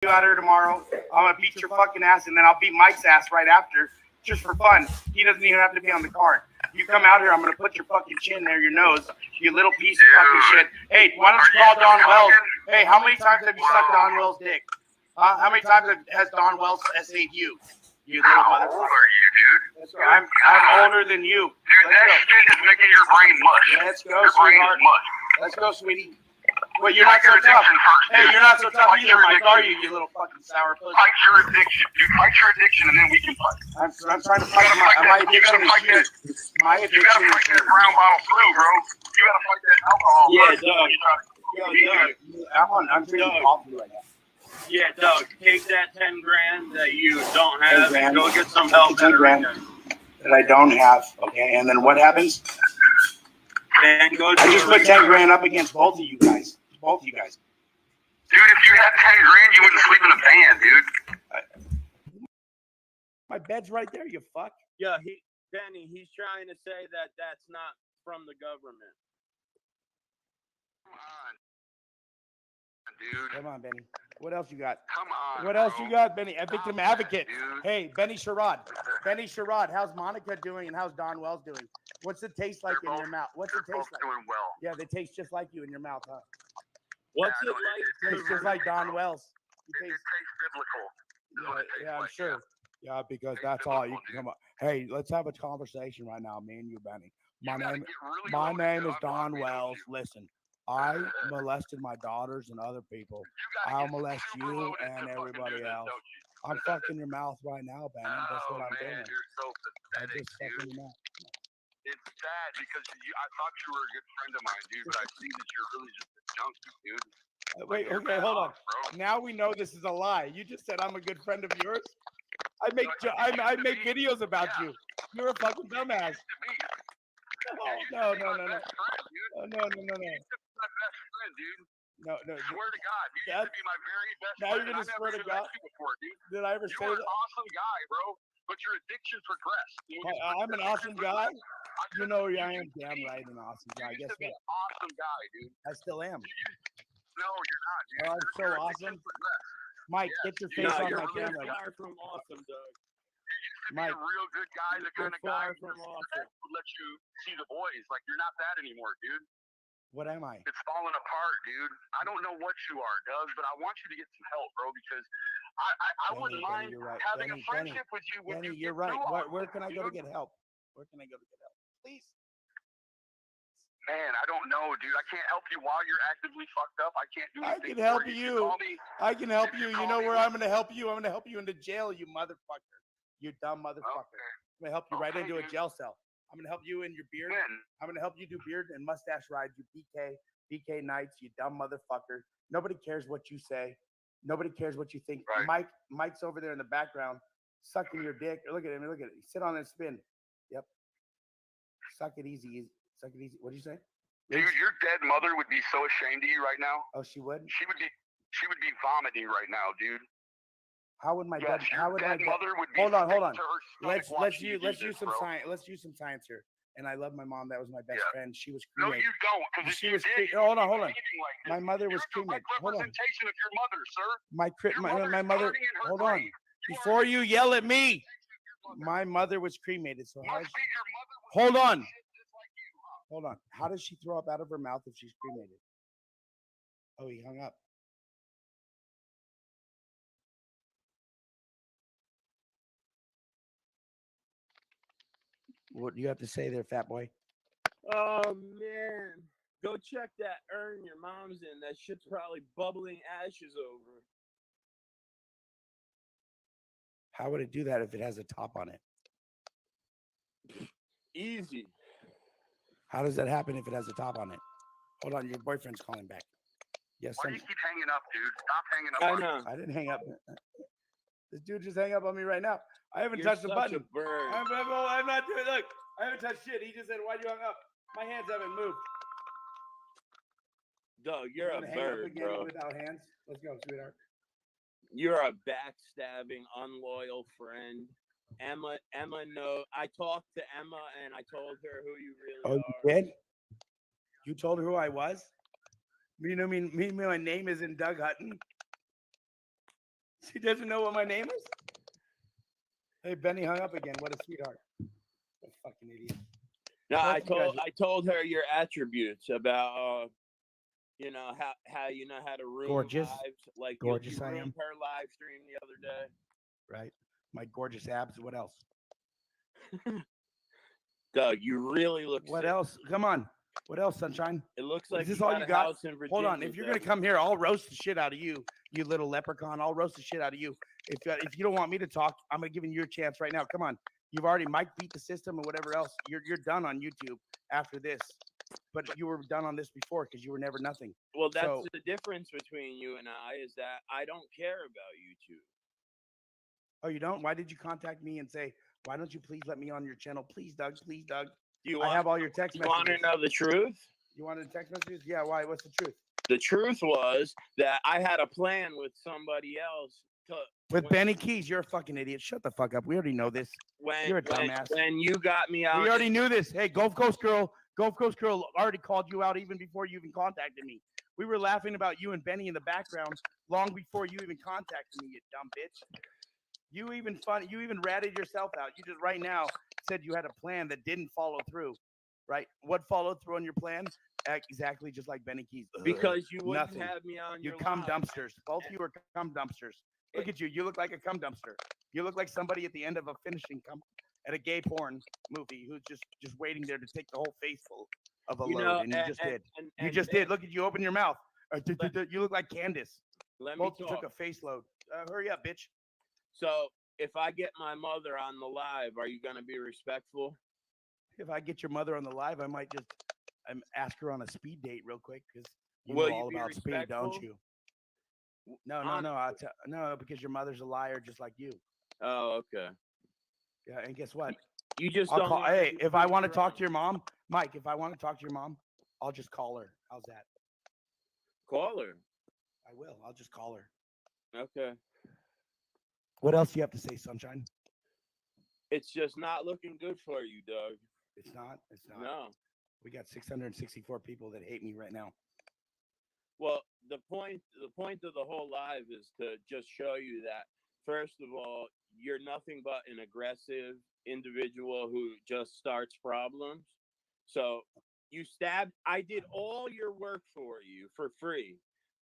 you out here tomorrow. I'm gonna beat your fucking ass, and then I'll beat Mike's ass right after, just for fun. He doesn't even have to be on the card. You come out here, I'm gonna put your fucking chin near your nose, you little piece of fucking shit. Hey, why don't you call Don Wells? Hey, how many times have you sucked Don Wells' dick? How many times has Don Wells essayed you? You little motherfucker. How old are you, dude? I'm older than you. Dude, that shit is making your brain mush. Let's go, your brain sweetheart. is mush. Let's go, sweetie. Well, you're not so tough. Hey, you're not so tough either, Mike, are you, you little fucking sour pussy? Fight your addiction, dude. Fight your addiction, and then we can fight. I'm trying to fight my addiction. My addiction. You gotta fight that brown bottle flu, bro. You gotta fight that alcohol. Yeah, Doug. I'm drinking coffee right now. Yeah, Doug. Take that 10 grand that you don't have and go get some help. 10 grand that I don't have. Okay, and then what happens? And go. I just put 10 grand up against both of you guys. Both of you guys. Dude, if you had 10 grand, you wouldn't sleep in a van, dude. My bed's right there, you fuck. Yeah, Benny, he's trying to say that that's not from the government. Come on, dude. Come on, Benny. What else you got? Come on. What else you got, Benny? A victim advocate. Dude. Hey, Benny Sherrod. Benny Sherrod, how's Monica doing and how's Don Wells doing? What's it taste like in your mouth? What's it taste like? Doing well. Yeah, they taste just like you in your mouth, huh? What's it like? Tastes just like Don Wells. It tastes biblical. Yeah, I'm sure. Yeah, because that's all you can come up. Hey, let's have a conversation right now, me and you, Benny. My name is Don Wells. Listen, I molested my daughters and other people. I'll molest you and everybody else. I'm fucking your mouth right now, Benny. That's what I'm doing. You're so I'm pathetic, just fucking your mouth. It's sad because I thought you were a good friend of mine, dude, but I see that you're really just a junkie, dude. Wait, okay, hold on. Now we know this is a lie. You just said I'm a good friend of yours. I make videos about you. You're a fucking dumbass. No. My best friend, dude. No. Swear to God, you used to be my very best Now friend. you're gonna swear to God? Before, dude. Did I ever You say were that? an awesome guy, bro, but your addiction progressed. I'm an awesome guy. You know I am damn right an awesome guy. You Guess used to be what? an awesome guy, dude. I still am. No, you're not, dude. Oh, I'm so Your awesome. addiction progressed. Mike, get your face on you're my really camera. far from awesome, Doug. Mike, You're a real good guy, the kind of guy from awesome. that would let you see the boys. Like, you're not that anymore, dude. what am I? It's falling apart, dude. I don't know what you are, Doug, but I want you to get some help, bro, because I wouldn't mind you're right. having a friendship with you when Benny, you you're right. through Where can I go to get help? Where can I go to get help? Please. Man, I don't know, dude. I can't help you while you're actively fucked up. I can't do I anything. can help for you. Call me. I can help you. You know where I'm going to help you? I'm going to help you into jail, you motherfucker. You dumb motherfucker. Okay. I'm going to help you right Okay, into a dude. jail cell. I'm going to help you in your beard. When? I'm going to help you do beard and mustache rides, you BK nights, you dumb motherfucker. Nobody cares what you say. Nobody cares what you think. Right. Mike's over there in the background sucking your dick. Look at him. Look at it. Sit on and spin. Yep. Suck it easy. Suck it easy. What did you say? Dude, your dead mother would be so ashamed of you right now. Oh, she would? She would be vomiting right now, dude. How would my Yes, dead? How would my dead mother would be Hold on. sick to her stomach Let's watching you use do this, some bro. science. Let's use some science here. And I love my mom. That was my best friend. She was No, cremated. you don't. Because if She you was did, hold on. like My mother was You're the cremated. Hold on. representation of your mother, sir. My mother. Hold on. Before you yell at me, my mother was cremated. So how? Must be your mother. Hold on. Just like you, huh? Hold on. How does she throw up out of her mouth if she's cremated? Oh, he hung up. What do you have to say there, fat boy? Oh, man. Go check that urn your mom's in. That shit's probably bubbling ashes over. How would it do that if it has a top on it? Easy. How does that happen if it has a top on it? Hold on, your boyfriend's calling back. Yes, Why do you keep hanging up, dude? Stop hanging up. I on me. know. I didn't hang up. This dude just hang up on me right now. I haven't You're touched the such button. a bird. I'm not doing. Look, I haven't touched shit. He just said, "Why'd you hung up?" My hands haven't moved. Doug, you're a Gonna hang up bird, again bro. without hands. Let's go, sweetheart. You're a backstabbing, unloyal friend. Emma, no. I talked to Emma and I told her who you really Oh, are. you did? You told her who I was? You know, my name isn't Doug Hutton. She doesn't know what my name is? Hey, Benny hung up again. What a sweetheart. What a fucking idiot. No, Both you guys- I told her your attributes about how you know how to ruin Gorgeous. lives. Like Gorgeous you I ruined am. her live stream the other day. Right? My gorgeous abs. What else? Doug, you really look What sick. else? Come on. What else, sunshine? It looks Is like this you all got you a got? house in Virginia. Hold on. If you're gonna Doug. come here, I'll roast the shit out of you, you little leprechaun. I'll roast the shit out of you. If you don't want me to talk, I'm gonna give you a chance right now. Come on. You've already Mike beat the system and whatever else. You're done on YouTube after this. But you were done on this before because you were never nothing. Well, that's So- the difference between you and I is that I don't care about YouTube. Oh, you don't? Why did you contact me and say, why don't you please let me on your channel? Please, Doug. Please, Doug. Do you I want, have all your text you want to messages. know the truth? You wanted text messages? Yeah, why? What's the truth? The truth was that I had a plan with somebody else to With when- Benny Keys, you're a fucking idiot. Shut the fuck up. We already know this. You're a dumbass. when you got me out. We already knew this. Hey, Gulf Coast Girl already called you out even before you even contacted me. We were laughing about you and Benny in the background long before you even contacted me, you dumb bitch. You even ratted yourself out. You just right now said you had a plan that didn't follow through. Right? What followed through on your plan? Exactly just like Benny Keys. because you wouldn't nothing. have me on You your cum live. dumpsters. Both of you are cum dumpsters. Look at you. You look like a cum dumpster. You look like somebody at the end of a finishing cum at a gay porn movie who's just waiting there to take the whole face full of a load. And you just did. You just did. Look at you. Open your mouth. You look like Candace. Let me Both talk. took a face load. Hurry up, bitch. So if I get my mother on the live, are you gonna be respectful? If I get your mother on the live, I might just ask her on a speed date real quick because you Will know you all be about speed, don't respectful? you? No. No, because your mother's a liar just like you. Oh, okay. Yeah, and guess what? You just I'll don't. call. wanna Hey, be if I want to proved talk wrong. to your mom, Mike, if I want to talk to your mom, I'll just call her. How's that? Call her. I will. I'll just call her. Okay. What else do you have to say, Sunshine? It's just not looking good for you, Doug. It's not. It's not. No. We got 664 people that hate me right now. Well, the point of the whole live is to just show you that first of all, you're nothing but an aggressive individual who just starts problems. So I did all your work for you for free.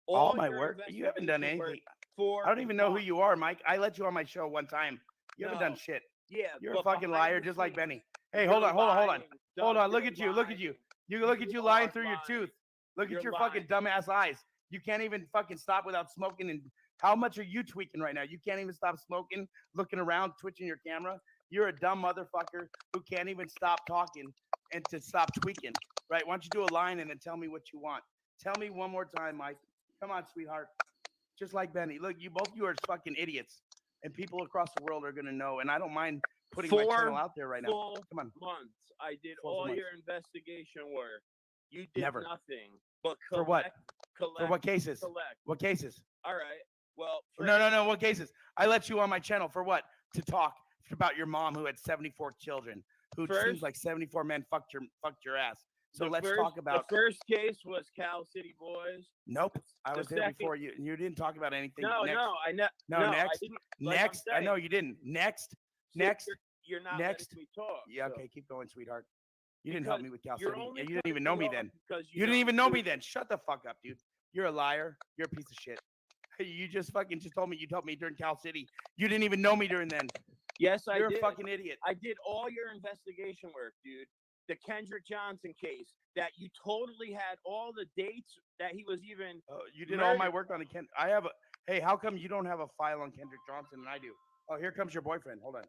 All my your work. You haven't done investigation work anything. for I don't even know who fun. you are, Mike. I let you on my show one time. You haven't done No. shit. Yeah, You're a but fucking behind liar, the just like scenes, Benny. Hey, you're hold on. lying, Hold Doug, on. Look you're at you. Look at you. lying. You look at you You lying are through your lying. tooth. Look You're at your lying. fucking dumbass eyes. You can't even fucking stop without smoking. And how much are you tweaking right now? You can't even stop smoking, looking around, twitching your camera. You're a dumb motherfucker who can't even stop talking and to stop tweaking. Right? Why don't you do a line and then tell me what you want? Tell me one more time, Mike. Come on, sweetheart. Just like Benny. Look, both of you are fucking idiots. And people across the world are gonna know. And I don't mind putting my channel out there right now. Full Come on. months. I did 4 full all months. your investigation work. You did Never. nothing but For what? collect. For what cases? Collect. What cases? All right. Well, No. What cases? I let you on my channel for what? To talk about your mom who had 74 children, who it seems First- like 74 men fucked your ass. So the let's first- talk about. the first case was Cal City Boys. Nope, I the was there second- before you, and you didn't talk about anything. No, next. no, I No, no, next. I didn't. Like I'm Next, I know saying. you didn't. Next, So next. You're not next. letting me talk. Yeah, so- okay, keep going, sweetheart. You didn't help because me with Cal you're City. only You didn't even cutting know me off then. because You didn't even know me do- then. Shut the fuck up, dude. You're a liar. You're a piece of shit. You just fucking told me you'd help me during Cal City. You didn't even know me during then. Yes, I You're did. a fucking idiot. I did all your investigation work, dude. The Kendrick Johnson case that you totally had all the dates that he was even. You did all my Murder. work on the Ken. I have a. Hey, how come you don't have a file on Kendrick Johnson and I do? Oh, here comes your boyfriend. Hold on.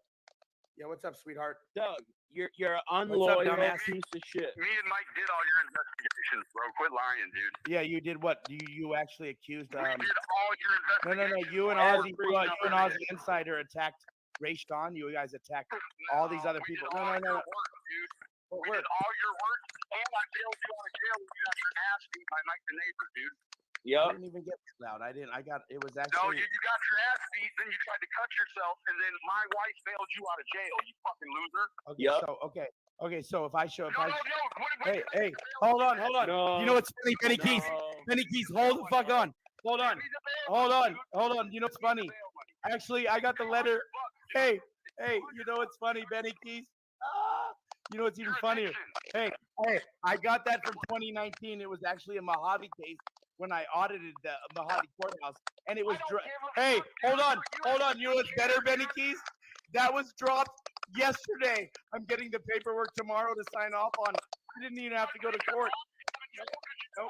Yeah, what's up, sweetheart? Doug, you're an What's up, unloyal dumbass? piece of shit. Me and Mike did all your investigations, bro. Quit lying, dude. Yeah, you did what? You actually accused. We did all your No. investigations. You and Every Ozzy, you and number. Ozzy Insider attacked Ray Sean. You guys attacked all these other we people. did No. all your work, dude. What We work? did all your work, and I bailed you out of jail when you got your ass beat by Mike the neighbor, dude. I Yep. didn't even get this loud. I didn't. I got. It was No, actually. you got your ass beat, then you tried to cut yourself, and then my wife bailed you out of jail, you fucking loser. Okay. Yep. So okay. So if I show, if No, I. no, no. Hey. Hold on. No. You know what's funny, Benny Keys? No. Benny Keys, hold the fuck on. Hold on. You know what's funny? Actually, I got the letter. Hey, you know what's funny, Benny Keys? You know what's even funnier? Hey, I got that from 2019. It was actually a Mojave case when I audited the Mojave courthouse, and it was. Hey, hold on. You know what's better, Benny Keys? That was dropped yesterday. I'm getting the paperwork tomorrow to sign off on. I didn't even have to go to court. Nope.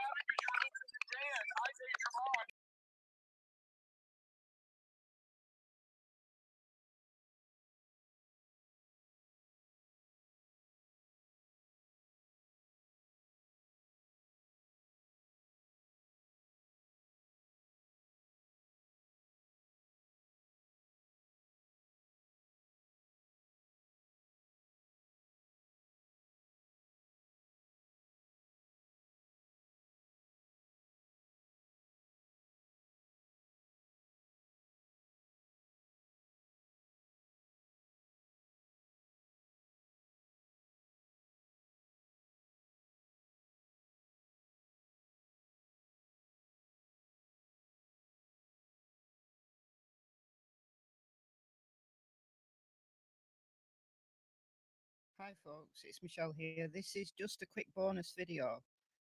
Hi folks, it's Michelle here. This is just a quick bonus video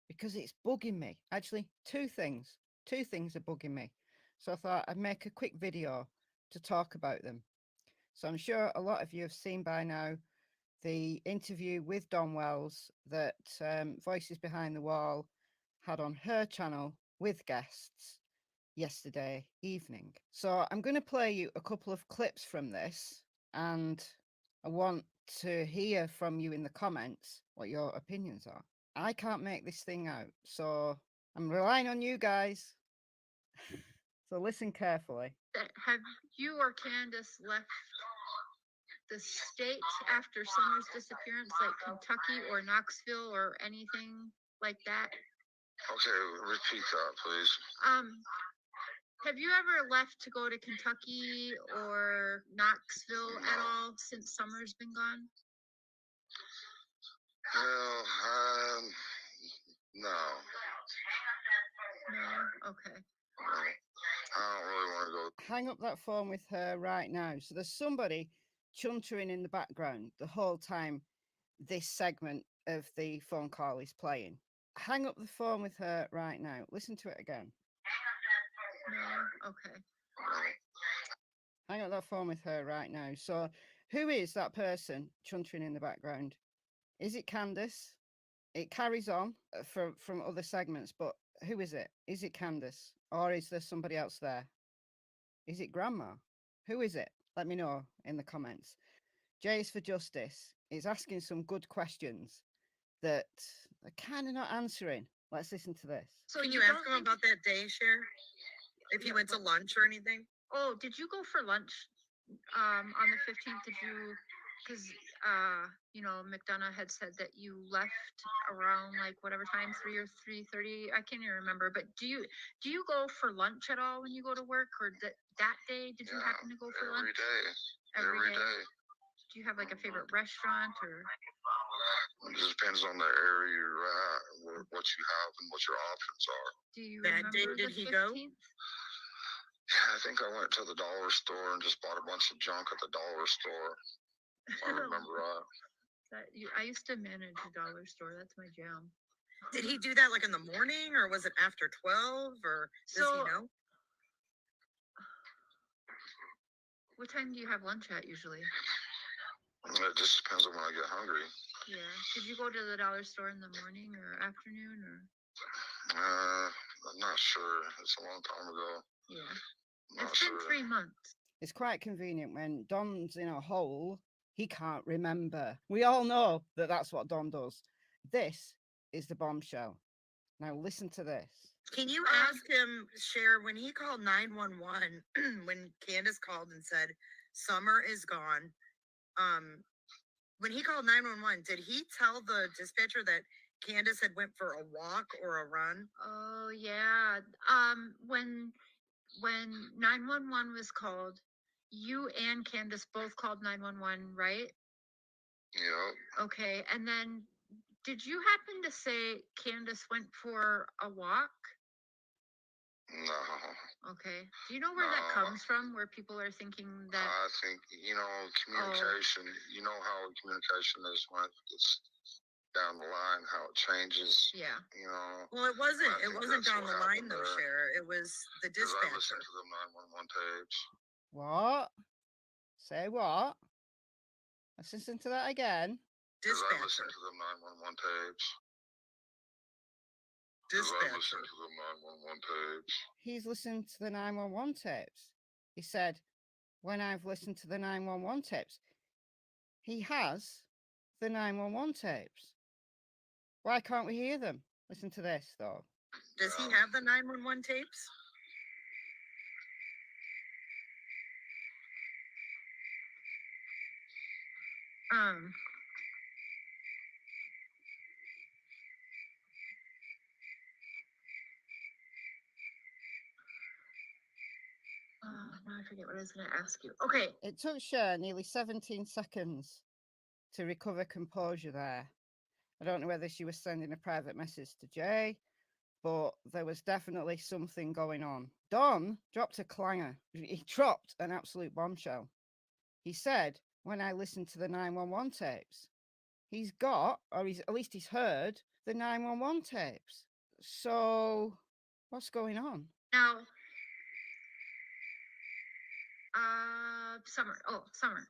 because it's bugging me. Actually, two things are bugging me. So I thought I'd make a quick video to talk about them. So I'm sure a lot of you have seen by now the interview with Dawn Wells that Voices Behind the Wall had on her channel with guests yesterday evening. So I'm going to play you a couple of clips from this, and I want to hear from you in the comments what your opinions are. I can't make this thing out, so I'm relying on you guys. So listen carefully. Have you or Candace left the state after Summer's disappearance, like Kentucky or Knoxville or anything like that? Okay, repeat that, please. Have you ever left to go to Kentucky or Knoxville at all since Summer's been gone? Well, no. No? Okay. I don't really want to go. Hang up that phone with her right now. So there's somebody chuntering in the background the whole time this segment of the phone call is playing. Hang up the phone with her right now. Listen to it again. No? Okay. Hang up that phone with her right now. So who is that person chuntering in the background? Is it Candace? It carries on from other segments, but who is it? Is it Candace? Or is there somebody else there? Is it Grandma? Who is it? Let me know in the comments. Jays for Justice is asking some good questions that are kind of not answering. Let's listen to this. So can you ask him about that day, Cher? If he went to lunch or anything? Oh, did you go for lunch on the 15th? Did you, because you know, McDonough had said that you left around like whatever time, 3 or 3:30, I can't even remember, but do you go for lunch at all when you go to work, or that day did you happen to go for lunch? Every day. Do you have like a favorite restaurant, or? It just depends on the area you're at, what you have and what your options are. Do you That day, remember did the he go? 15th? Yeah, I think I went to the dollar store and just bought a bunch of junk at the dollar store. If I remember right. I used to manage a dollar store. That's my jam. Did he do that like in the morning, or was it after 12, or does he know? What time do you have lunch at usually? It just depends on when I get hungry. Yeah. Did you go to the dollar store in the morning or afternoon, or? I'm not sure. It's a long time ago. Yeah. It's been 3 months. It's quite convenient when Don's in a hole, he can't remember. We all know that that's what Don does. This is the bombshell. Now listen to this. Can you ask him, Cher, when he called 911, when Candace called and said, Summer is gone, when he called 911, did he tell the dispatcher that Candace had went for a walk or a run? Oh yeah. When 911 was called, you and Candace both called 911, right? Yeah. Okay. And then did you happen to say Candace went for a walk? No. Okay. Do you know where that No. comes from? Where people are thinking that? I think, communication, you know how communication is when it's down the line, how it changes. Yeah. Well, it wasn't. I It think wasn't that's down what the line happened though, there. Cher. It was the 'Cause I dispatcher. listened to them 911 tapes. What? Say what? Let's listen to that again. 'Cause I Dispatcher. listened to them 911 tapes. 'Cause I Dispatcher. listened to them 911 tapes. He's listened to the 911 tapes. He said, when I've listened to the 911 tapes, he has the 911 tapes. Why can't we hear them? Listen to this, though. Does he have the 911 tapes? Now I forget what I was going to ask you. Okay. It took Cher nearly 17 seconds to recover composure there. I don't know whether she was sending a private message to Jay, but there was definitely something going on. Don dropped a clanger. He dropped an absolute bombshell. He said, when I listened to the 911 tapes, he's got, or at least he's heard, the 911 tapes. So, what's going on? Now, Summer. Oh, Summer.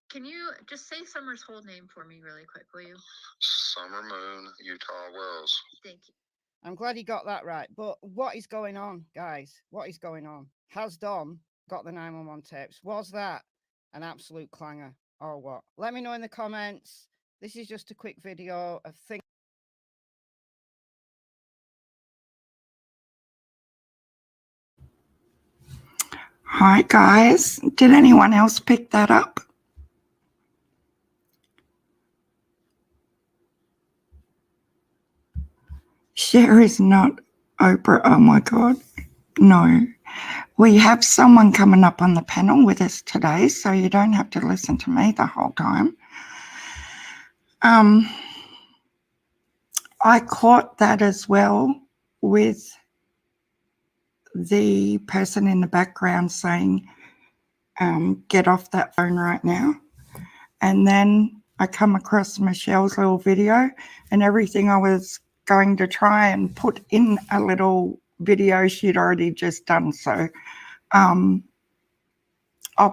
Can you just say Summer's whole name for me really quick, will you? Summer Moon, Utah Wells. Thank you. I'm glad he got that right. But what is going on, guys? What is going on? Has Don got the 911 tapes? Was that an absolute clanger or what? Let me know in the comments. This is just a quick video of things. Hi guys, did anyone else pick that up? Cher is not Oprah, oh my God, no. We have someone coming up on the panel with us today, so you don't have to listen to me the whole time. I caught that as well with the person in the background saying, get off that phone right now. And then I come across Michelle's little video, and everything I was going to try and put in a little video she'd already just done. So I'll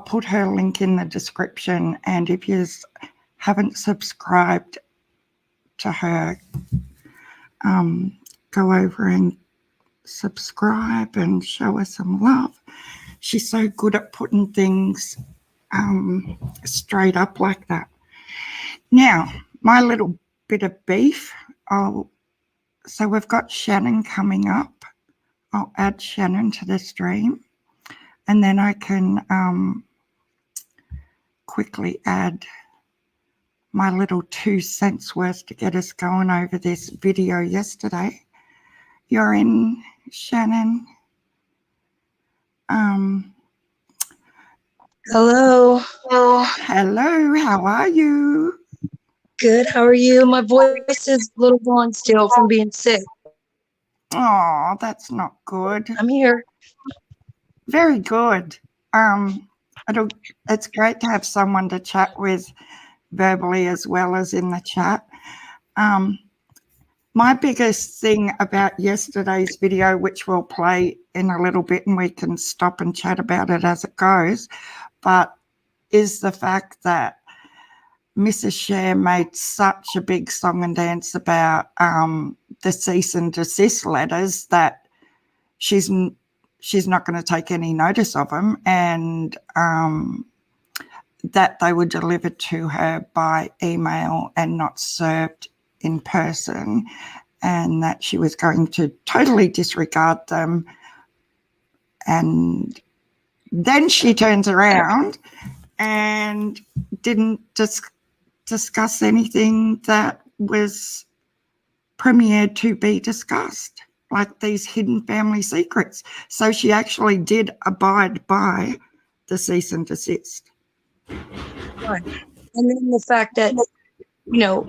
put her link in the description, and if you haven't subscribed to her, go over and subscribe and show her some love. She's so good at putting things straight up like that. Now, my little bit of beef. So we've got Shannon coming up. I'll add Shannon to the stream, and then I can quickly add my little 2 cents worth to get us going over this video yesterday. You're in, Shannon. Hello. Hello, how are you? Good. How are you? My voice is a little gone still from being sick. Oh, that's not good. I'm here. Very good. It's great to have someone to chat with verbally as well as in the chat. My biggest thing about yesterday's video, which we'll play in a little bit and we can stop and chat about it as it goes, but is the fact that Mrs. Cher made such a big song and dance about the cease and desist letters that she's not going to take any notice of them, and that they were delivered to her by email and not served in person, and that she was going to totally disregard them. And then she turns around and didn't discuss anything that was premiered to be discussed, like these hidden family secrets. So she actually did abide by the cease and desist. Right. And then the fact that,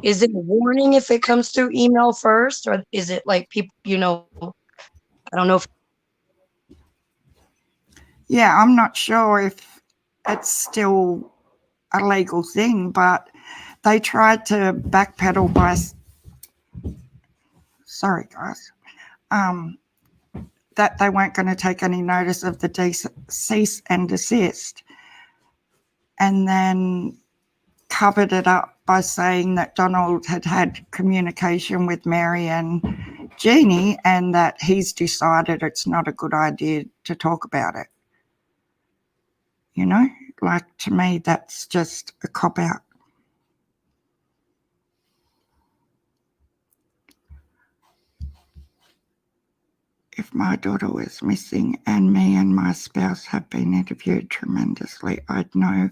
is it a warning if it comes through email first, or is it like people, I don't know if Yeah, I'm not sure if it's still a legal thing, but they tried to backpedal by, sorry guys, that they weren't going to take any notice of the cease and desist, and then covered it up by saying that Donald had had communication with Mary and Jeannie and that he's decided it's not a good idea to talk about it. You know, like, to me, that's just a cop-out. If my daughter was missing and me and my spouse have been interviewed tremendously, I'd know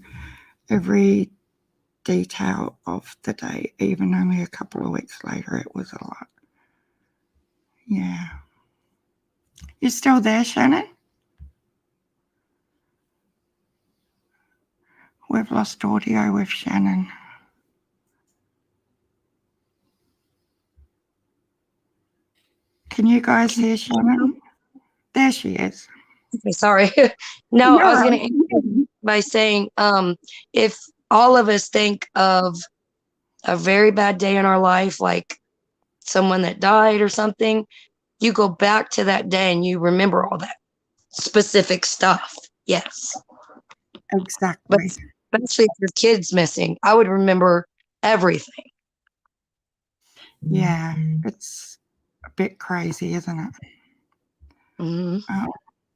every detail of the day. Even only a couple of weeks later, it was a lot. Yeah. You still there, Shannon? We've lost audio with Shannon. Can you guys hear Shannon? There she is. okay, sorry. No, I You're was right. going to answer by saying, if all of us think of a very bad day in our life, like someone that died or something, you go back to that day and you remember all that specific stuff. Yes. But Exactly. especially if your kid's missing, I would remember everything. Yeah, it's a bit crazy, isn't it? Hmm.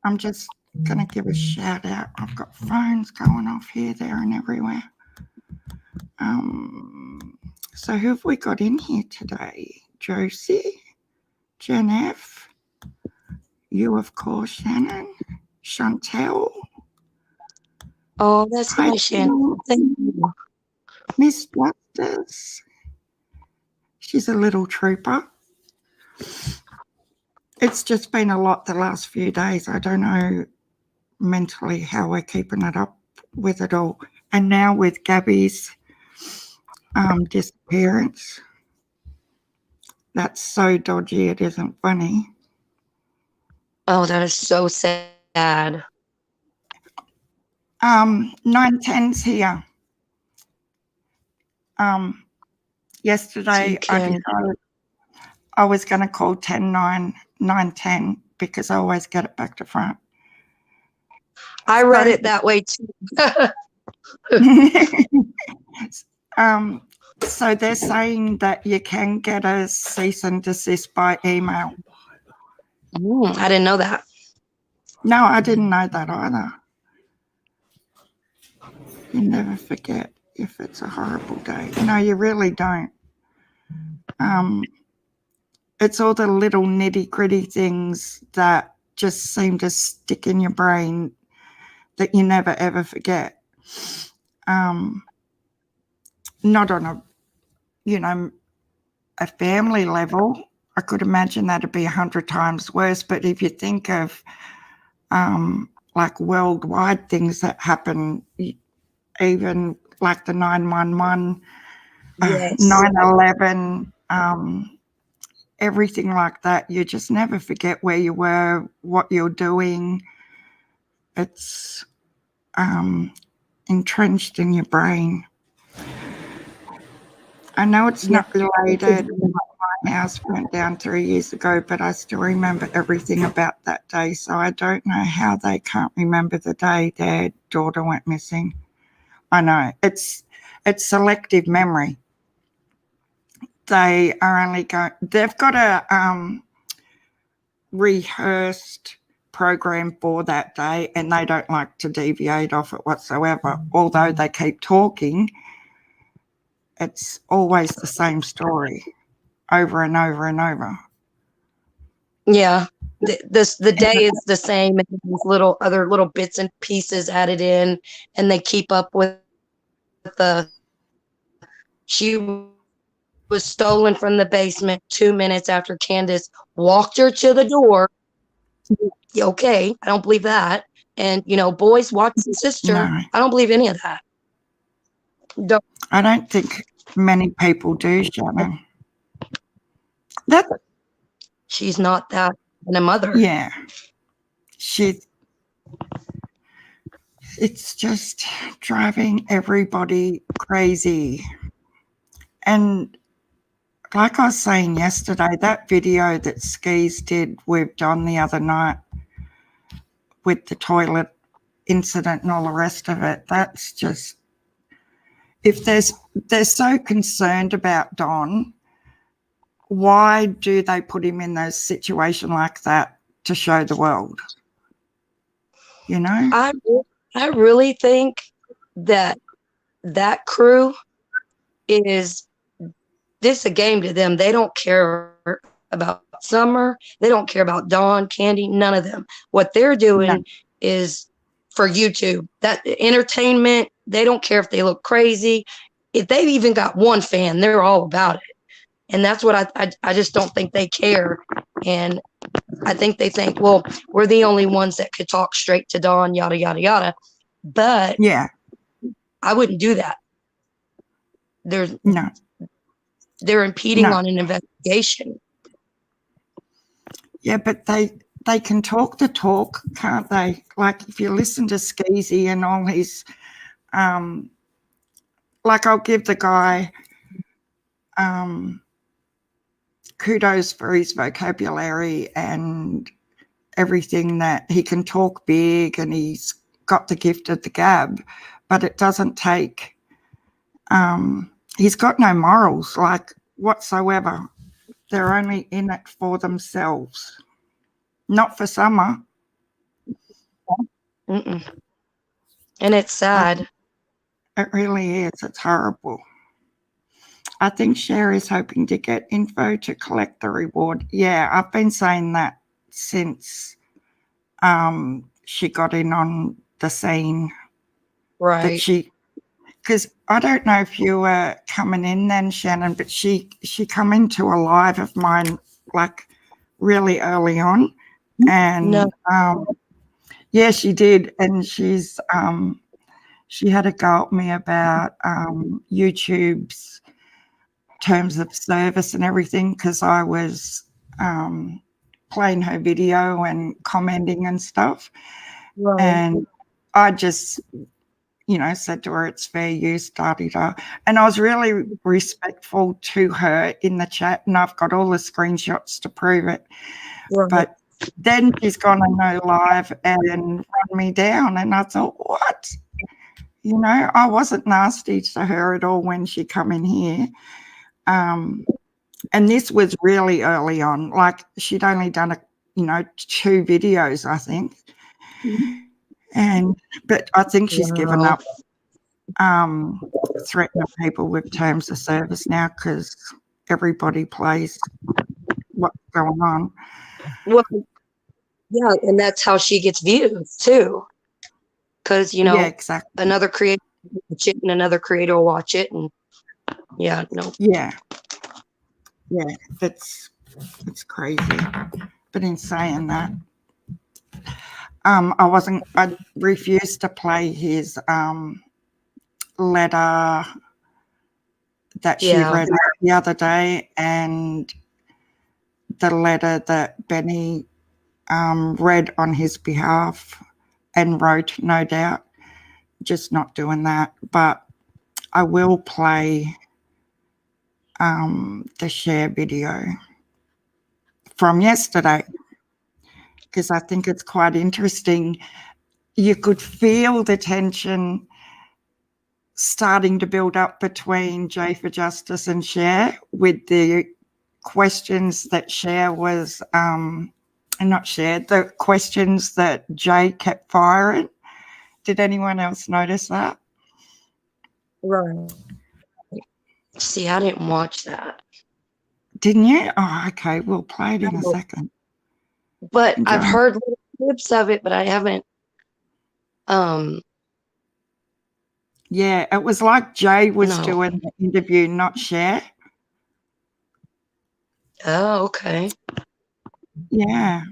I'm just going to give a shout out. I've got phones going off here, there, and everywhere. So who have we got in here today? Josie, Jen F, you, of course, Shannon, Chantel, Oh, that's hi, nice, Shannon. Thank you. Miss Justice. She's a little trooper. It's just been a lot the last few days. I don't know mentally how we're keeping it up with it all. And now with Gabby's disappearance, that's so dodgy it isn't funny. Oh, that is so sad. 910's here. Yesterday I Can decided I was going to call 10-9, 910 because I always get it back to front. I read it that way too. So they're saying that you can get a cease and desist by email. I didn't know that. No, I didn't know that either. You never forget if it's a horrible day. No, you really don't. It's all the little nitty-gritty things that just seem to stick in your brain that you never ever forget. Not on a, a family level. I could imagine that'd be 100 times worse. But if you think of like worldwide things that happen, even like the 911, Yes. 9/11, everything like that, you just never forget where you were, what you're doing. It's entrenched in your brain. I know it's not related. My house burnt down 3 years ago, but I still remember everything about that day. So I don't know how they can't remember the day their daughter went missing. I know it's selective memory. They are only going. They've got a rehearsed program for that day, and they don't like to deviate off it whatsoever. Although they keep talking, it's always the same story over and over and over. Yeah. The day is the same, and these other little bits and pieces added in, and they keep up with she was stolen from the basement 2 minutes after Candace walked her to the door. Okay, I don't believe that. And boys watch the sister. No. I don't believe any of that. I don't think many people do, Shannon. She's not that and a mother. Yeah. It's just driving everybody crazy. And like I was saying yesterday, that video that Skis did with Don the other night with the toilet incident and all the rest of it, that's just, if they're so concerned about Don, why do they put him in those situations like that to show the world? You know? I really think that crew is this a game to them. They don't care about Summer. They don't care about Dawn, Candy, none of them. What they're doing is for YouTube. That entertainment, they don't care if they look crazy. If they've even got one fan, they're all about it. And that's what I just don't think they care. And I think they think, well, we're the only ones that could talk straight to Dawn, yada, yada, yada. But yeah, I wouldn't do that. They're impeding on an investigation. Yeah, but they can talk the talk, can't they? Like if you listen to Skeezy and all his, like I'll give the guy kudos for his vocabulary and everything, that he can talk big and he's got the gift of the gab, but it doesn't take, he's got no morals, like whatsoever. They're only in it for themselves, not for Summer. And it's sad. It really is. It's horrible. I think Cher is hoping to get info to collect the reward. Yeah, I've been saying that since she got in on the scene. Right. Because I don't know if you were coming in then, Shannon, but she come into a live of mine like really early on. And yeah, she did. And she's she had a go at me about YouTube's terms of service and everything, because I was playing her video and commenting and stuff. Right. And I just, said to her, it's fair use, da-di-da. And I was really respectful to her in the chat, and I've got all the screenshots to prove it. Right. But then she's gone on no live and run me down, and I thought, what? I wasn't nasty to her at all when she come in here. And this was really early on. Like she'd only done 2 videos, I think. But I think she's given up threatening people with terms of service now, because everybody plays what's going on. Well, yeah, and that's how she gets views too. Because yeah, exactly. Another creator will watch it, and another creator will watch it, and yeah, it's crazy. But in saying that, I refused to play his letter that she read the other day, and the letter that Benny read on his behalf and wrote, no doubt. Just not doing that. But I will play the Cher video from yesterday, because I think it's quite interesting. You could feel the tension starting to build up between Jay for Justice and Cher, with the questions that Cher was, the questions that Jay kept firing. Did anyone else notice that? Right. See, I didn't watch that. Didn't you? Oh, okay. We'll play it in a second. But I've heard little clips of it, but I haven't. Yeah, it was like Jay was doing the interview, not Cher. Oh, okay. Yeah.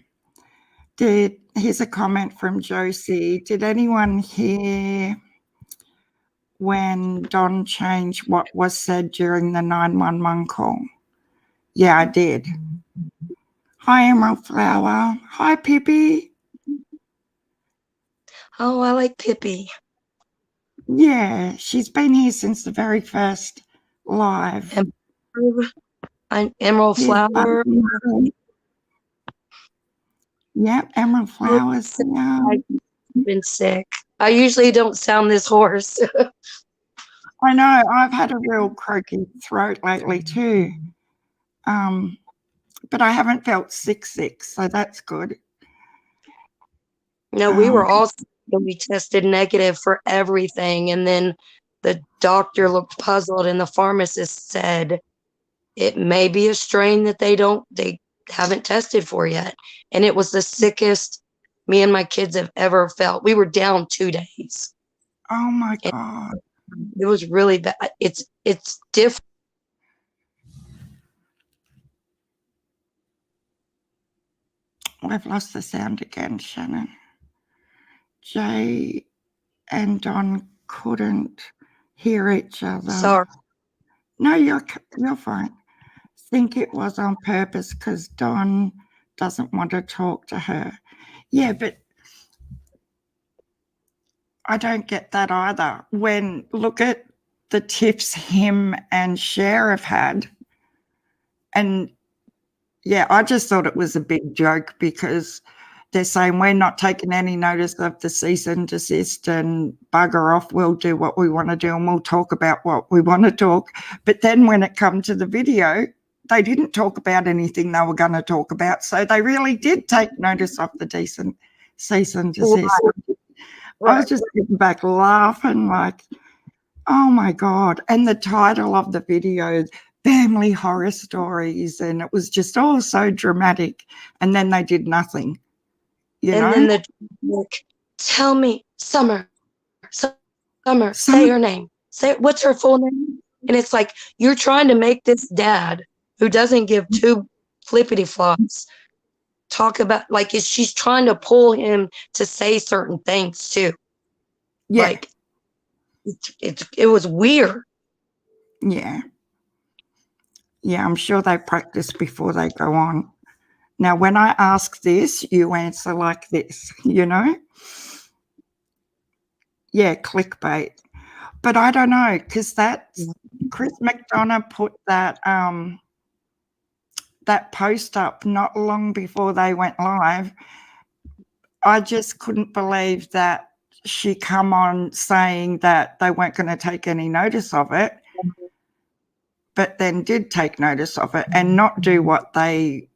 Here's a comment from Josie. Did anyone hear when Don changed what was said during the 911 call? Yeah, I did. Hi, Emerald Flower. Hi, Pippi. Oh, I like Pippi. Yeah, she's been here since the very first live. Emerald Here's Flower. Bugsy. Yep, Emerald Flowers. Yeah. I've been sick. I usually don't sound this hoarse. I know. I've had a real croaky throat lately too. But I haven't felt sick, so that's good. No, we were all sick and we tested negative for everything. And then the doctor looked puzzled and the pharmacist said it may be a strain that they haven't tested for yet. And it was the sickest me and my kids have ever felt. We were down 2 days. Oh my God. It was really bad. It's different. I've lost the sound again, Shannon. Jay and Don couldn't hear each other. Sorry. No, you're fine. Think it was on purpose because Don doesn't want to talk to her. Yeah, but I don't get that either. When look at the tips him and Cher have had. And yeah, I just thought it was a big joke because they're saying we're not taking any notice of the cease and desist and bugger off. We'll do what we want to do and we'll talk about what we want to talk. But then when it comes to the video, they didn't talk about anything they were going to talk about. So they really did take notice of the cease and desist. Right. I was just sitting back laughing like, oh my God. And the title of the video, Family Horror Stories, and it was just all so dramatic. And then they did nothing, you know? Then tell me, Summer, say her name. What's her full name? And it's like, you're trying to make this dad who doesn't give two flippity flops talk about, like, she's trying to pull him to say certain things too. Yeah. Like, it was weird. Yeah. Yeah, I'm sure they practice before they go on. Now, when I ask this, you answer like this, you know? Yeah, clickbait. But I don't know, because that's Chris McDonough put that that post up not long before they went live. I just couldn't believe that she come on saying that they weren't going to take any notice of it, but then did take notice of it and not do what they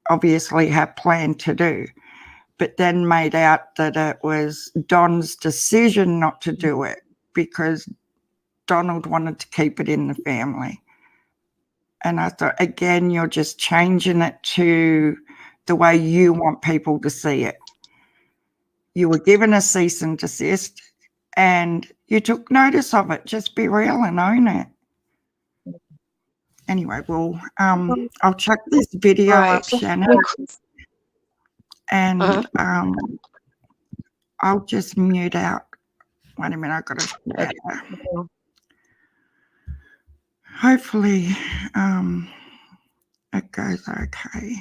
obviously had planned to do, but then made out that it was Don's decision not to do it because Donald wanted to keep it in the family. And I thought, again, you're just changing it to the way you want people to see it. You were given a cease and desist and you took notice of it. Just be real and own it. Anyway, well, I'll chuck this video up, Shannon. And I'll just mute out. Wait a minute, I've got to hopefully it goes okay.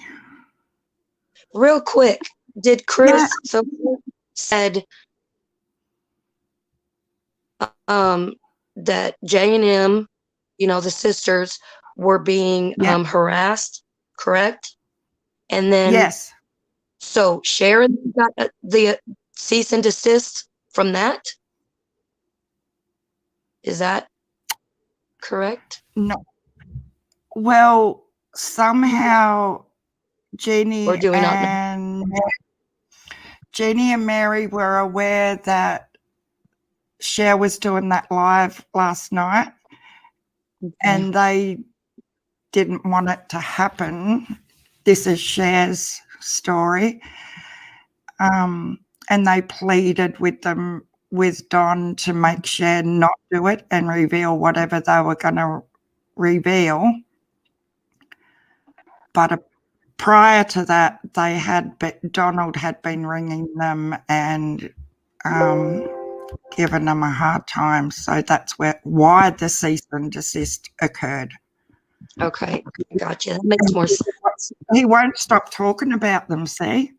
Real quick, did Chris said that J&M, you know, the sisters were being harassed, correct? And then yes. So Sharon got the cease and desist from that? Is that correct? No. Well, somehow Jeannie and Mary were aware that Cher was doing that live last night, and they didn't want it to happen. This is Cher's story. And they pleaded with Don to make Cher not do it and reveal whatever they were going to reveal. But prior to that, Donald had been ringing them and giving them a hard time. So that's why the cease and desist occurred. Okay, gotcha. That makes more sense. he won't stop talking about them, see?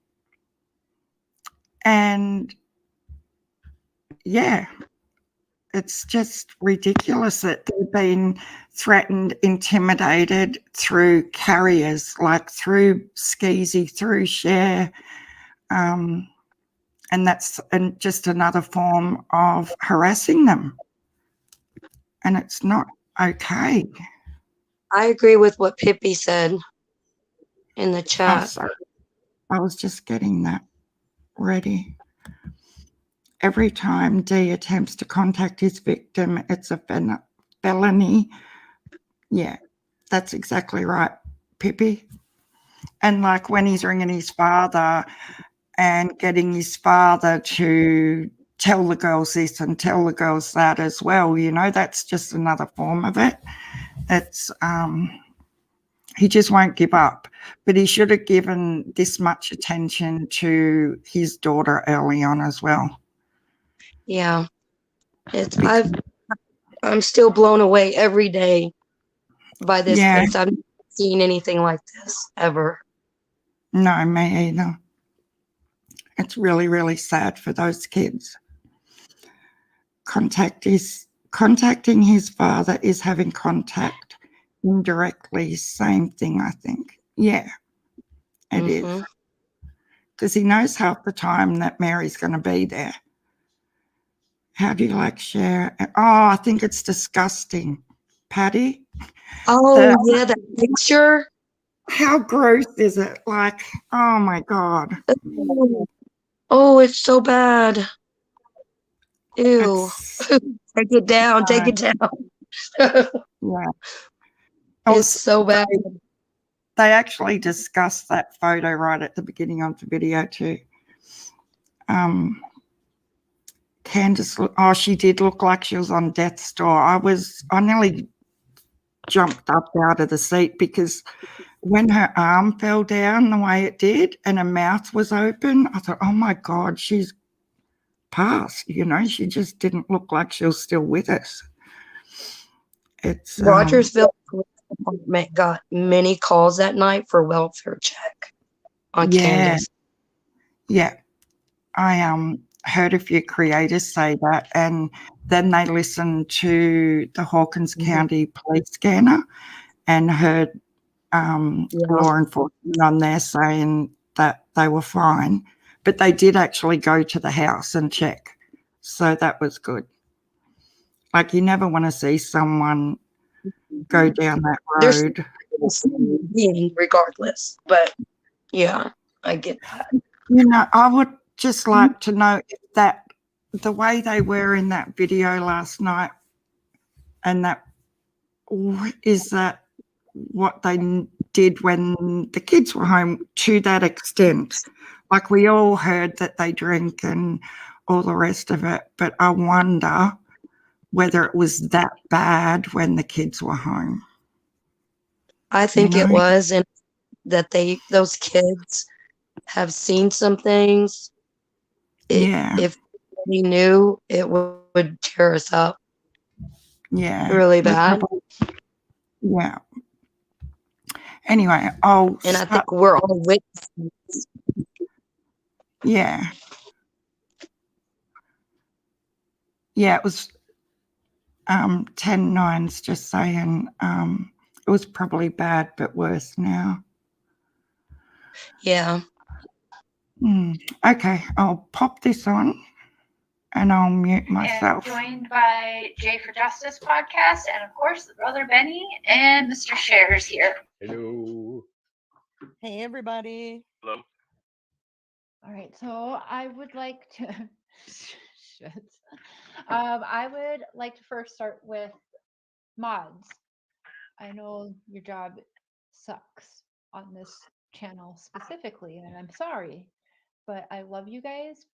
And yeah, it's just ridiculous that they've been threatened, intimidated through carriers, like through Skeezy, through Share. And that's just another form of harassing them. And it's not okay. I agree with what Pippi said in the Oh, chat. sorry. I was just getting that ready. Every time D attempts to contact his victim, it's a felony. Yeah, that's exactly right, Pippi. And like when he's ringing his father and getting his father to tell the girls this and tell the girls that as well, you know, that's just another form of it. It's he just won't give up, but he should have given this much attention to his daughter early on as well. Yeah, I'm still blown away every day by this Yeah. case. I've never seen anything like this ever. No, me either. It's really, really sad for those kids. Contacting his father is having contact indirectly. Same thing, I think. Yeah, it is. Because he knows half the time that Mary's going to be there. How do you like Share? Oh, I think it's disgusting. Patty? Oh, yeah, that picture. How gross is it? Like, oh my God. Oh, it's so bad. Ew. Take it down. Take it down. Yeah. It's so bad. They actually discussed that photo right at the beginning of the video too. Candace, she did look like she was on death's door. I nearly jumped up out of the seat because when her arm fell down the way it did and her mouth was open, I thought, oh my God, she's passed. You know, she just didn't look like she was still with us. It's Rogersville Police Department got many calls that night for welfare check on Candace. Yeah. I heard a few creators say that, and then they listened to the Hawkins County police scanner and heard law enforcement on there saying that they were fine, but they did actually go to the house and check. So that was good. Like, you never want to see someone go down that road. Regardless, but yeah, I get that. You know, I would just like to know if that the way they were in that video last night, and that is that what they did when the kids were home to that extent. Like, we all heard that they drink and all the rest of it, but I wonder whether it was that bad when the kids were home. I think it was, and that those kids have seen some things. If we knew, it would tear us up. Yeah. Really bad. Yeah. Anyway, I think we're all witnesses. Yeah. Yeah, it was 10-9's just saying it was probably bad but worse now. Yeah. Okay, I'll pop this on and I'll mute myself. And joined by Jay for Justice podcast, and of course, the brother Benny and Mr. Shares here. Hello. Hey, everybody. Hello. All right, so I would like to I would like to first start with mods. I know your job sucks on this channel specifically, and I'm sorry, but I love you guys.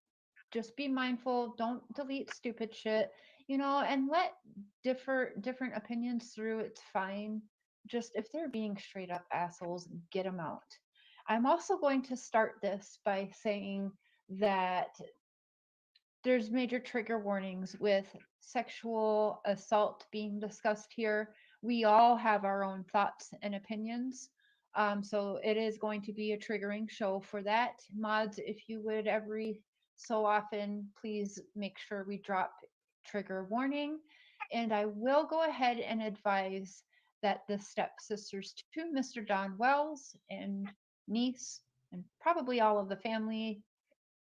Just be mindful, don't delete stupid shit, and let different opinions through. It's fine. Just if they're being straight up assholes, get them out. I'm also going to start this by saying that there's major trigger warnings with sexual assault being discussed here. We all have our own thoughts and opinions So it is going to be a triggering show for that. Mods, if you would every so often, please make sure we drop trigger warning. And I will go ahead and advise that the stepsisters to Mr. Don Wells and niece, and probably all of the family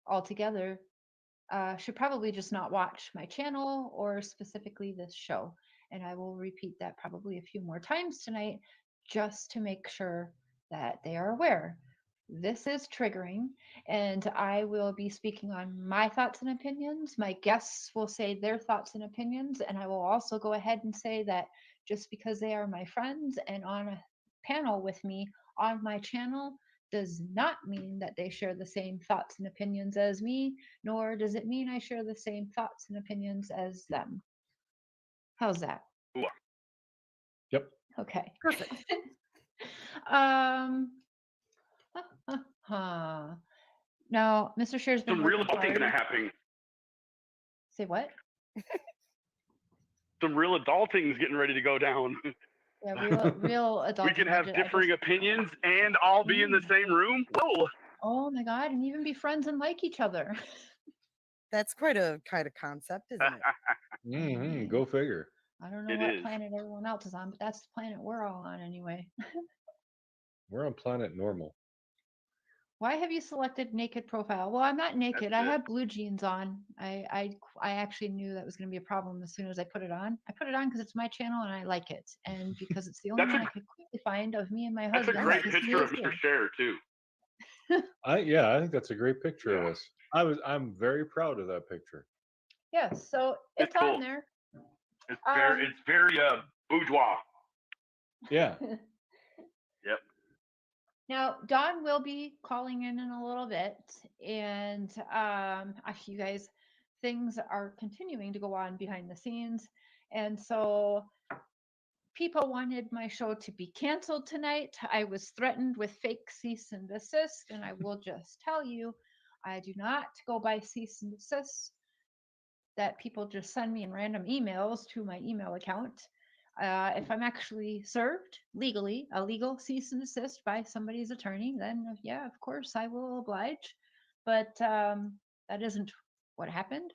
altogether, should probably just not watch my channel or specifically this show. And I will repeat that probably a few more times tonight just to make sure that they are aware. This is triggering, and I will be speaking on my thoughts and opinions. My guests will say their thoughts and opinions, and I will also go ahead and say that just because they are my friends and on a panel with me on my channel does not mean that they share the same thoughts and opinions as me, nor does it mean I share the same thoughts and opinions as them. How's that? Yep. Okay. Perfect. um. Now, Mr. Share's been Some real working adulting gonna hard. happen. Say what? Some real adulting's getting ready to go down. Yeah, real adult. We can have differing opinions and all be in the same room. Whoa! Oh my god, and even be friends and like each other. That's quite a kind of concept, isn't it? Go figure. I don't know what planet everyone else is on, but that's the planet we're all on anyway. We're on planet normal. Why have you selected naked profile? Well, I'm not naked. I have blue jeans on. I actually knew that was going to be a problem as soon as I put it on. I put it on because it's my channel and I like it, and because it's the only one I could quickly find of me and my That's husband. a great because he picture is of here. Mr. Share too. I think that's a great picture of us. I'm very proud of that picture. Yes, so it's cool. on there. It's very bourgeois. Yeah. Yep. Now, Dawn will be calling in a little bit, and you guys, things are continuing to go on behind the scenes, and so people wanted my show to be canceled tonight. I was threatened with fake cease and desist, and I will just tell you, I do not go by cease and desist that people just send me in random emails to my email account. If I'm actually served legally, a legal cease and desist by somebody's attorney, then yeah, of course I will oblige. But that isn't what happened.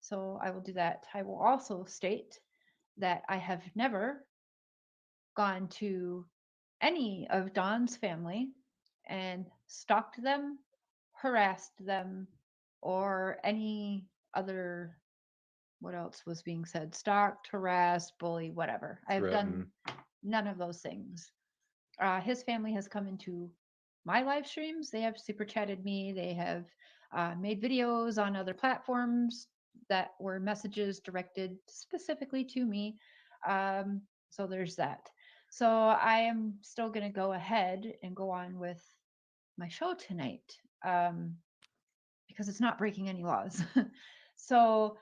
So I will do that. I will also state that I have never gone to any of Dawn's family and stalked them, harassed them, or any other, what else was being said? Stalked, harassed, bully, whatever. I've done none of those things. His family has come into my live streams. They have super chatted me. They have made videos on other platforms that were messages directed specifically to me. So there's that. So I am still going to go ahead and go on with my show tonight because it's not breaking any laws. So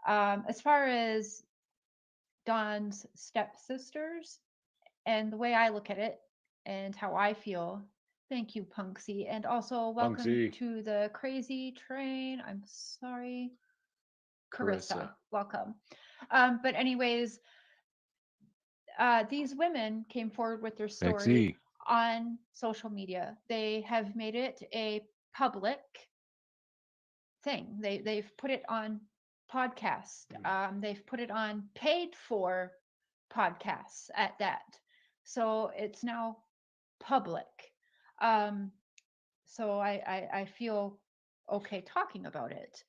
as far as Dawn's stepsisters and the way I look at it and how I feel, thank you, Punksy. And also welcome Punksy. to the crazy train. I'm sorry. Carissa. Welcome. But anyways, these women came forward with their story on social media. They have made it a public thing. They've put it on podcasts. They've put it on paid for podcasts at that. So it's now public. So I feel okay talking about it.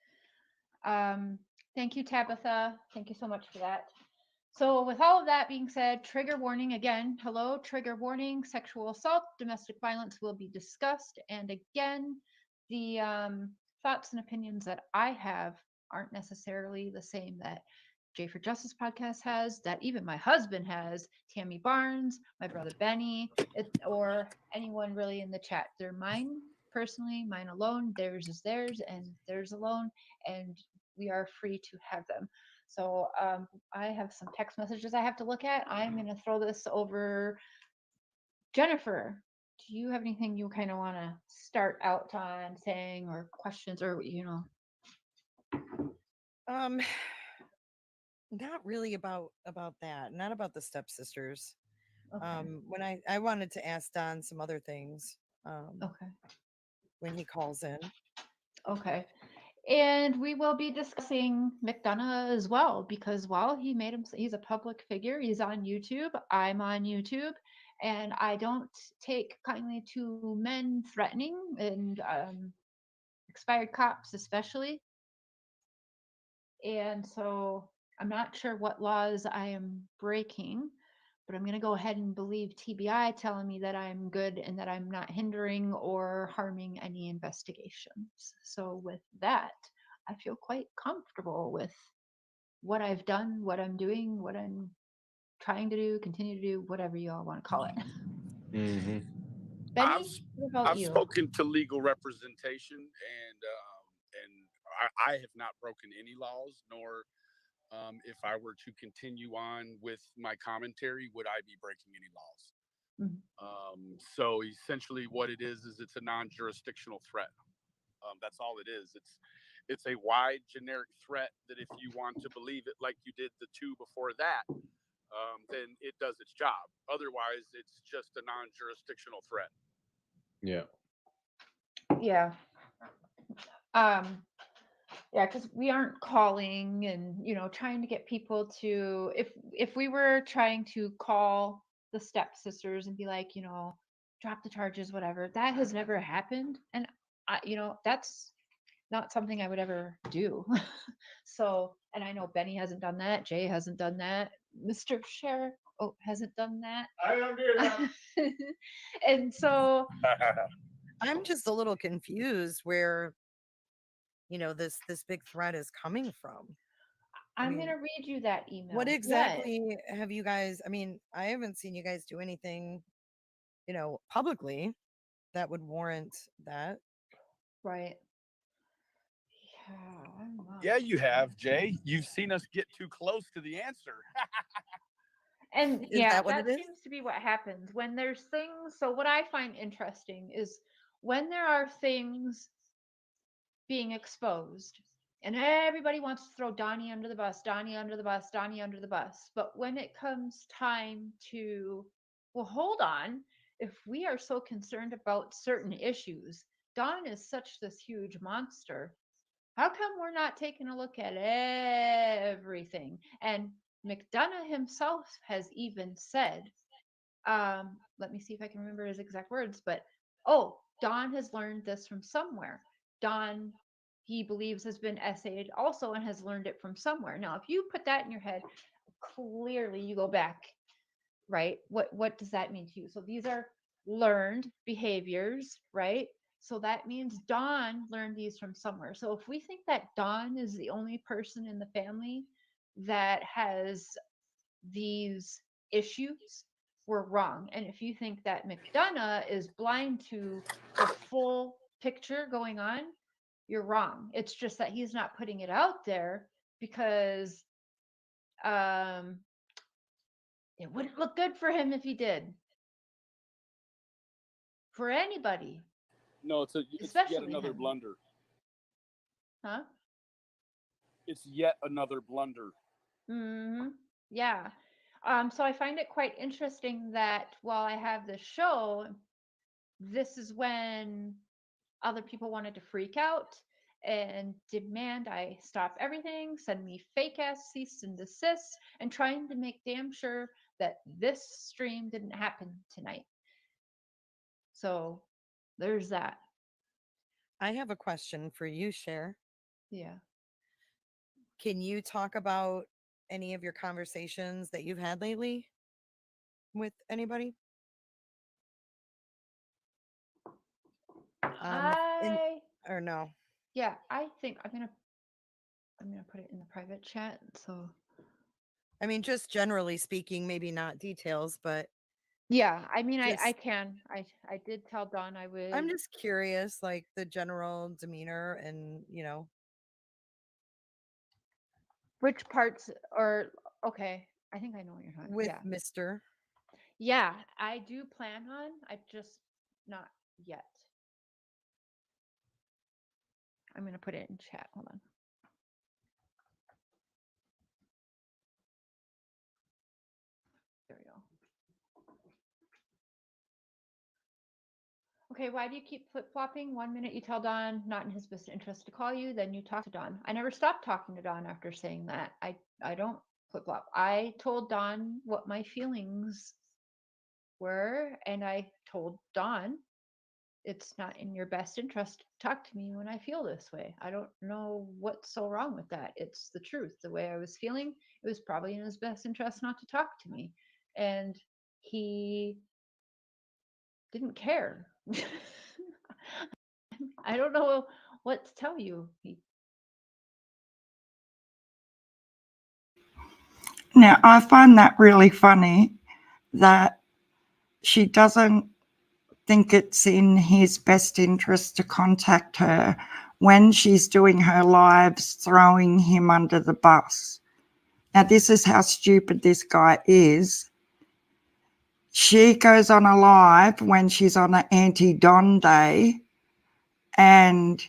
Thank you, Tabitha. Thank you so much for that. So with all of that being said, trigger warning again. Hello, trigger warning. Sexual assault, domestic violence will be discussed. And again, the thoughts and opinions that I have aren't necessarily the same that J for Justice podcast has, that even my husband has, Tammy Barnes, my brother Benny, or anyone really in the chat. They're mine personally, mine alone. Theirs is theirs, and theirs alone, and we are free to have them. So I have some text messages I have to look at. I'm going to throw this over. Jennifer, do you have anything you kind of want to start out on saying, or questions, or Not really about that. Not about the stepsisters. Okay. When I wanted to ask Don some other things, Okay. when he calls in. Okay. And we will be discussing McDonough as well because while he's a public figure, he's on YouTube. I'm on YouTube, and I don't take kindly to men threatening and expired cops, especially. And so I'm not sure what laws I am breaking, but I'm going to go ahead and believe TBI telling me that I'm good and that I'm not hindering or harming any investigations. So with that, I feel quite comfortable with what I've done, what I'm doing, what I'm trying to do, continue to do, whatever you all want to call it. Mm-hmm. Benny, what about I've you? spoken to legal representation, and I have not broken any laws, nor if I were to continue on with my commentary, would I be breaking any laws? So essentially, what it is it's a non-jurisdictional threat. That's all it is. It's a wide, generic threat that if you want to believe it, like you did the two before that, then it does its job. Otherwise, it's just a non-jurisdictional threat. Yeah. Yeah. Yeah, because we aren't calling and trying to get people to if we were trying to call the stepsisters and be like, drop the charges, whatever, that has never happened, and that's not something I would ever do. So, and I know Benny hasn't done that, Jay hasn't done that, Mr. Sheriff hasn't done that. I don't do that. And so I'm just a little confused where this big threat is coming from. I'm gonna read you that email. What exactly have you guys? I mean, I haven't seen you guys do anything, publicly that would warrant that. Right. Yeah, you have, Jay. You've seen us get too close to the answer. And Is yeah, that what that it is? seems to be what happens when there's things. So what I find interesting is when there are things being exposed and everybody wants to throw Donnie under the bus, Donnie under the bus, Donnie under the bus. But when it comes time to, well, hold on, if we are so concerned about certain issues, Don is such this huge monster. How come we're not taking a look at everything? And McDonough himself has even said, let me see if I can remember his exact words, but Don has learned this from somewhere. Don, he believes, has been essayed also and has learned it from somewhere. Now, if you put that in your head, clearly you go back, right? What does that mean to you? So these are learned behaviors, right? So that means Don learned these from somewhere. So if we think that Don is the only person in the family that has these issues, we're wrong. And if you think that McDonough is blind to the full picture going on, you're wrong. It's just that he's not putting it out there because it wouldn't look good for him if he did. For anybody. No, it's yet Especially another him. blunder. Huh? It's yet another blunder. Yeah. So I find it quite interesting that while I have this show, this is when other people wanted to freak out and demand I stop everything, send me fake ass cease and desist, and trying to make damn sure that this stream didn't happen tonight. So there's that. I have a question for you, Cher. Yeah. Can you talk about any of your conversations that you've had lately with anybody? Or no? Yeah, I think I'm gonna put it in the private chat. So I mean, just generally speaking, maybe not details, but yeah, I mean, I just- can. I did tell Don I would. I'm just curious, like the general demeanor and, Which parts are okay? I think I know what you're talking. with Yeah. Mr. Yeah, I do plan on. I just not yet. I'm gonna put it in chat. Hold on. There we go. Okay, why do you keep flip flopping? 1 minute you tell Don not in his best interest to call you, then you talk to Don. I never stopped talking to Don after saying that. I don't flip flop. I told Don what my feelings were, and I told Don it's not in your best interest to talk to me when I feel this way. I don't know what's so wrong with that. It's the truth. The way I was feeling, it was probably in his best interest not to talk to me. And he didn't care. I don't know what to tell you. Now, I find that really funny that she doesn't think it's in his best interest to contact her when she's doing her lives throwing him under the bus. Now, this is how stupid this guy is. She goes on a live when she's on an anti-Don day and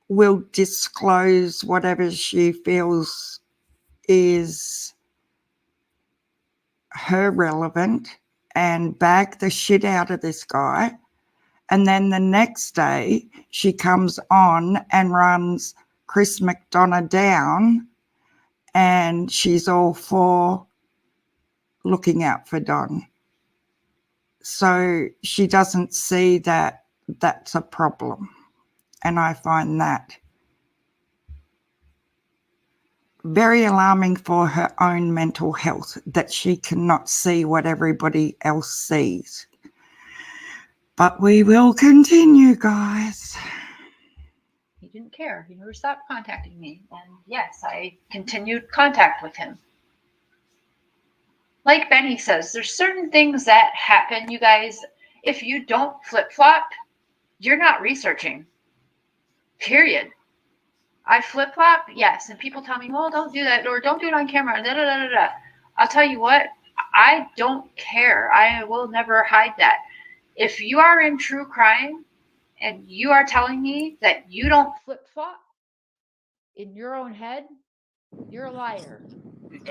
will disclose whatever she feels is her relevant and bag the shit out of this guy. And then the next day she comes on and runs Chris McDonough down, and she's all for looking out for Don. So she doesn't see that that's a problem. And I find that very alarming for her own mental health, that she cannot see what everybody else sees. But we will continue, guys. He didn't care. He never stopped contacting me. And yes, I continued contact with him. Like Benny says, there's certain things that happen, you guys. If you don't flip flop, you're not researching. Period. I flip flop, yes. And people tell me, well, don't do that, or don't do it on camera. Da, da, da, da, da. I'll tell you what, I don't care. I will never hide that. If you are in true crime and you are telling me that you don't flip flop in your own head, you're a liar.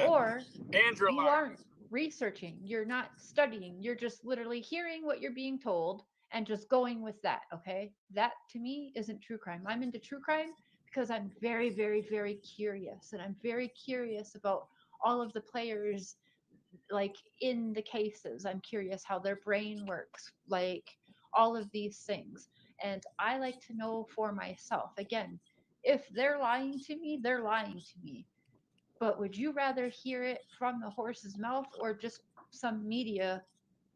Or Andrew, you aren't researching, you're not studying, you're just literally hearing what you're being told and just going with that. Okay, that to me isn't true crime. I'm into true crime because I'm very, very, very curious, and I'm very curious about all of the players, like in the cases. I'm curious how their brain works, like all of these things, and I like to know for myself. Again, if they're lying to me, they're lying to me. But would you rather hear it from the horse's mouth, or just some media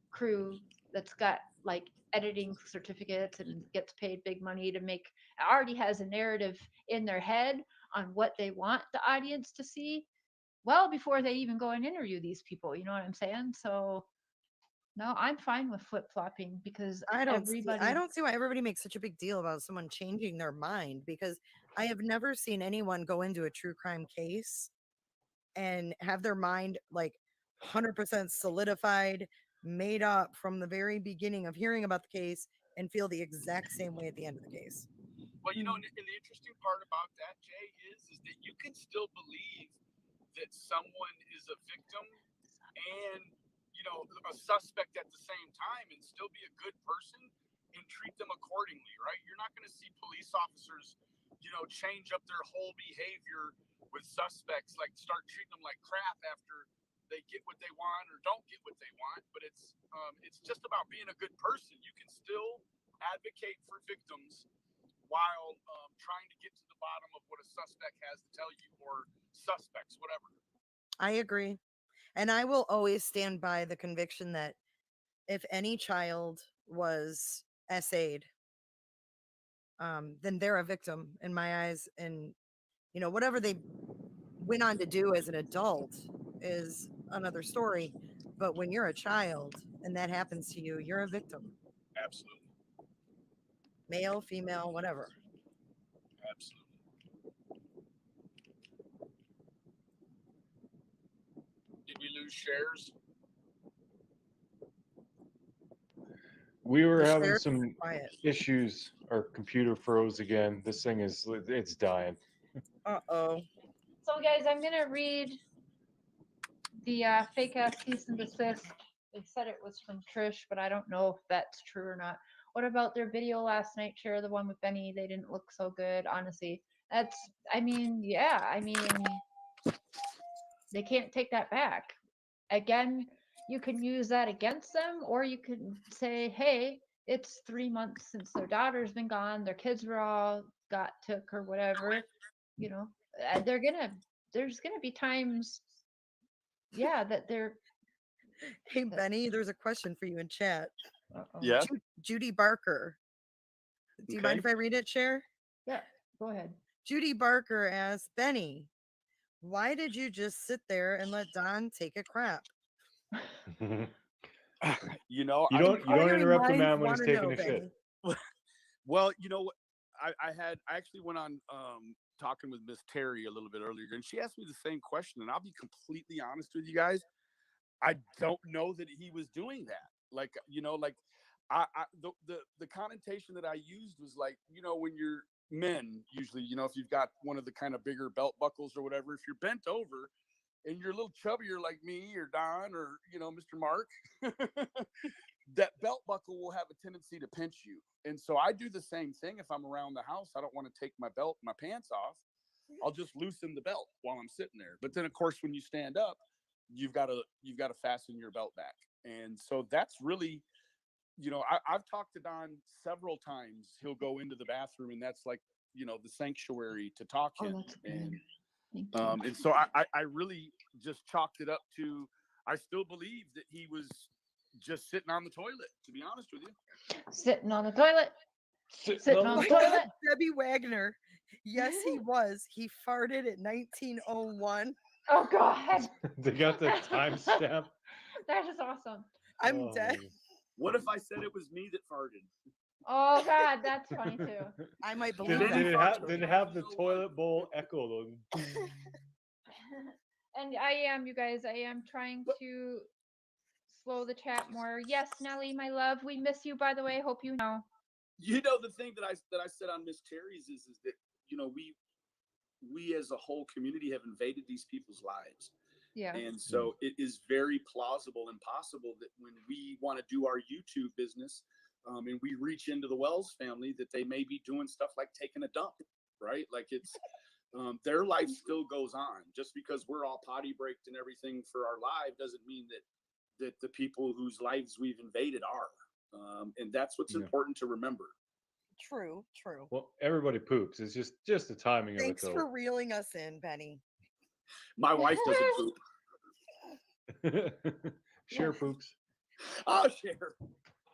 crew that's got like editing certificates and gets paid big money to make, already has a narrative in their head on what they want the audience to see well before they even go and interview these people? You know what I'm saying? So no, I'm fine with flip flopping because I don't everybody. see why everybody makes such a big deal about someone changing their mind, because I have never seen anyone go into a true crime case and have their mind like 100% solidified, made up from the very beginning of hearing about the case, and feel the exact same way at the end of the case. Well, and the interesting part about that, Jay, is that you can still believe that someone is a victim and a suspect at the same time, and still be a good person and treat them accordingly, right? You're not going to see police officers, change up their whole behavior with suspects, like start treating them like crap after they get what they want or don't get what they want. But it's just about being a good person. You can still advocate for victims while trying to get to the bottom of what a suspect has to tell you, or suspects, whatever. I agree. And I will always stand by the conviction that if any child was SA'd, then they're a victim in my eyes. And, whatever they went on to do as an adult is another story. But when you're a child and that happens to you, you're a victim. Absolutely. Male, female, whatever. Absolutely. Did we lose shares? We were The having shares some are quiet. issues. Our computer froze again. This thing it's dying. Uh-oh. So guys, I'm gonna read the fake ass cease and desist They said it was from Trish, but I don't know if that's true or not. What about their video last night, Share? The one with Benny, they didn't look so good, honestly. That's, I mean, yeah, I mean, they can't take that back. Again, you can use that against them, or you can say, hey, it's 3 months since their daughter's been gone, their kids were all got took or whatever. You know, there's gonna be times, yeah, that they're. Hey, Benny, there's a question for you in chat. Uh-oh. Yeah. Judy Barker. Do you mind if I read it, Cher? Yeah, go ahead. Judy Barker asks, Benny, why did you just sit there and let Don take a crap? You know, You don't interrupt a minds man when he's wanna taking know, a shit. well, you know what? I actually went on talking with Miss Terry a little bit earlier, and she asked me the same question. And I'll be completely honest with you guys. I don't know that he was doing that. Like, you know, like the connotation that I used was like, you know, when you're men, usually, you know, if you've got one of the kind of bigger belt buckles or whatever, if you're bent over and you're a little chubbier like me or Don or, you know, Mr. Mark, that belt buckle will have a tendency to pinch you. And so I do the same thing. If I'm around the house, I don't want to take my belt, my pants off. I'll just loosen the belt while I'm sitting there. But then of course, when you stand up, you've got to fasten your belt back. And so that's really, you know, I've talked to Don several times. He'll go into the bathroom and that's like, you know, the sanctuary to talk in. And so I really just chalked it up to, I still believe that he was just sitting on the toilet, to be honest with you. Sitting on the toilet. Sitting on the My toilet. God, Debbie Wagner. Yes, he was. He farted at 1901. Oh God. They got the timestamp. That is awesome. I'm dead. What if I said it was me that farted? Oh God, that's funny too. I might believe Did that. it have the toilet bowl echo though? And you guys, I am trying to slow the chat more. Yes, Nelly, my love, we miss you, by the way. Hope you know. You know, the thing that I said on Miss Terry's is that, you know, we as a whole community have invaded these people's lives. Yeah. And so it is very plausible and possible that when we want to do our YouTube business and we reach into the Wells family, that they may be doing stuff like taking a dump, right? Like it's their life still goes on. Just because we're all potty breaked and everything for our life doesn't mean that the people whose lives we've invaded are. And that's what's important to remember. True. Well, everybody poops. It's just the timing Thanks of it. for reeling us in, Benny. My wife doesn't poop. Cher poops. Oh, Cher.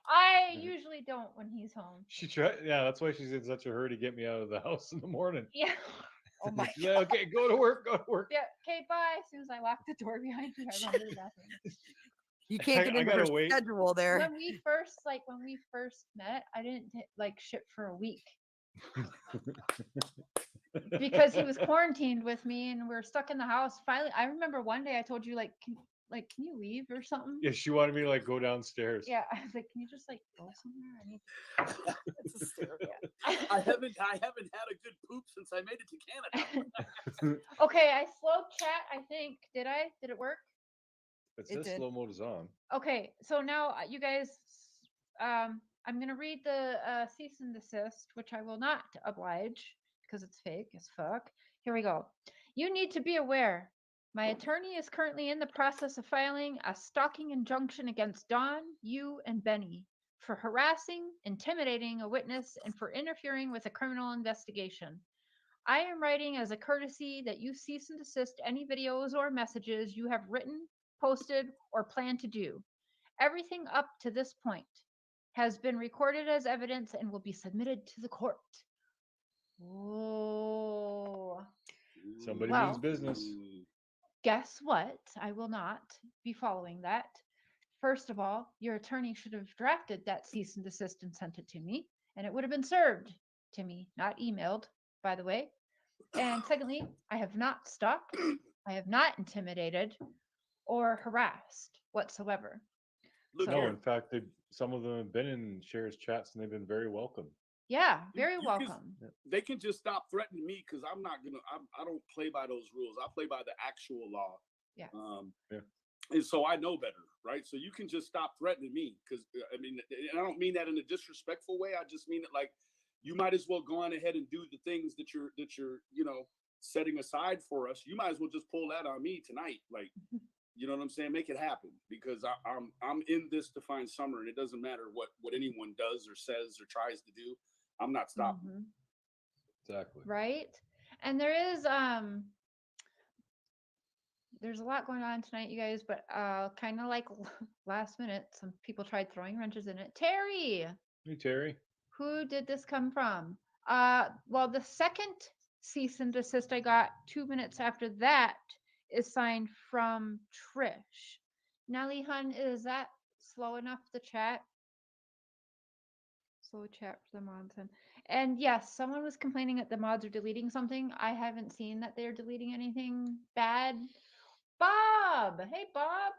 I usually don't when he's home. She tried. Yeah, that's why she's in such a hurry to get me out of the house in the morning. Yeah. Oh my She's like, okay, go to work. Yeah. Okay, bye. As soon as I lock the door behind you, I run to the bathroom. You can't get into her schedule there. When we first met, I didn't like shit for a week. Because he was quarantined with me and we were stuck in the house. Finally, I remember one day I told you can you leave or something? Yeah, she wanted me to like go downstairs. Yeah, I was like, can you just like go somewhere? I need. It's hysterical. I haven't had a good poop since I made it to Canada. Okay, I slowed chat. I think did it work? It says slow mode is on. Okay, so now you guys, I'm gonna read the cease and desist, which I will not oblige because it's fake as fuck. Here we go. You need to be aware. My attorney is currently in the process of filing a stalking injunction against Dawn, you, and Benny for harassing, intimidating a witness, and for interfering with a criminal investigation. I am writing as a courtesy that you cease and desist any videos or messages you have written, posted, or plan to do. Everything up to this point has been recorded as evidence and will be submitted to the court. Whoa. Somebody means business. Guess what? I will not be following that. First of all, your attorney should have drafted that cease and desist and sent it to me, and it would have been served to me, not emailed, by the way. And secondly, I have not stalked, I have not intimidated or harassed whatsoever. No, in fact, some of them have been in Cher's chats and they've been very welcome. Yeah, very welcome. They can just stop threatening me because I don't play by those rules. I play by the actual law. Yeah. And so I know better, right? So you can just stop threatening me, because I mean, and I don't mean that in a disrespectful way. I just mean it like, you might as well go on ahead and do the things that you're setting aside for us. You might as well just pull that on me tonight, like, you know what I'm saying? Make it happen, because I'm in this to find Summer, and it doesn't matter what anyone does or says or tries to do. I'm not stopping. Mhm. Exactly. Right? And there's a lot going on tonight, you guys, but kind of like last minute, some people tried throwing wrenches in it. Terry, Hey, Terry. who did this come from? Well, the second cease and desist I got 2 minutes after that is signed from Trish. Nelly Hun, is that slow enough to chat? Slow chat for the mods. And yes, someone was complaining that the mods are deleting something. I haven't seen that they're deleting anything bad. Bob! Hey, Bob!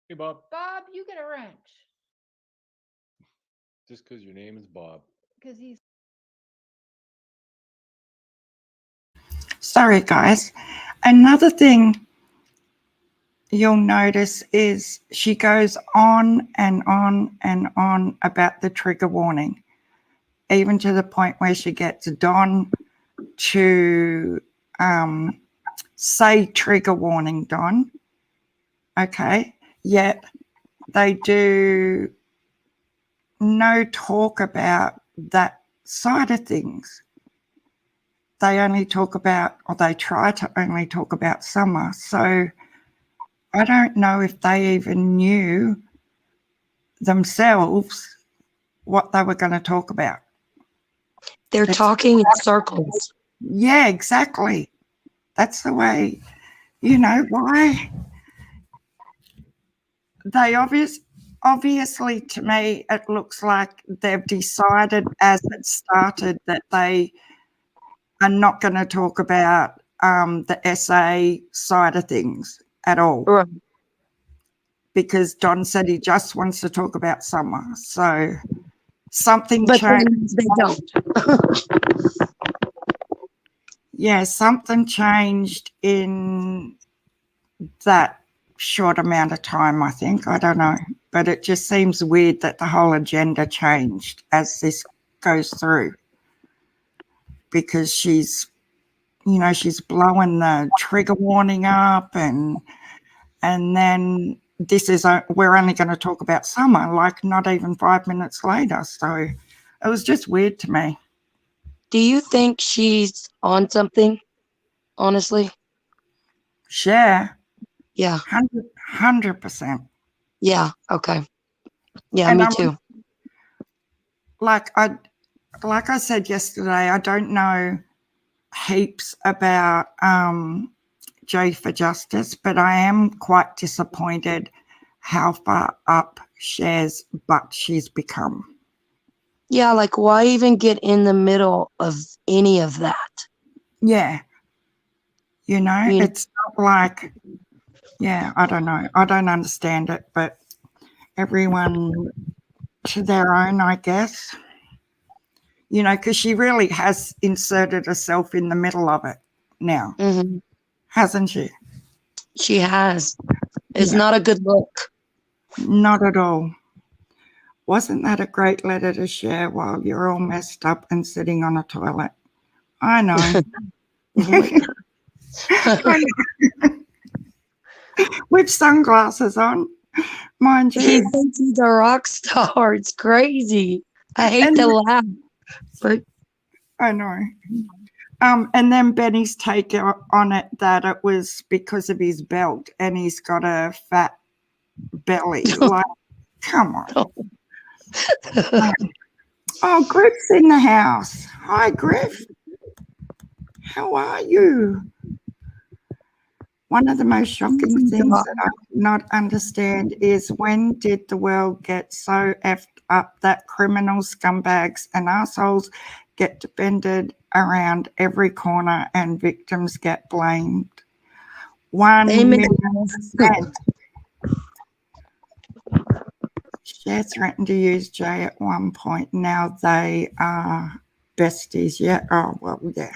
Hey, Bob. Bob, you get a wrench. Just because your name is Bob. Because he's. Sorry, guys. Another thing you'll notice is she goes on and on and on about the trigger warning, even to the point where she gets Don to say trigger warning, Don. Okay. Yet they do no talk about that side of things. They only talk about, or they try to only talk about Summer. So I don't know if they even knew themselves what they were going to talk about. They're talking in circles. Yeah, exactly. That's the way, why? They obviously, to me, it looks like they've decided as it started that they are not going to talk about the SA side of things at all. Right. Because Don said he just wants to talk about Summer. So something But changed. they don't. Yeah, something changed in that short amount of time, I think. I don't know. But it just seems weird that the whole agenda changed as this goes through. Because she's blowing the trigger warning up, and then we're only going to talk about Summer, like not even 5 minutes later. So it was just weird to me. Do you think she's on something? Honestly? Share. Yeah. 100%. Yeah. Okay. Yeah, And me too. Like I said yesterday, I don't know heaps about J for Justice, but I am quite disappointed how far up Cher's butt she's become. Yeah, like why even get in the middle of any of that? Yeah. It's not like, I don't know. I don't understand it, but everyone to their own, I guess. Because she really has inserted herself in the middle of it now, hasn't she? She has. It's Yeah. not a good look. Not at all. Wasn't that a great letter to share while you're all messed up and sitting on a toilet? I know. I know. With sunglasses on, mind you. He thinks he's a rock star. It's crazy. I hate to laugh, but I know. And then Benny's take on it that it was because of his belt and he's got a fat belly. Like, come on. Oh, Griff's in the house. Hi, Griff. How are you? One of the most shocking things that I not understand is when did the world get so effed up that criminal scumbags and assholes get defended around every corner and victims get blamed? 1,000,000%. Cher threatened to use Jay at one point. Now they are besties. Yeah. Oh, well, yeah.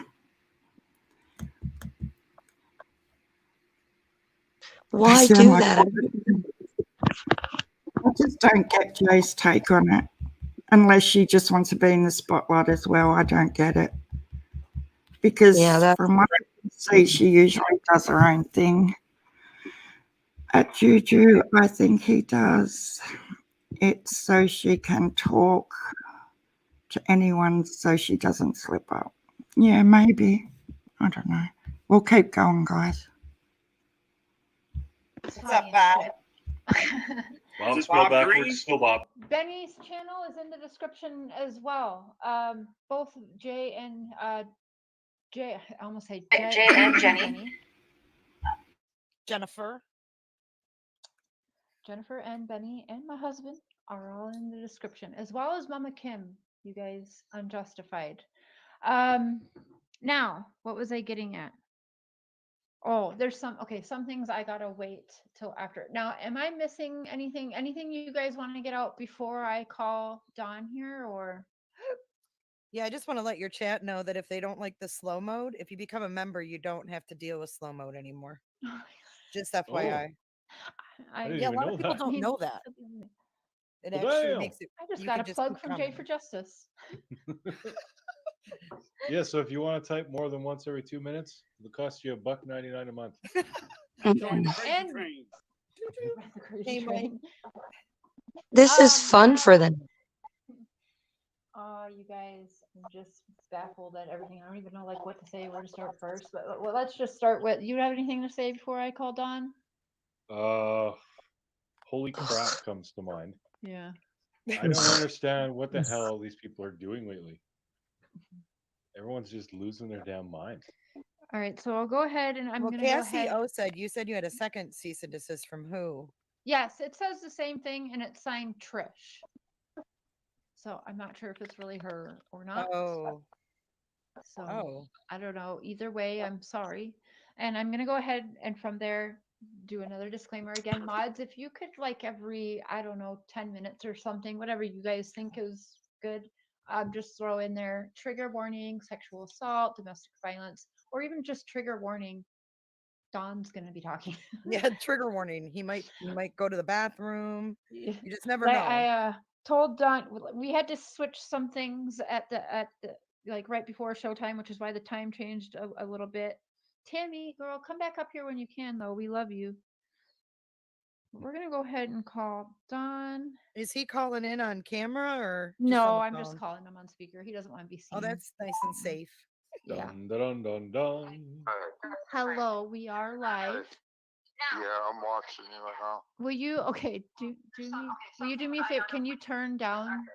Why sound do like that? I just don't get Jay's take on it. Unless she just wants to be in the spotlight as well. I don't get it. Because Yeah, that from what I can see, she usually does her own thing. At Juju, I think he does. It's so she can talk to anyone so she doesn't slip up. Yeah, maybe. I don't know. We'll keep going, guys. It's What's up, funny. Bob? Mom, this spell Bob backwards. Green? Still Bob. Benny's channel is in the description as well. Both Jay and Jay, I almost say Jay and Benny. Jennifer. Jennifer and Benny and my husband are all in the description, as well as Mama Kim. You guys, unjustified. Now, what was I getting at? Oh, there's some things I gotta wait till after. Now, am I missing anything? Anything you guys want to get out before I call Dawn here, or? Yeah, I just want to let your chat know that if they don't like the slow mode, if you become a member, you don't have to deal with slow mode anymore. Just FYI. I didn't Yeah, a even lot know of people that. don't know that. It Well, actually damn. makes it. I just you got can a just plug keep from Jay coming. for Justice. Yeah, so if you want to type more than once every 2 minutes, it'll cost you $1.99 a month. Join the crazy And train. the crazy Hey, Mike. train. this is fun for them. You guys, I'm just baffled at everything. I don't even know like what to say, where to start first. But well, let's just start with. You have anything to say before I call Dawn? Holy crap comes to mind. Yeah. I don't understand what the hell these people are doing lately. Everyone's just losing their damn mind. All right, so I'll go ahead and I'm Well, gonna go Cassie ahead. O said you had a second cease and desist from who? Yes, it says the same thing, and it's signed Trish. So I'm not sure if it's really her or not. Oh. So Oh. I don't know. Either way, I'm sorry. And I'm gonna go ahead and from there do another disclaimer again. Mods, if you could like every, I don't know, 10 minutes or something, whatever you guys think is good, just throw in there trigger warning, sexual assault, domestic violence, or even just trigger warning. Dawn's gonna be talking. Yeah, trigger warning. He might go to the bathroom. You just never Like, know. I told Dawn we had to switch some things at the like right before showtime, which is why the time changed a little bit. Tammy, girl, come back up here when you can, though. We love you. We're gonna go ahead and call Dawn. Is he calling in on camera or just No, on the I'm just phone? calling him on speaker. He doesn't want to be seen. Oh, that's nice and safe. Yeah. Dun, dun, dun, dun. Hello, we are live. Yeah, I'm watching you right now. Will you do me? Will you do me a favor? Can you turn down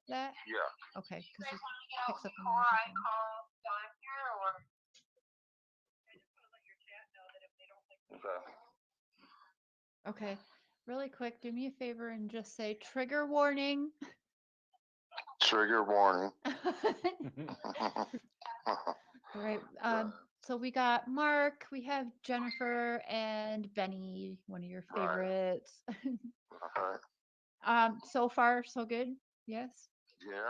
that? Yeah. Okay, because it picks up on the microphone. Okay. Okay, really quick, do me a favor and just say trigger warning. Trigger warning. All right. So we got Mark, we have Jennifer and Benny, one of your favorites. Alright. So far so good. Yes. Yeah,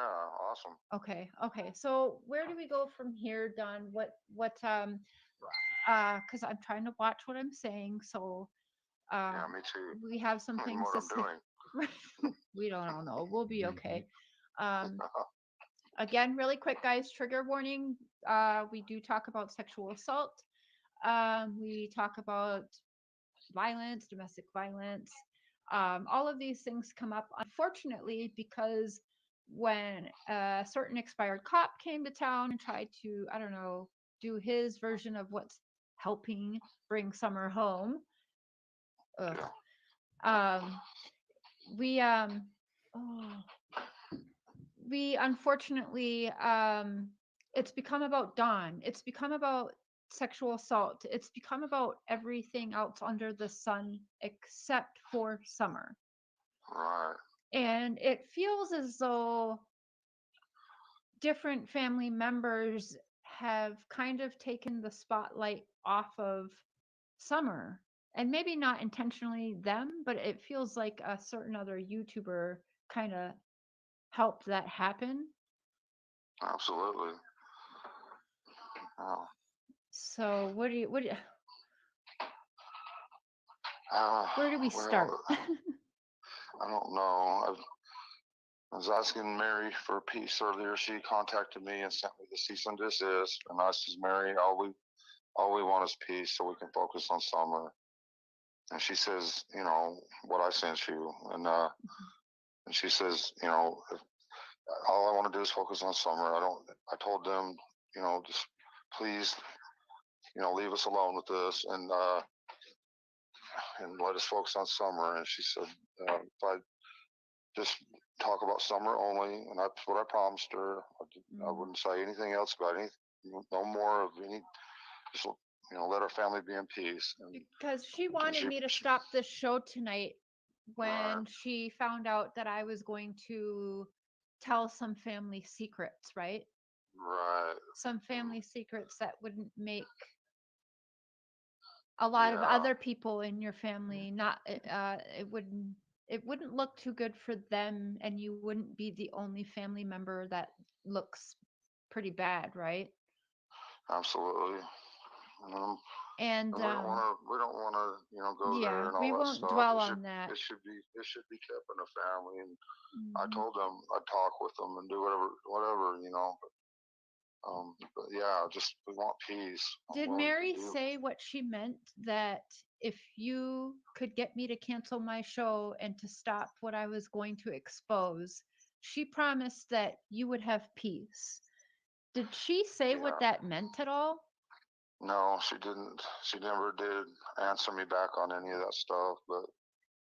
awesome. Okay. So where do we go from here, Don? What because I'm trying to watch what I'm saying. So Yeah, me too. we have some I mean, things what to I'm say. doing. We don't all know. We'll be okay. Again, really quick, guys, trigger warning. We do talk about sexual assault. We talk about violence, domestic violence. All of these things come up, unfortunately, because when a certain expired cop came to town and tried to, I don't know, do his version of what's helping bring summer home. We unfortunately it's become about Dawn. It's become about sexual assault. It's become about everything else under the sun except for Summer. Right. And it feels as though different family members have kind of taken the spotlight off of Summer. And maybe not intentionally them, but it feels like a certain other YouTuber kind of helped that happen. Absolutely. Oh. So what do you Where do we start? Well, I don't know. I was asking Mary for a piece earlier. She contacted me and sent me the cease and desist. And I says, Mary, all we want is peace, so we can focus on Summer. And she says, you know, what I sent you. And she says, you know, all I want to do is focus on Summer. I told them, you know, just please, you know, leave us alone with this and let us focus on Summer. And she said, if I just talk about Summer only, and that's what I promised her. I wouldn't say anything else about anything, no more of any, just, you know, let our family be in peace. And Because she wanted me to stop this show tonight when she found out that I was going to tell some family secrets, right? Right. Some family secrets that wouldn't make a lot of other people in your family not it wouldn't look too good for them, and you wouldn't be the only family member that looks pretty bad, right? Absolutely. And we don't want to, you know, go there and all we that won't stuff. dwell on that. It should be kept in the family. And I told them I'd talk with them and do whatever, you know. But yeah, just we want peace. Did Mary say what she meant, that if you could get me to cancel my show and to stop what I was going to expose, she promised that you would have peace? Did she say what that meant at all? No, she didn't. She never did answer me back on any of that stuff. But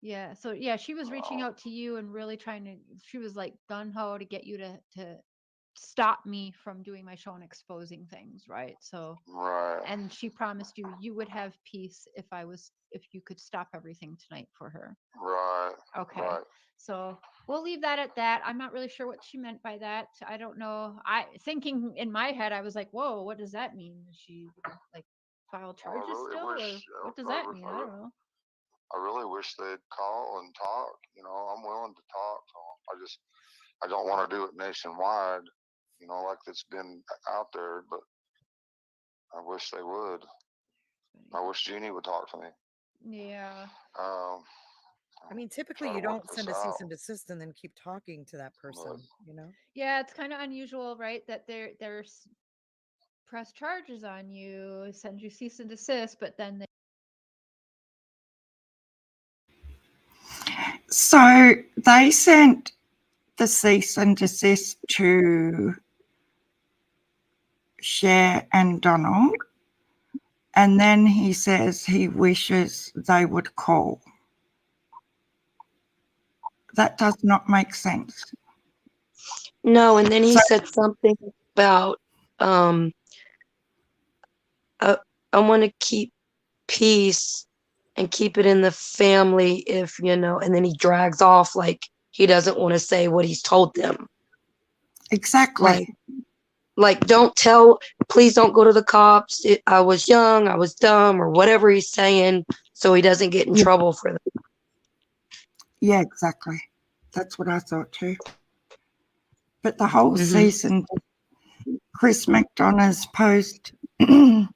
yeah, so yeah, she was reaching out to you and really trying to. She was like gun ho to get you to stop me from doing my show and exposing things, right? So and she promised you would have peace if you could stop everything tonight for her. Okay. So we'll leave that at that. I'm not really sure what she meant by that. I don't know. Thinking in my head, I was like, whoa, what does that mean? Is she like file charges still? Or what does that mean? I don't know. I really wish they'd call and talk. You know, I'm willing to talk to them. I don't want to do it nationwide, you know, like it's been out there, but I wish they would. I wish Jeannie would talk to me. Yeah. I mean, typically you don't send a cease and desist and then keep talking to that person, you know? Yeah, it's kind of unusual, right? That there's press charges on you, send you cease and desist, but then So they sent the cease and desist to Cher and Donald, and then he says he wishes they would call. That does not make sense. No, and then he said something about I want to keep peace and keep it in the family if, you know, and then he drags off like he doesn't want to say what he's told them. Exactly. Like please don't go to the cops. I was young, I was dumb, or whatever he's saying, so he doesn't get in trouble for that. Yeah, exactly. That's what I thought too. But the whole season, Chris McDonough's post, and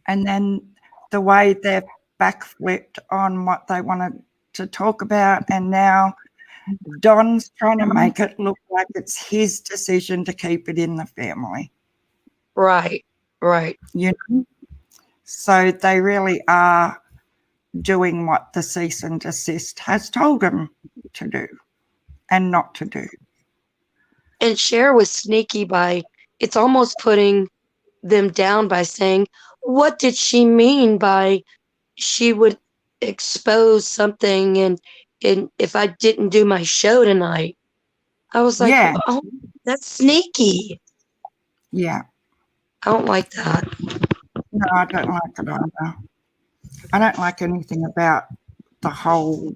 then the way they've backflipped on what they wanted to talk about, and now Don's trying to make it look like it's his decision to keep it in the family. Right. You know? So they really are doing what the cease and desist has told them to do and not to do. And Cher was sneaky it's almost putting them down by saying, what did she mean by she would expose something and if I didn't do my show tonight? I was like, oh, that's sneaky. Yeah. I don't like that. No, I don't like it either. I don't like anything about the whole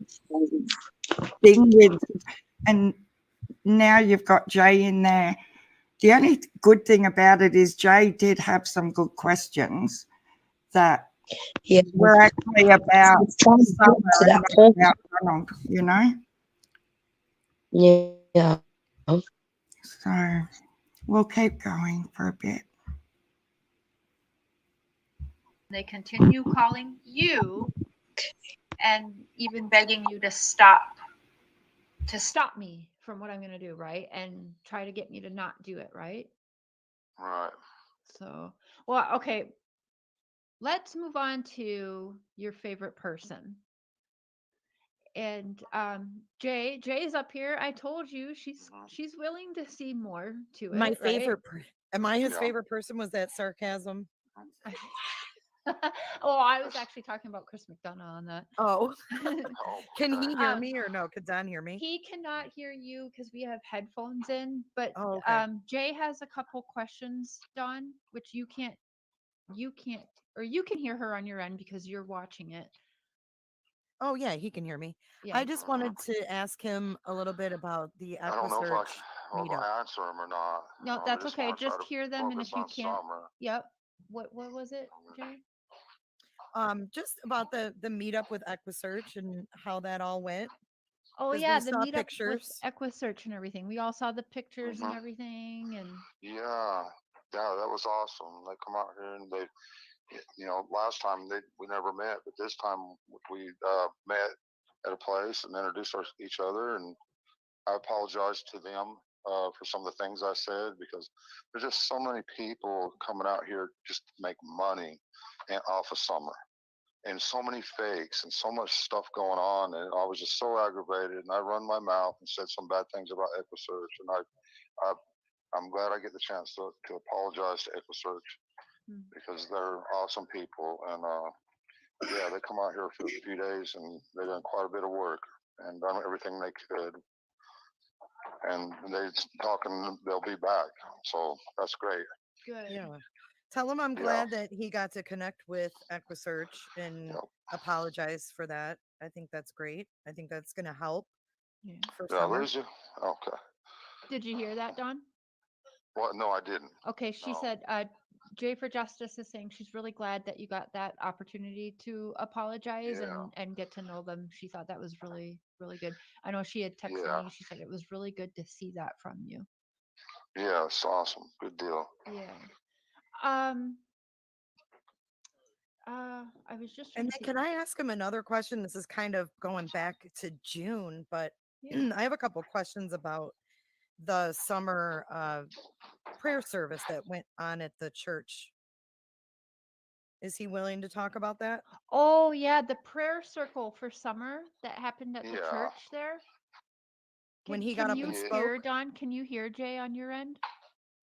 thing and now you've got Jay in there. The only good thing about it is Jay did have some good questions that were actually about Donald, you know? Yeah. So we'll keep going for a bit. They continue calling you and even begging you to stop me from what I'm going to do, right? And try to get me to not do it, right? Right. So, well, okay, let's move on to your favorite person. And Jay is up here. I told you she's willing to see more to My it, right? favorite. Am I his Yeah. favorite person? Was that sarcasm? Oh, I was actually talking about Chris McDonough on that. Oh, Oh, can he hear Um, me or no? Could Don hear me? He cannot hear you because we have headphones in, but Oh, okay. Jay has a couple questions, Dawn, which you can't, or you can hear her on your end because you're watching it. Oh, yeah, he can hear me. Yeah. I just wanted to ask him a little bit about the I don't know if I Equisearch can, if meetup. I answer him or not. No, I that's just okay. want to try Just to hear them, and focus if you on can't, Summer. yep. What was it, Jay? Just about the meetup with Equisearch and how that all went. Oh 'Cause yeah, we the saw meetup with pictures. Equisearch and everything. We all saw the pictures and Mhm. everything, and Yeah, that was awesome. They come out here and they, last time we never met, but this time we met at a place and introduced each other, and I apologized to them for some of the things I said because there's just so many people coming out here just to make money and off of Summer, and so many fakes and so much stuff going on, and I was just so aggravated, and I run my mouth and said some bad things about Equisearch, and I'm glad I get the chance to apologize to Equisearch because they're awesome people, and yeah, they come out here for a few days and they've done quite a bit of work and done everything they could, and they're talking they'll be back, so that's great. good. Yeah. Tell him I'm Yeah. glad that he got to connect with Equisearch and Yep. apologize for that. I think that's great. I think that's going to help Yeah. for Did I Summer. lose you? Okay. Did you hear that, Dawn? What? No, I didn't. Okay, she No. said, Jay for Justice is saying she's really glad that you got that opportunity to apologize Yeah. and get to know them. She thought that was really, really good. I know she had texted Yeah. me. She said it was really good to see that from you. Yeah, it's awesome. Good deal. Yeah. I was just trying And to then see. can I ask him another question? This is kind of going back to June, but Yeah. I have a couple questions about the summer prayer service that went on at the church. Is he willing to talk about that? Oh yeah, the prayer circle for summer that happened at the Yeah. church there. When Can, he got can up you and Yeah. hear, spoke? Dawn? Can you hear Jay on your end?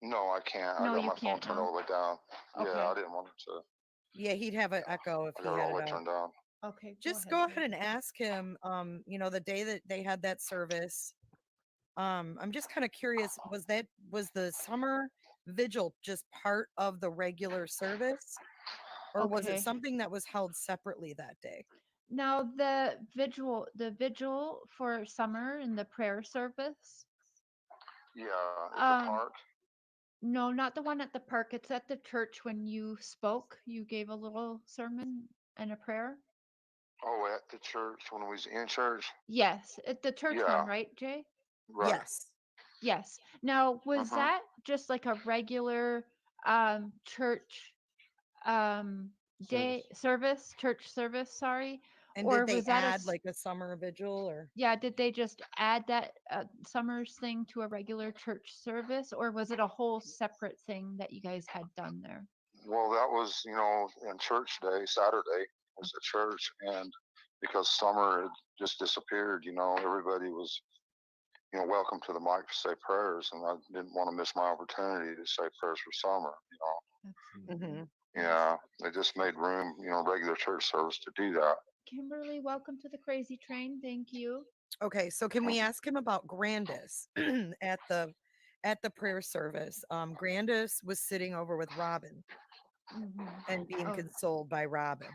No, I can't. I No, got you my phone can't turned now. all the way down. Okay. Yeah, I didn't want it to. Yeah, he'd have an echo if I he got it had all the it way up. turned down. Okay, Just go ahead and ask him, the day that they had that service. I'm just kind of curious, was the summer vigil just part of the regular service? Or was it Okay. something that was held separately that day? Now the vigil for summer and the prayer service. Yeah, at the Um, park. no, not the one at the park. It's at the church when you spoke. You gave a little sermon and a prayer. Oh, at the church when we was in church. Yes, at the church Yeah. one, right, Jay? Right. Yes. Yes. Now, was Mhm. that just like a regular church day service, church service, sorry? And Or did they was that add like a summer vigil or? yeah, did they just add that summer's thing to a regular church service, or was it a whole separate thing that you guys had done there? Well, that was, in church day, Saturday was at church, and because summer had just disappeared, everybody was, welcome to the mic to say prayers, and I didn't want to miss my opportunity to say prayers for summer, Mm-hmm. Yeah, they just made room, regular church service to do that. Kimberly, welcome to the crazy train. Thank you. Okay, so can we ask him about Grandis at the prayer service? Grandis was sitting over with Robin and being Oh, consoled by Robin.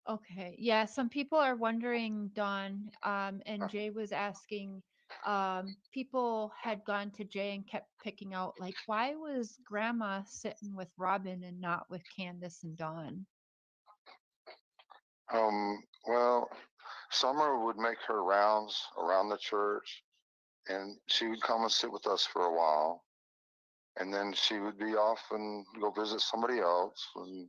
okay. Yeah, some people are wondering, Dawn, and Jay was asking, people had gone to Jay and kept picking out, like, why was Grandma sitting with Robin and not with Candace and Dawn? Well, Summer would make her rounds around the church, and she would come and sit with us for a while, and then she would be off and go visit somebody else, and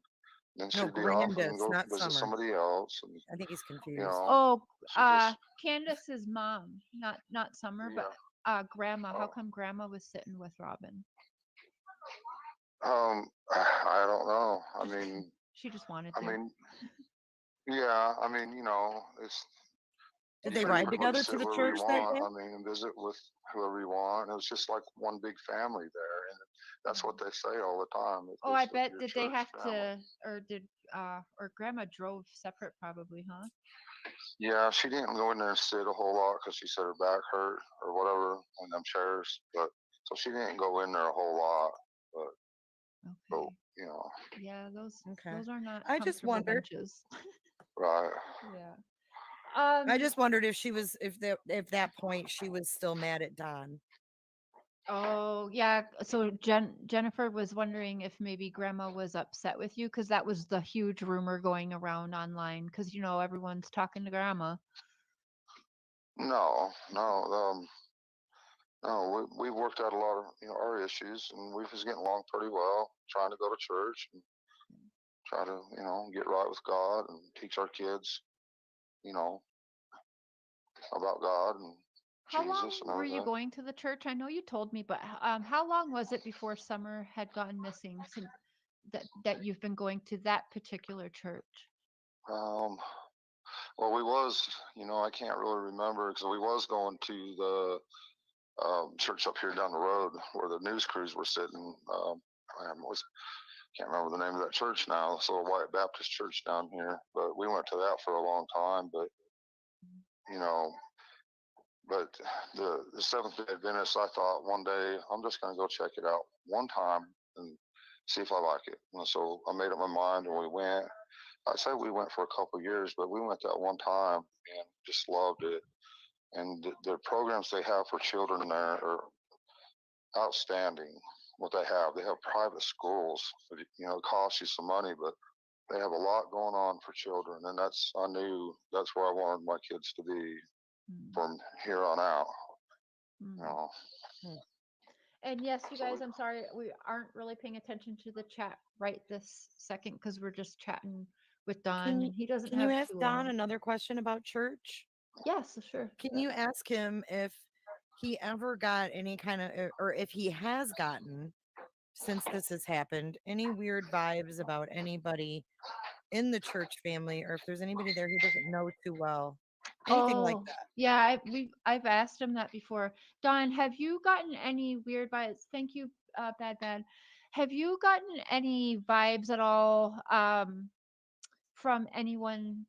Then No, she'd be off and Grandis, go not visit Summer. somebody else, and I think he's you confused. know, Oh, she just Candace's mom, not Summer, yeah. but Grandma. How Oh. come Grandma was sitting with Robin? I don't know. I mean, She just wanted I to. mean, yeah. I mean, it's Did you they can ride go together to sit the wherever you church that want. day? I mean, and visit with whoever you want. It was just like one big family there, and that's what they say all the time. It's Oh, I just bet your did they church have family. or Grandma drove separate probably, huh? Yeah, she didn't go in there and sit a whole lot because she said her back hurt or whatever on them chairs. But so she didn't go in there a whole lot. But Okay. you know, Yeah, Okay. those are not I just comfortable wondered. benches. right? Yeah. I just wondered if she was, if that point she was still mad at Don. Oh, yeah. So Jennifer was wondering if maybe Grandma was upset with you because that was the huge rumor going around online because everyone's talking to Grandma. No, no. No, we worked out a lot of our issues, and we was getting along pretty well. Trying to go to church and try to get right with God and teach our kids you know about God and How long Jesus and were you everything. going to the church? I know you told me, but how long was it before Summer had gone missing since that you've been going to that particular church? Um, well, we was I can't really remember because we was going to the church up here down the road where the news crews were sitting. Can't remember the name of that church now. It's a little white Baptist church down here, but we went to that for a long time. But you know, but the Seventh Day Adventist, I thought one day I'm just going to go check it out one time and see if I like it. And so I made up my mind, and we went. I say we went for a couple of years, but we went that one time and just loved it. And the programs they have for children there are outstanding. What they have private schools. It costs you some money, but they have a lot going on for children, and I knew that's where I wanted my kids to be from here on out. You know. And yes, you So guys, I'm sorry, we aren't really paying attention to the chat right this second because we're just chatting with Don, and he doesn't Can you have ask too Don long. another question about church? Yes, sure. Can you ask him if he ever got any kind of, or if he has gotten, since this has happened, any weird vibes about anybody in the church family, or if there's anybody there he doesn't know too well? Anything like Oh, that. yeah, I've asked him that before. Don, have you gotten any weird vibes? Thank you, Bad. Have you gotten any vibes at all from anyone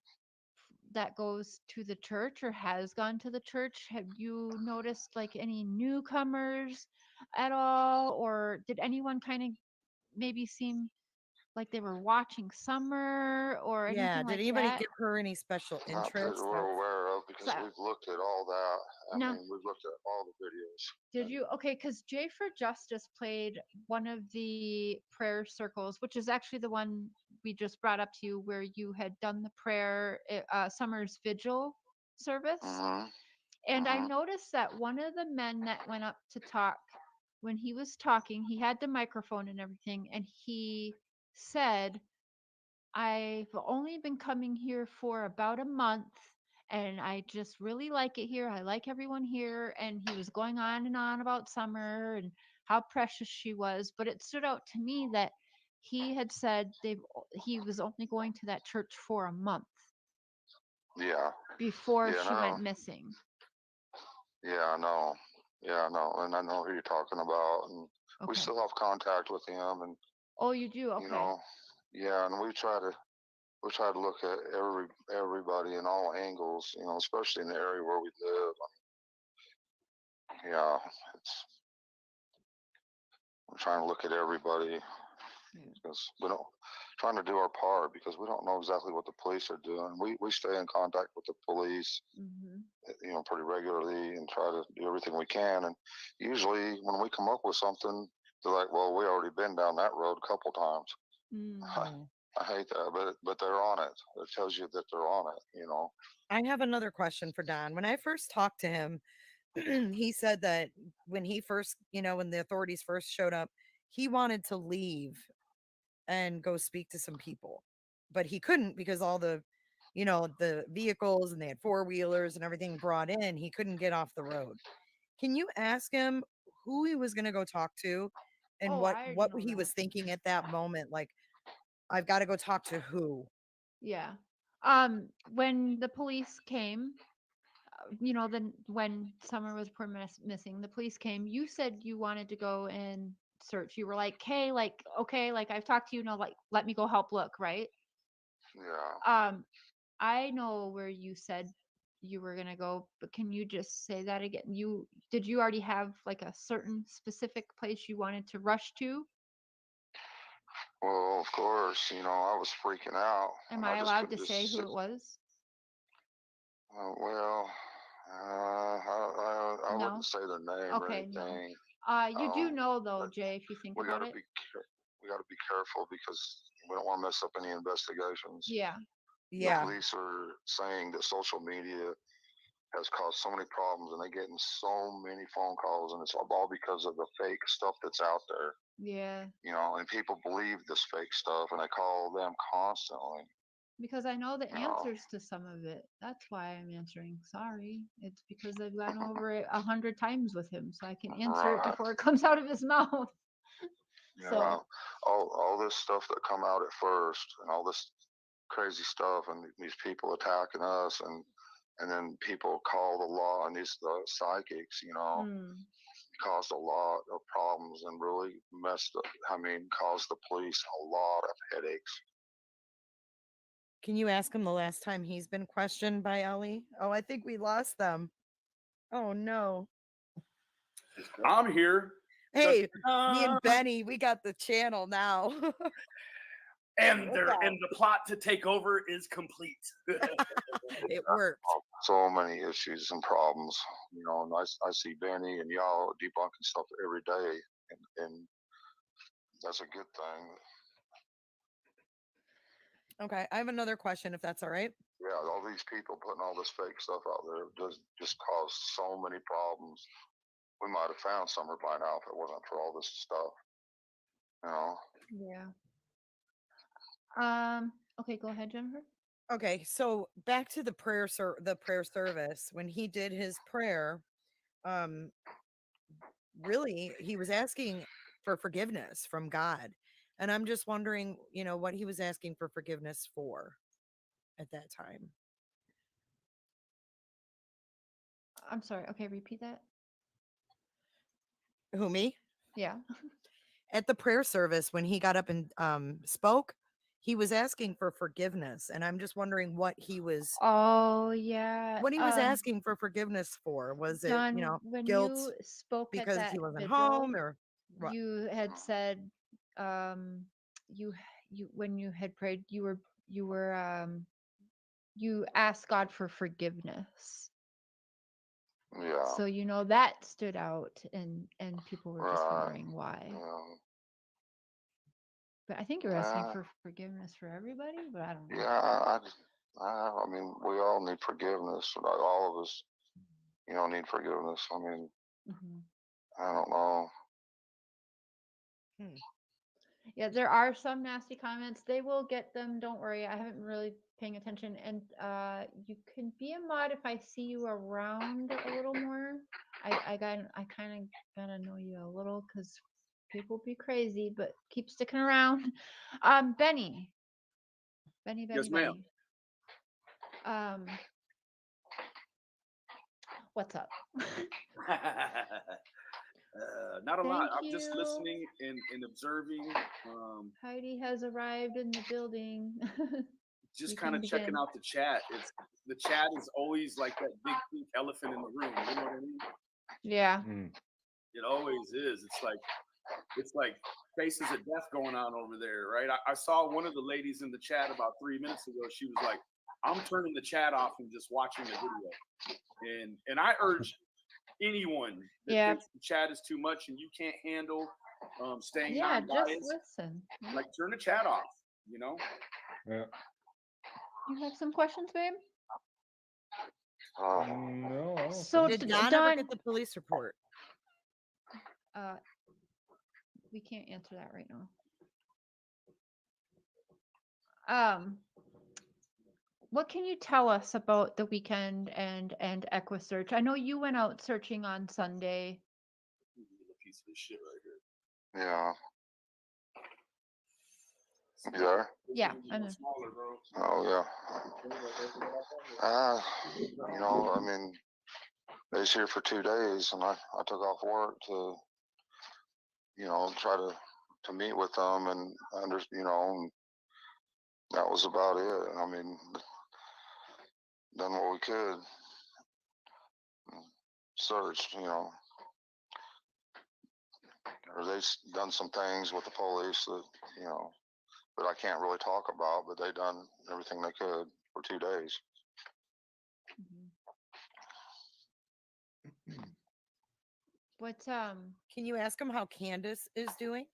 that goes to the church or has gone to the church? Have you noticed like any newcomers at all, or did anyone kind of maybe seem like they were watching Summer or Yeah. anything Did like anybody that? give her any special not that interest? we're aware of because So, we've looked at all that. I no. mean, we've looked at all the videos. Did you? Okay, because J for Justice played one of the prayer circles, which is actually the one we just brought up to you, where you had done the prayer, Summer's vigil service. And I noticed that one of the men that went up to talk, when he was talking, he had the microphone and everything, and he said, I've only been coming here for about a month and I just really like it here. I like everyone here. And he was going on and on about Summer and how precious she was. But it stood out to me that he had said he was only going to that church for a month Yeah. before Yeah. she went missing. Yeah, I know. Yeah, I know, and I know who you're talking about, and we Okay. still have contact with him, and Oh, you do? Okay. Yeah, and we try to look at everybody in all angles, especially in the area where we live. Yeah, it's we're trying to look at everybody because we don't trying to do our part because we don't know exactly what the police are doing. We stay in contact with the police, pretty regularly and try to do everything we can. And usually when we come up with something, they're like, "Well, we already been down that road a couple times." I hate that, but they're on it. It tells you that they're on it. I have another question for Don. When I first talked to him, he said that when he first, when the authorities first showed up, he wanted to leave and go speak to some people. but he couldn't because all the, the vehicles, and they had four-wheelers and everything brought in. He couldn't get off the road. Can you ask him who he was going to go talk to and Oh, what I already what know he was that. thinking at that moment? Like, I've got to go talk to who? Yeah. When the police came, then when Summer was missing, the police came. You said you wanted to go and search. You were like, "Hey, like, okay, like I've talked to you. Now, like, let me go help look." Right? Yeah. I know where you said you were gonna go, but can you just say that again? Did you already have like a certain specific place you wanted to rush to? Well, of course, I was freaking out, Am and I I just allowed to couldn't say just who sit. it was? Well, I No. wouldn't say their name or Okay, no. anything. You do know though, But Jay, if you think we about gotta it. we gotta be careful because we don't want to mess up any investigations. Yeah. The Yeah. police are saying that social media has caused so many problems, and they're getting so many phone calls, and it's all because of the fake stuff that's out there. Yeah. And people believe this fake stuff, and they call them constantly. Because I know the You know, answers to some of it. That's why I'm answering. Sorry. It's because I've gone over it 100 times with him, so I can answer it right? before it comes out of his mouth. So Yeah, all this stuff that come out at first, and all this crazy stuff, and these people attacking us, and then people call the law, and these psychics, mm, caused a lot of problems and really messed up. I mean, caused the police a lot of headaches. Can you ask him the last time he's been questioned by Ellie? Oh, I think we lost them. Oh no. I'm here. Hey, me and Benny, we got the channel now. And What's up? the plot to take over is complete. It worked. So many issues and problems, and I see Benny and y'all debunking stuff every day, and that's a good thing. Okay, I have another question, if that's all right. Yeah, all these people putting all this fake stuff out there does just cause so many problems. We might have found Summer by now if it wasn't for all this stuff. yeah. Okay, go ahead, Jennifer. Okay, so back to the prayer service. When he did his prayer, really he was asking for forgiveness from God. And I'm just wondering, what he was asking for forgiveness for at that time. I'm sorry. Okay, repeat that. Who, me? Yeah. At the prayer service, when he got up and spoke, he was asking for forgiveness, and I'm just wondering what he was Yeah. asking for forgiveness for. Was it, John, when guilt you spoke at because that he wasn't vigil, home, or what? you had said, you when you had prayed, you asked God for forgiveness. Yeah. So that stood out, and people were just wondering why. Yeah. But I think you're asking for forgiveness for everybody, but I don't know. Yeah, I mean, we all need forgiveness. Like, all of us, need forgiveness. I mean, I don't know. Yeah, there are some nasty comments. They will get them. Don't worry. I haven't really paying attention. And you can be a mod if I see you around a little more. I kind of gotta know you a little because people be crazy, but keep sticking around. Benny. Yes, ma'am. What's up? Not a lot. Thank I'm just you. listening and observing. Heidi has arrived in the building. Just You kind of can checking begin. out the chat. The chat is always like that big pink elephant in the room. You know what I mean? Yeah. It always is. It's like faces of death going on over there, right? I saw one of the ladies in the chat about 3 minutes ago. She was like, "I'm turning the chat off and just watching the video." And I urge anyone that thinks the chat is too much and you can't handle staying non-biased, just listen. like turn the chat off. Yeah. You have some questions, babe? No. I don't So think Did Don ever Don, get the police report? we can't answer that right now. What can you tell us about the weekend and Equisearch? I know you went out searching on Sunday. A piece of this shit right here. Yeah. You there? Yeah, I'm there. Smaller, bro. Oh yeah. You know, I mean, they was here for 2 days, and I took off work to, you know, try to meet with them, and you know, and that was about it. I mean, done what we could, searched, you know, or they've done some things with the police that, you know, that I can't really talk about, but they done everything they could for 2 days. What Can you ask him how Candace is doing?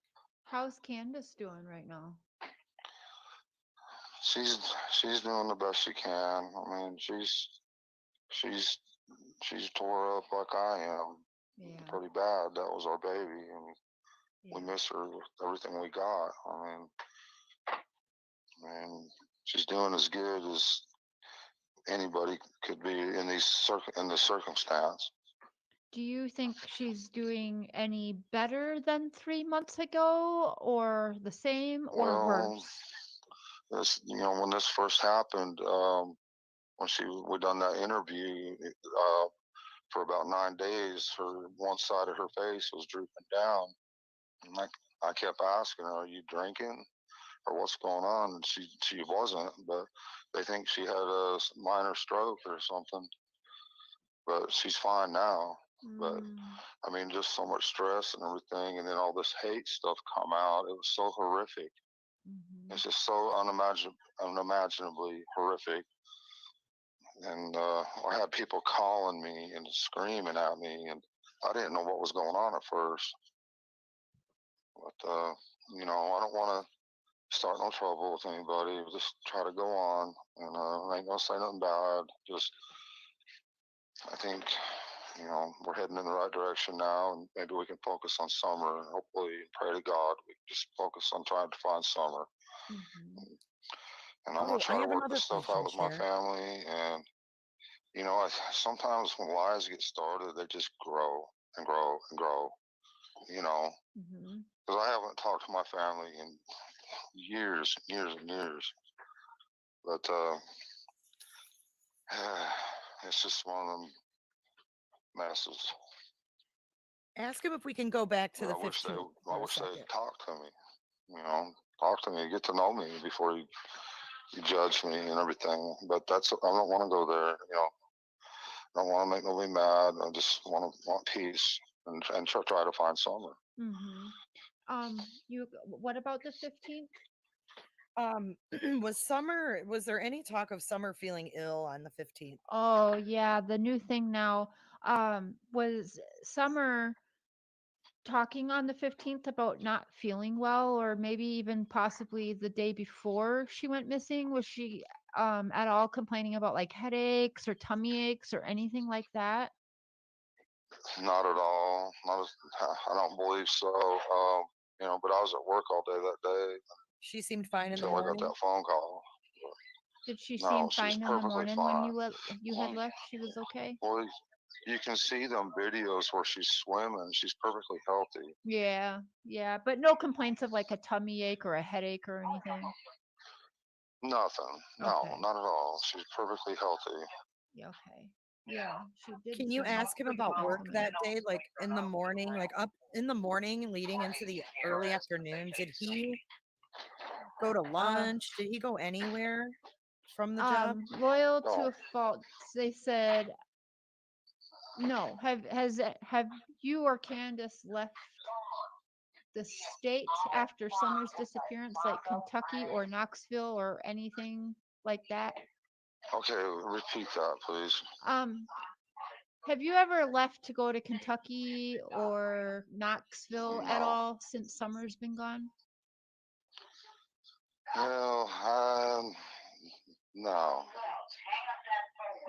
how's Candace doing right now? She's doing the best she can. I mean, she's tore up like I am, Yeah. pretty bad. That was our baby, and we miss her with everything we got. I mean, she's doing as good as anybody could be in this circumstance. Do you think she's doing any better than 3 months ago, or the same, or Well, worse? this, you know, when this first happened, when we done that interview, for about 9 days, one side of her face was drooping down, and I kept asking her, "Are you drinking, or what's going on?" And she wasn't, but they think she had a minor stroke or something. But she's fine now. But I mean, just so much stress and everything, and then all this hate stuff come out. It was so horrific. It's just so unimaginably horrific. And I had people calling me and screaming at me, and I didn't know what was going on at first. But you know, I don't want to start no trouble with anybody. Just try to go on, and I ain't gonna say nothing bad. Just, I think, you know, we're heading in the right direction now, and maybe we can focus on summer. And hopefully, pray to God, we can just focus on trying to find summer. And I'm gonna Oh, I try to have work another this stuff question, out with my Cher. family. And you know, sometimes when lies get started, they just grow and grow and grow. You know, because I haven't talked to my family in years, years and years. But it's just one of them messes. Ask him if we can go back to But the I wish 15th for a second. they'd talk to me. You know, talk to me, get to know me before you judge me and everything. But I don't want to go there. You know, I don't want to make nobody mad. I just want peace and try to find summer. What about the 15th? Was there any talk of Summer feeling ill on the 15th? Oh yeah, the new thing now. Was Summer talking on the 15th about not feeling well, or maybe even possibly the day before she went missing? Was she at all complaining about like headaches or tummy aches or anything like that? Not at all. I don't believe so. You know, but I was at work all day that day She seemed fine in the until I got morning. that phone call. Did she No, seem she's fine in the perfectly morning when fine. you had left? She was okay? Well, you can see them videos where she's swimming. She's perfectly healthy. Yeah, yeah, but no complaints of like a tummy ache or a headache or anything. Nothing. No, Okay. not at all. She's perfectly healthy. Yeah, okay. Yeah, she did. Can you seem ask him about work that day, like in the morning, like up in the morning leading into the early afternoon? Did he go to lunch? Did he go anywhere from the job? Loyal to a fault. They said no. Have you or Candace left the state after Summer's disappearance, like Kentucky or Knoxville or anything like that? Okay, repeat that, please. Have you ever left to go to Kentucky or Knoxville at all since Summer's been gone? Well, no.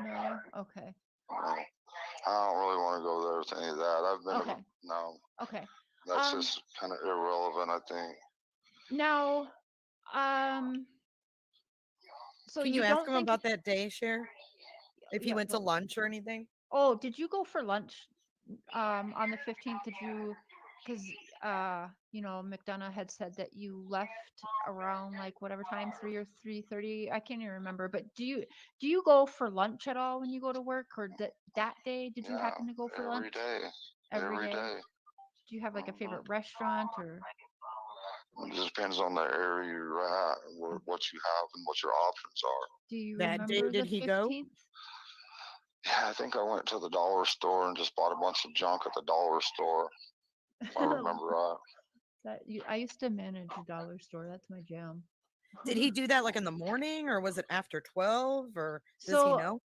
No. Okay. No. I don't really want to go there with any of that. I've been Okay. no. Okay. That's just kind of irrelevant, I think. Now, So Can you ask don't him think about that day, Cher? If he yeah, went to lunch or anything? oh, did you go for lunch on the 15th? Did you because McDonough had said that you left around like whatever time, 3 or 3:30. I can't even remember. But do you go for lunch at all when you go to work, or that day did you Yeah, happen to go for every lunch day. every Every day? day. Do you have like a hmm favorite restaurant or It just depends on the area you're at, what you have, and what your options are. do you That day, remember did the he go? 15th? Yeah, I think I went to the dollar store and just bought a bunch of junk at the dollar store. If I remember right. I used to manage a dollar store. That's my jam. Did he do that like in the morning or was it after 12 or does he So, know?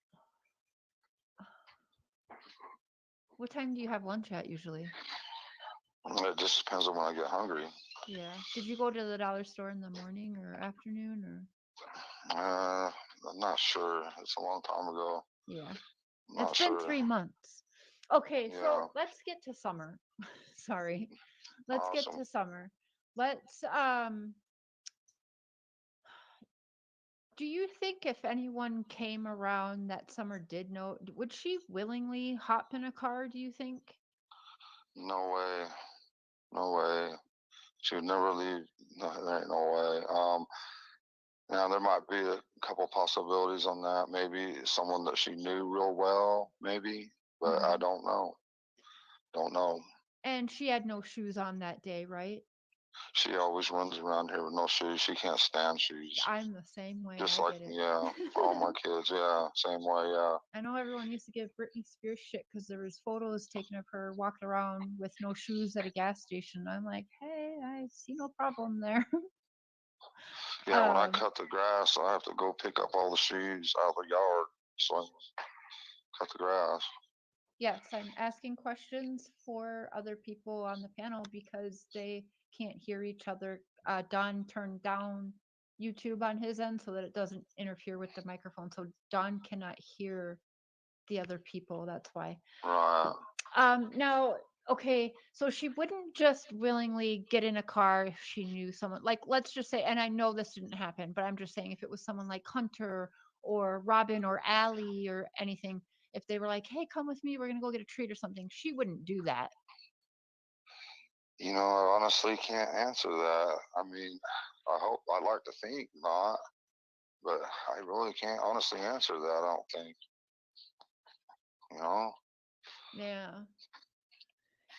what time do you have lunch at usually? It just depends on when I get hungry. Yeah. Did you go to the dollar store in the morning or afternoon or? I'm not sure. It's a long time ago. Yeah. I'm not It's been sure. 3 months. Okay, Yeah. so let's get to summer. Sorry. Let's get Awesome. to summer. Let's do you think if anyone came around that summer did know, would she willingly hop in a car, do you think? No way. No way. She would never leave. No, there ain't no way. Now there might be a couple possibilities on that. Maybe someone that she knew real well, maybe, but I Mhm. don't know. Don't know. And she had no shoes on that day, right? She always runs around here with no shoes. She can't stand shoes. I'm the same way. Just I like, get it. yeah, all my kids, yeah, same way, yeah. I know everyone used to give Britney Spears shit because there was photos taken of her walking around with no shoes at a gas station. I'm like, hey, I see no problem there. Yeah, when I cut the grass, I have to go pick up all the shoes out of the yard so I can cut the grass. Yes, I'm asking questions for other people on the panel because they can't hear each other. Don turned down YouTube on his end so that it doesn't interfere with the microphone. So Don cannot hear the other people. That's why. Right. Now, okay, so she wouldn't just willingly get in a car if she knew someone. Like, let's just say, and I know this didn't happen, but I'm just saying if it was someone like Hunter or Robin or Allie or anything, if they were like, "Hey, come with me, we're gonna go get a treat or something," she wouldn't do that. You know, I honestly can't answer that. I mean, I'd like to think not, but I really can't honestly answer that, I don't think. You know? Yeah.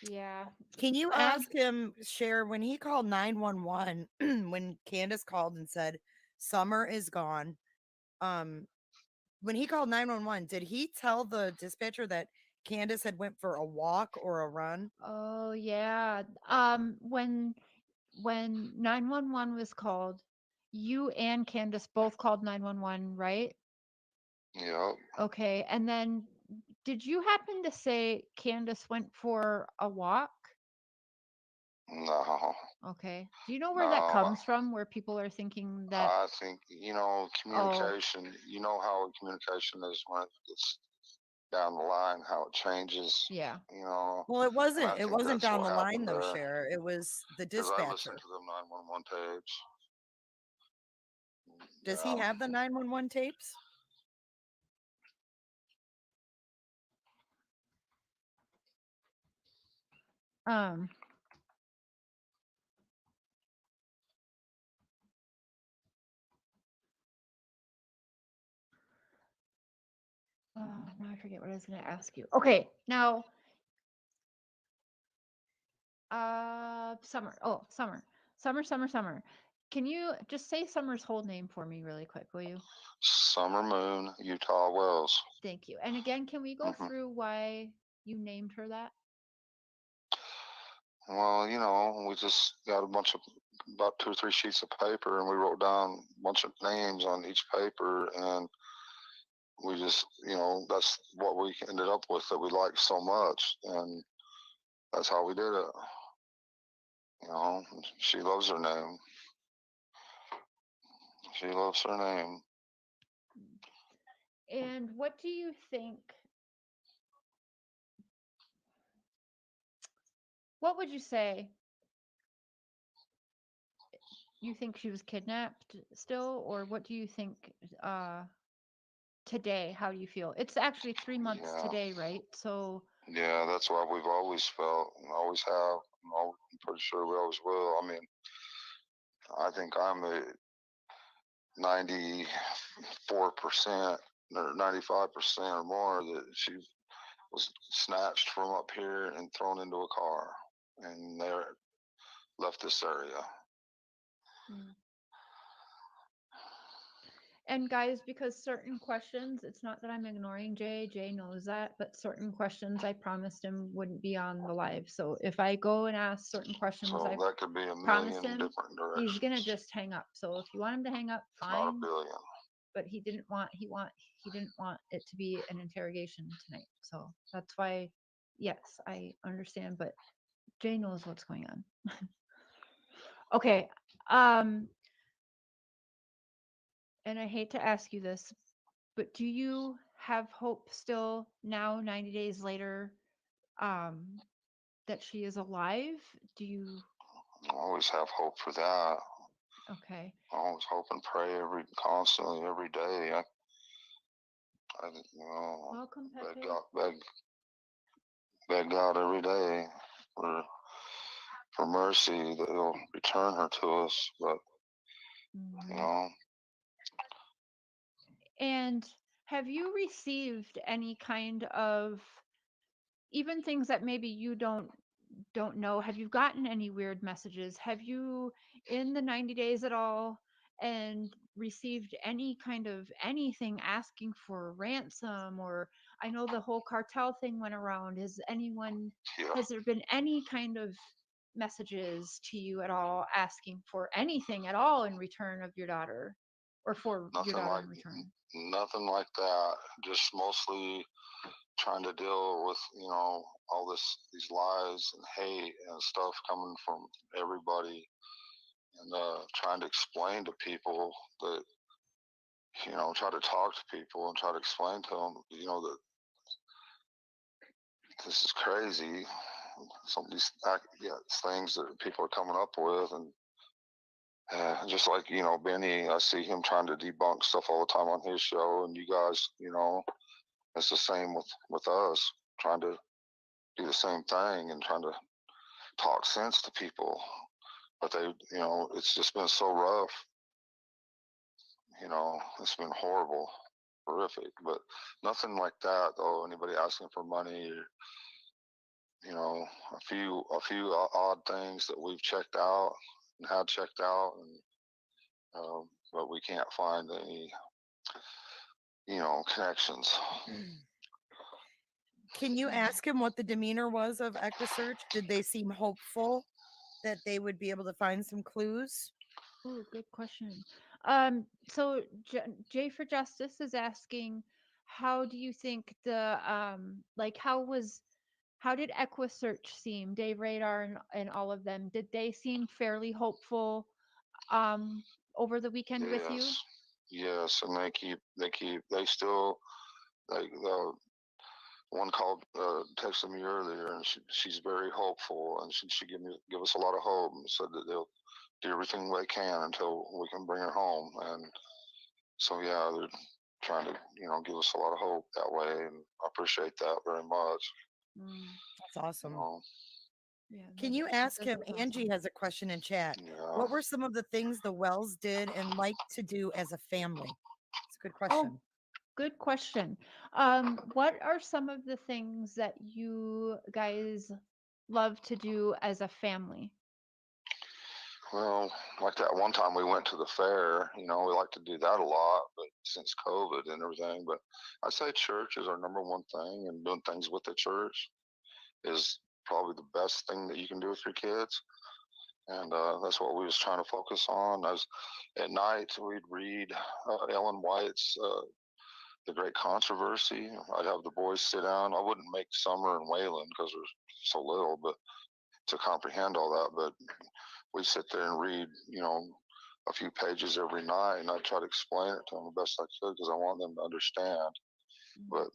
Yeah. Can you ask him, Cher, when he called 911, when Candace called and said, Summer is gone, when he called 911, did he tell the dispatcher that Candace had went for a walk or a run? Oh yeah. When 911 was called, you and Candace both called 911, right? Yep. Okay. And then did you happen to say Candace went for a walk? No. Okay. Do you know where that No. comes from? Where people are thinking that I think, you know, communication, you know how communication is when it's down the line, how it changes. Yeah. You know. Well, it And I wasn't. It think wasn't that's down what the line happened though, there. Cher. It was the Because I listened dispatcher. to them 911 tapes. Does he have the 911 tapes? now I forget what I was going to ask you. Okay, now Summer. Oh, Summer. Can you just say Summer's whole name for me really quick, will you? Summer Moon, Utah Wells. Thank you. And again, can we go Mhm. through why you named her that? Well, you know, we just got about 2 or 3 sheets of paper, and we wrote down a bunch of names on each paper, and we just, you know, that's what we ended up with that we liked so much, and that's how we did it. You know, she loves her name. She loves her name. And what do you think? What would you say you think she was kidnapped still, or what do you think today? How do you feel? It's actually 3 months Yeah, today, right? So yeah, that's what we've always felt and always have. I'm pretty sure we always will. I mean, I think I'm a 94% or 95% or more that she was snatched from up here and thrown into a car, and they left this area. mm. And guys, because certain questions, it's not that I'm ignoring Jay, Jay knows that, but certain questions I promised him wouldn't be on the live. So if I go and ask certain questions So I that could be a promised million him, different he's gonna directions, just hang up. So if you want him to hang up, not a fine. billion. But he didn't want it to be an interrogation tonight. So that's why, yes, I understand, but Jay knows what's going on. Okay. And I hate to ask you this, but do you have hope still now, 90 days later, um, that she is alive? Do you? I always have hope for that. Okay. I always hope and pray constantly, every day. Welcome, beg Pepe. God, beg God every day for for mercy that He'll return her to us. But you know, And have you received any kind of, even things that maybe you don't know, have you gotten any weird messages? Have you, in the 90 days at all, and received any kind of anything asking for ransom? Or I know the whole cartel thing went around. yeah, Has there been any kind of messages to you at all asking for anything at all in return of your daughter, or for your nothing daughter like in return? nothing like that. Just mostly trying to deal with all these lies and hate and stuff coming from everybody, and trying to explain to people that try to talk to people and try to explain to them that this is crazy, some of these things that people are coming up with. And just like Benny, I see him trying to debunk stuff all the time on his show, and you guys, it's the same with us, trying to do the same thing and trying to talk sense to people. But they, it's just been so rough. It's been horrible, horrific. But nothing like that though. Anybody asking for money, or, a few odd things that we've checked out and had checked out, and but we can't find any, connections. Can you ask him what the demeanor was of EquiSearch? Did they seem hopeful that they would be able to find some clues? Oh, good question. So Jay for Justice is asking, how do you think how did EquiSearch seem? Dave Radar and all of them, did they seem fairly hopeful over the weekend with you? Yes, and they still, like, the one called, texted me earlier, and she's very hopeful, and she give us a lot of hope, and said that they'll do everything they can until we can bring her home. And so yeah, they're trying to give us a lot of hope that way, and I appreciate that very much. That's awesome. Yeah. Can you ask him? Angie has a question in chat. Yeah. What were some of the things the Wells did and liked to do as a family? It's a good question. Good question. What are some of the things that you guys love to do as a family? Well, like that one time we went to the fair, we like to do that a lot, but since COVID and everything. But I say church is our number one thing, and doing things with the church is probably the best thing that you can do with your kids. And that's what we was trying to focus on. As at night, we'd read Ellen White's The Great Controversy. I'd have the boys sit down. I wouldn't make Summer and Waylon because they're so little, but to comprehend all that. But we sit there and read, a few pages every night, and I try to explain it to them the best I could because I want them to understand. But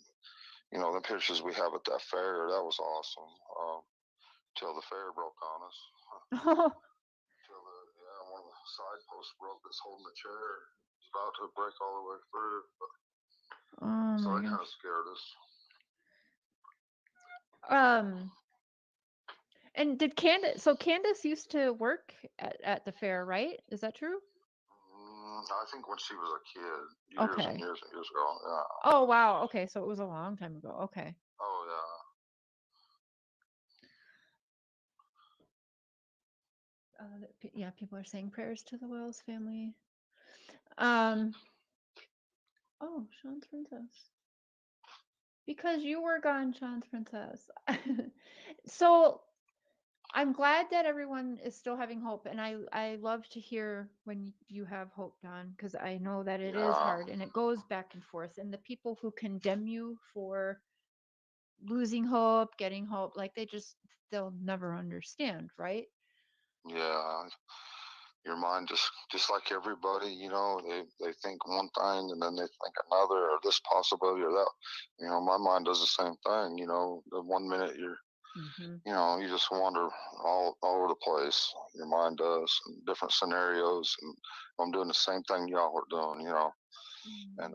the pictures we have at that fair, that was awesome. Till the fair broke on us. Till side post broke that's holding the chair. It's about to break all the way through. But, Oh so my that kind of gosh. scared us. And did Candace used to work at the fair, right? Is that true? I think when she was a kid, years and Okay. years and years ago. Yeah. Oh wow. Okay, so it was a long time ago. Okay. Oh Yeah, people are saying prayers to the Wells family. Oh, Sean's princess. Because you were gone, Sean's princess. So I'm glad that everyone is still having hope, and I love to hear when you have hope, Don, because I know that it is Yeah. hard and it goes back and forth. And the people who condemn you for losing hope, getting hope, like they'll never understand, right? Yeah. Your mind just like everybody, you know, they think one thing and then they think another, or this possibility or that. You know, my mind does the same thing. You know, the 1 minute you're, you know, you just wander all over the place. Your mind does, in different scenarios, and I'm doing the same thing y'all are doing. You know, and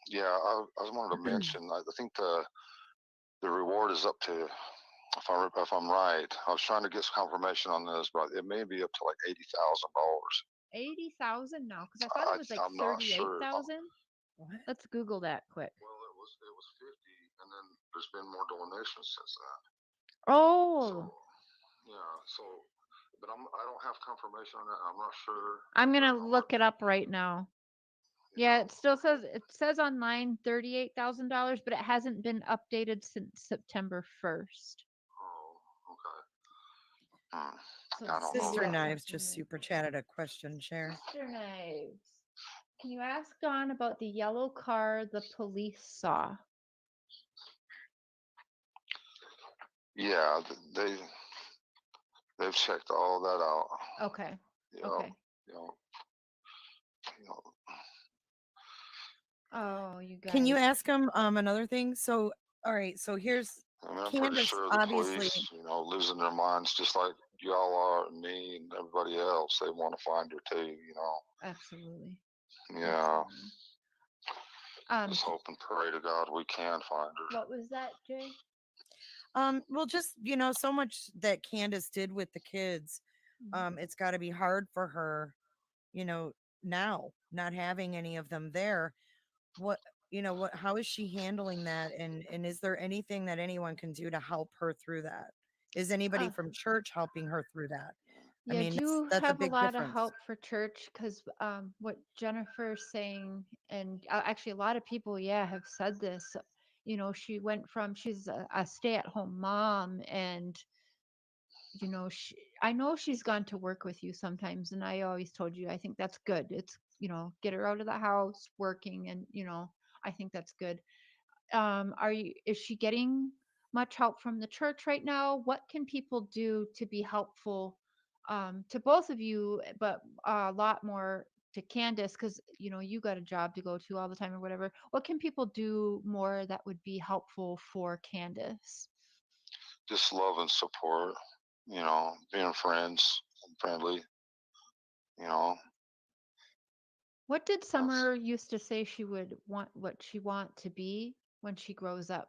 yeah, I wanted to mention. I think the reward is up to. If I'm right, I was trying to get some confirmation on this, but it may be up to like $80,000. 80,000 now, because I thought it was like I'm not sure. 38,000. Let's Google that quick. Well, it was 50, and then there's been more donations since then. Oh, So yeah, but I don't have confirmation on that. I'm not sure. I'm gonna look it up right now. Yeah, it says online $38,000, but it hasn't been updated since September 1st. Oh, okay. So I don't Sister know. Knives just super chatted a question, Share. Sister Knives, can you ask Don about the yellow car the police saw? Yeah, they've checked all that out. Okay. You know, Okay. You know, Oh, you guys. Can you ask him another thing? So, all right, so here's I mean, I'm Candace, pretty sure the obviously. police, you know, losing their minds just like y'all are, and me, and everybody else. They want to find her too, you know. Absolutely. Yeah. Absolutely. Just hope and pray to God we can find her. What was that, Jay? Well, just so much that Candace did with the kids. It's got to be hard for her, now not having any of them there. How is she handling that? And is there anything that anyone can do to help her through that? Is anybody from church helping her through that? Yeah, I mean, do that's a have a big lot difference. of help for church, because what Jennifer's saying, and actually a lot of people, have said this. She's a stay-at-home mom, and I know she's gone to work with you sometimes, and I always told you I think that's good. It's get her out of the house working, and I think that's good. Is she getting much help from the church right now? What can people do to be helpful to both of you, but a lot more to Candace, because you got a job to go to all the time or whatever. What can people do more that would be helpful for Candace? Just love and support, being friends and friendly, you know. What did Summer used to say she would want, what she want to be when she grows up?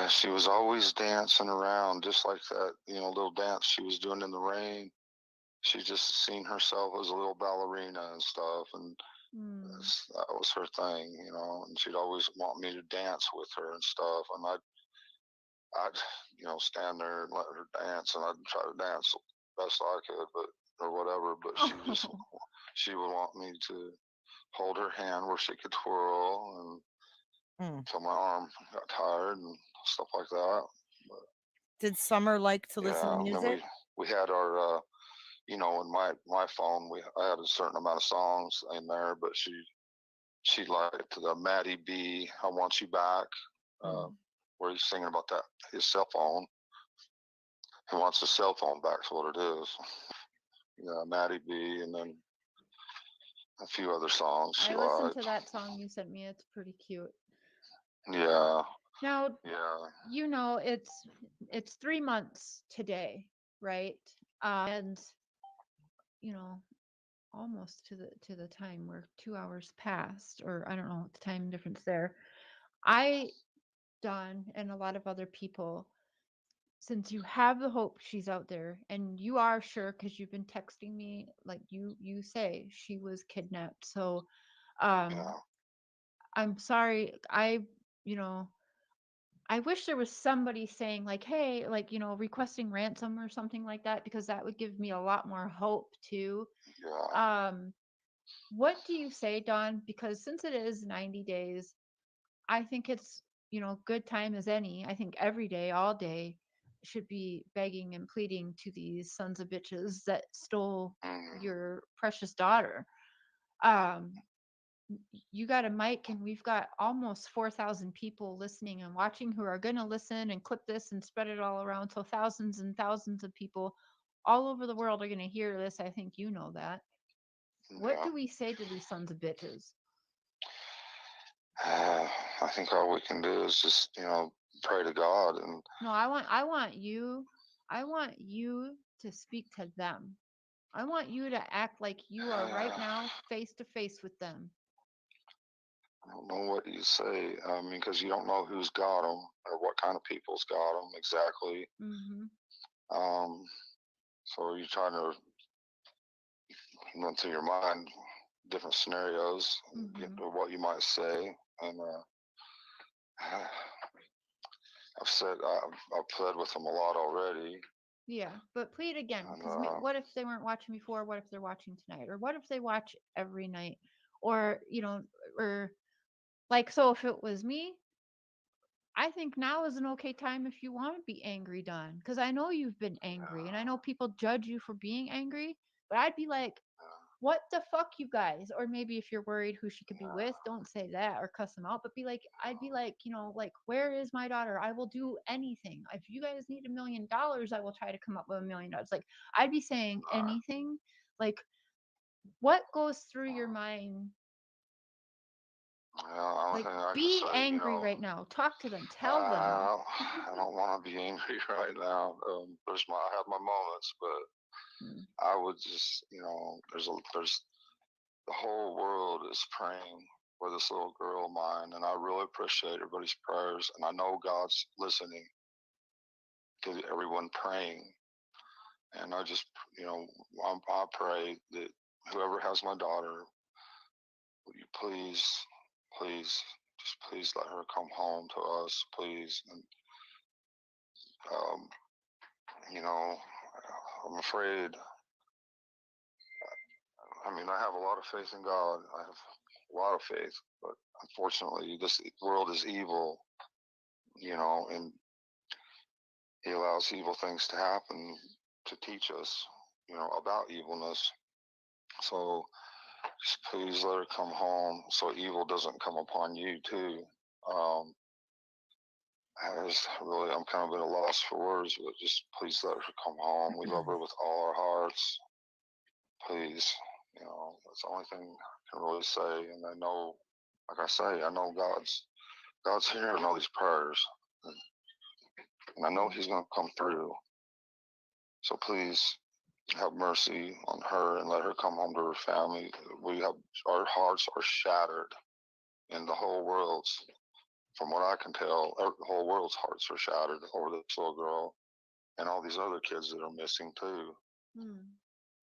She was always dancing around, just like that, little dance she was doing in the rain. She just seen herself as a little ballerina and stuff, and that was her thing, and she'd always want me to dance with her and stuff, and I'd stand there and let her dance, and I'd try to dance best I could, or whatever, but she would want me to hold her hand where she could twirl, and until my arm got tired and stuff like that. But, did Summer like to listen to music? We had our in my phone, I had a certain amount of songs in there, but she liked the Maddie B, I Want You Back, where he's singing about that, his cell phone. He wants his cell phone back, is what it is. Yeah, Maddie B, and then a few other songs she I listened liked. to that song you sent me. It's pretty cute. Yeah. Now, yeah. it's 3 months today, right? And you know, almost to the time where 2 hours passed, or I don't know the time difference there. I, Don, and a lot of other people, since you have the hope she's out there, and you are sure because you've been texting me, like you say she was kidnapped. So, Yeah. I'm sorry. You know, I wish there was somebody saying like, hey, like, requesting ransom or something like that, because that would give me a lot more hope too. Yeah. Um, what do you say, Don? Because since it is 90 days, I think it's, good time as any. I think every day, all day, should be begging and pleading to these sons of bitches that stole Mm, your precious daughter. Um, you got a mic, and we've got almost 4,000 people listening and watching who are going to listen and clip this and spread it all around. So thousands and thousands of people all over the world are going to hear this. I think you know that. What yeah. do we say to these sons of bitches? I think all we can do is just, pray to God and No, I want you to speak to them. I want you to act like you are right I now face to face with them. don't know what you say. I mean, because you don't know who's got them or what kind of people's got them exactly. Mm-hmm. Um, so you trying to run through your mind different scenarios, Mm-hmm. what you might say, and I've pled with them a lot already, Yeah, but plead again, and because what if they weren't watching before? What if they're watching tonight? Or what if they watch every night? Or, or like, so if it was me, I think now is an okay time if you want to be angry, Don, because I know you've been angry, and I know people judge you for being angry, but I'd be like, what the fuck, you guys? Or maybe if you're worried who she could be with, don't say that or cuss them out, but be like, I'd be like, like, where is my daughter? I will do anything. If you guys need $1 million, I will try to come up with $1 million. Like, I'd be saying anything. Like, what goes through your mind? only Like, thing I can be say, angry right now. Talk to them. Tell them. I don't want to be angry right now. I have my moments, but Mm. I would just, there's the whole world is praying for this little girl of mine, and I really appreciate everybody's prayers, and I know God's listening to everyone praying, and I just, I pray that whoever has my daughter, will you please, just please let her come home to us, please, and um, you know, I'm afraid. I mean, I have a lot of faith in God. I have a lot of faith, but unfortunately, this world is evil, and He allows evil things to happen to teach us, about evilness. So just please let her come home so evil doesn't come upon you too. Um, I'm kind of at a loss for words, but just please let her come home. We love her with all our hearts. Please, that's the only thing I can really say. And I know, like I say, I know God's hearing all these prayers, and I know He's going to come through. So please have mercy on her and let her come home to her family. Our hearts are shattered, and the whole world's, from what I can tell, the whole world's hearts are shattered over this little girl and all these other kids that are missing too. Mm.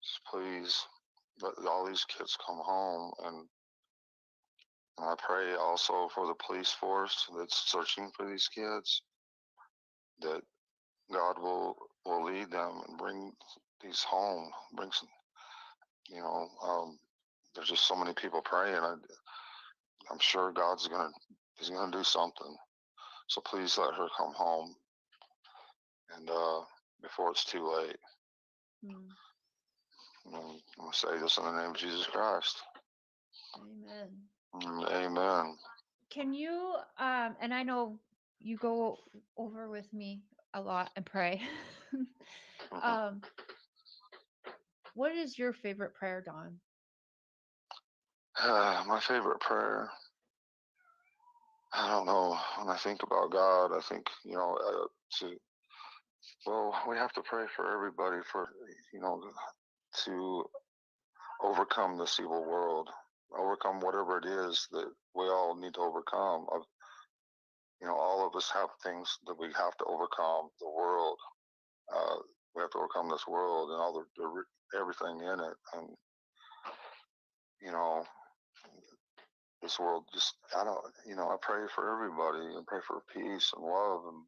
Just please let all these kids come home, and I pray also for the police force that's searching for these kids, that God will lead them and bring these home. Bring some, there's just so many people praying. I'm sure He's gonna do something. So please let her come home, and before it's too late. Mm. I'm gonna say this in the name of Jesus Christ. Amen. Amen. Can you, and I know you go over with me a lot and pray. um, what is your favorite prayer, Dawn? My favorite prayer. I don't know. When I think about God, I think to Well, we have to pray for everybody for, you know, to overcome this evil world, overcome whatever it is that we all need to overcome. You know, all of us have things that we have to overcome. The world, we have to overcome this world and all everything in it. And you know, this world just, I don't, you know, I pray for everybody and pray for peace and love and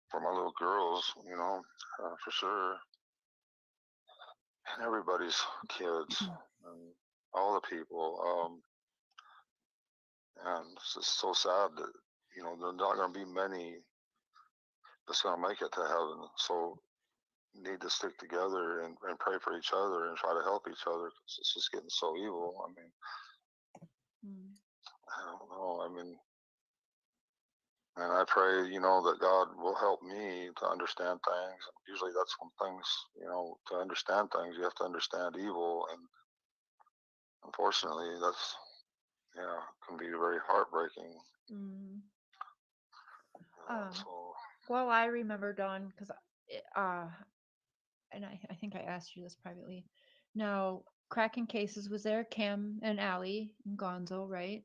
for my little girls, you know, for sure. And everybody's kids and all the people. And it's just so sad that, you know, there's not going to be many that's going to make it to heaven. So need to stick together and pray for each other and try to help each other because it's just getting so evil. I mean, I don't know. I mean, and I pray, you know, that God will help me to understand things. Usually that's when things, you know, to understand things, you have to understand evil. And unfortunately, that's, yeah, can be very heartbreaking. So, Well, I remember, Dawn, because and I think I asked you this privately. Now, Cracking Cases was there, Cam and Allie and Gonzo, right?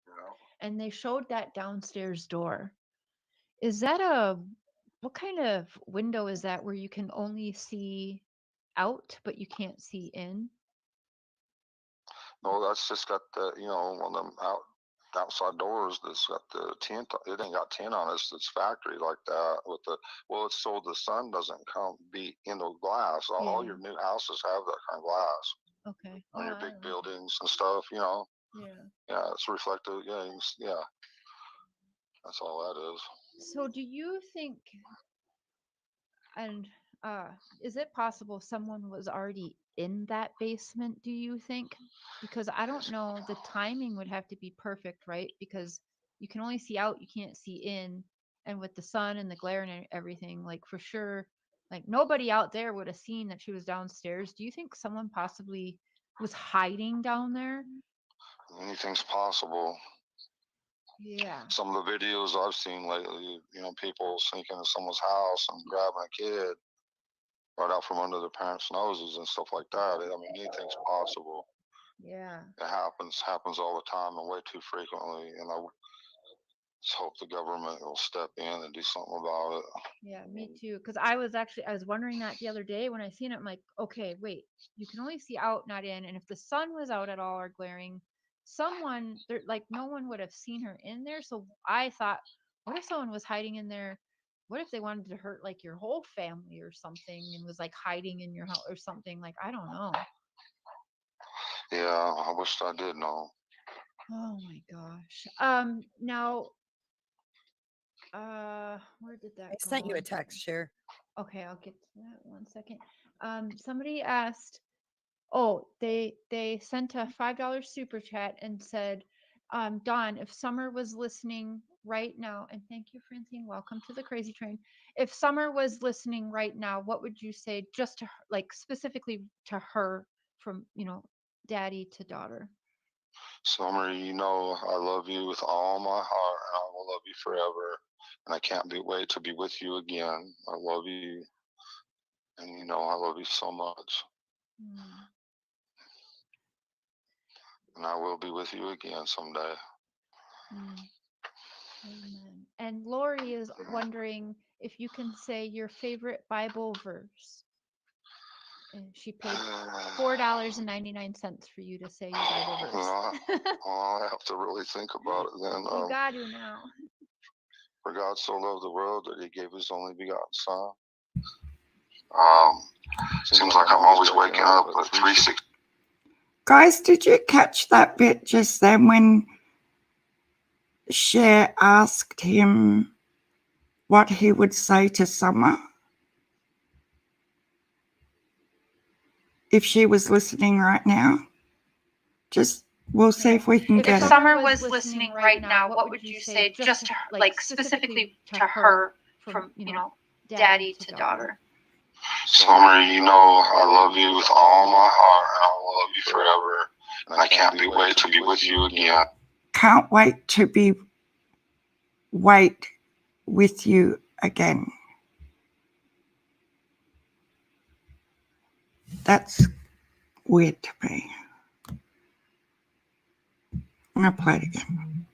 yeah. And they showed that downstairs door. Is that what kind of window is that where you can only see out, but you can't see in? No, that's just got the, you know, one of them outside doors that's got the tint. It ain't got tint on it. It's factory like that with the, well, it's so the sun doesn't be in the glass. All your new houses have that kind of glass. Okay. On your big buildings and stuff, you know. Yeah, it's reflective. Yeah. That's all that is. So do you think, and is it possible someone was already in that basement, do you think? Because I don't know, the timing would have to be perfect, right? Because you can only see out, you can't see in. And with the sun and the glare and everything, like for sure, like nobody out there would have seen that she was downstairs. Do you think someone possibly was hiding down there? Anything's possible. Yeah. Some of the videos I've seen lately, you know, people sneaking into someone's house and grabbing a kid right out from under their parents' noses and stuff like that. I mean, anything's possible. Yeah. It happens all the time and way too frequently. And I just hope the government will step in and do something about it. Yeah, me too. Because I was wondering that the other day when I seen it. I'm like, okay, wait, you can only see out, not in. And if the sun was out at all or glaring, someone there, like no one would have seen her in there. So I thought, what if someone was hiding in there? What if they wanted to hurt like your whole family or something and was like hiding in your house or something? Like, I don't know. Yeah, I wish I did know. Oh my gosh. Now, where did that I go? sent you a text, Share. Okay, I'll get to that 1 second. Somebody asked, oh, they sent a $5 super chat and said, Dawn, if Summer was listening right now, and thank you, Francine, welcome to the Crazy Train. If Summer was listening right now, what would you say just to her, like specifically to her from, you know, daddy to daughter? Summer, you know I love you with all my heart, and I will love you forever. And I can't wait to be with you again. I love you, and you know I love you so much. And I will be with you again someday. Amen. And Lori is wondering if you can say your favorite Bible verse. And she paid $4.99 for you to say your Bible verse. I have to really think about it then. You got to now. For God so loved the world that he gave his only begotten son. Seems like I'm always waking up at 3:60. Guys, did you catch that bit just then when Cher asked him what he would say to Summer if she was listening right now? Just, we'll see if we can get it. If Summer was listening right now, what would you say just to her, like specifically to her from, you know, daddy to daughter? Summer, you know I love you with all my heart, and I will love you forever. And I can't wait to be with you again. Can't wait to wait with you again. That's weird to me. I'm going to play it again.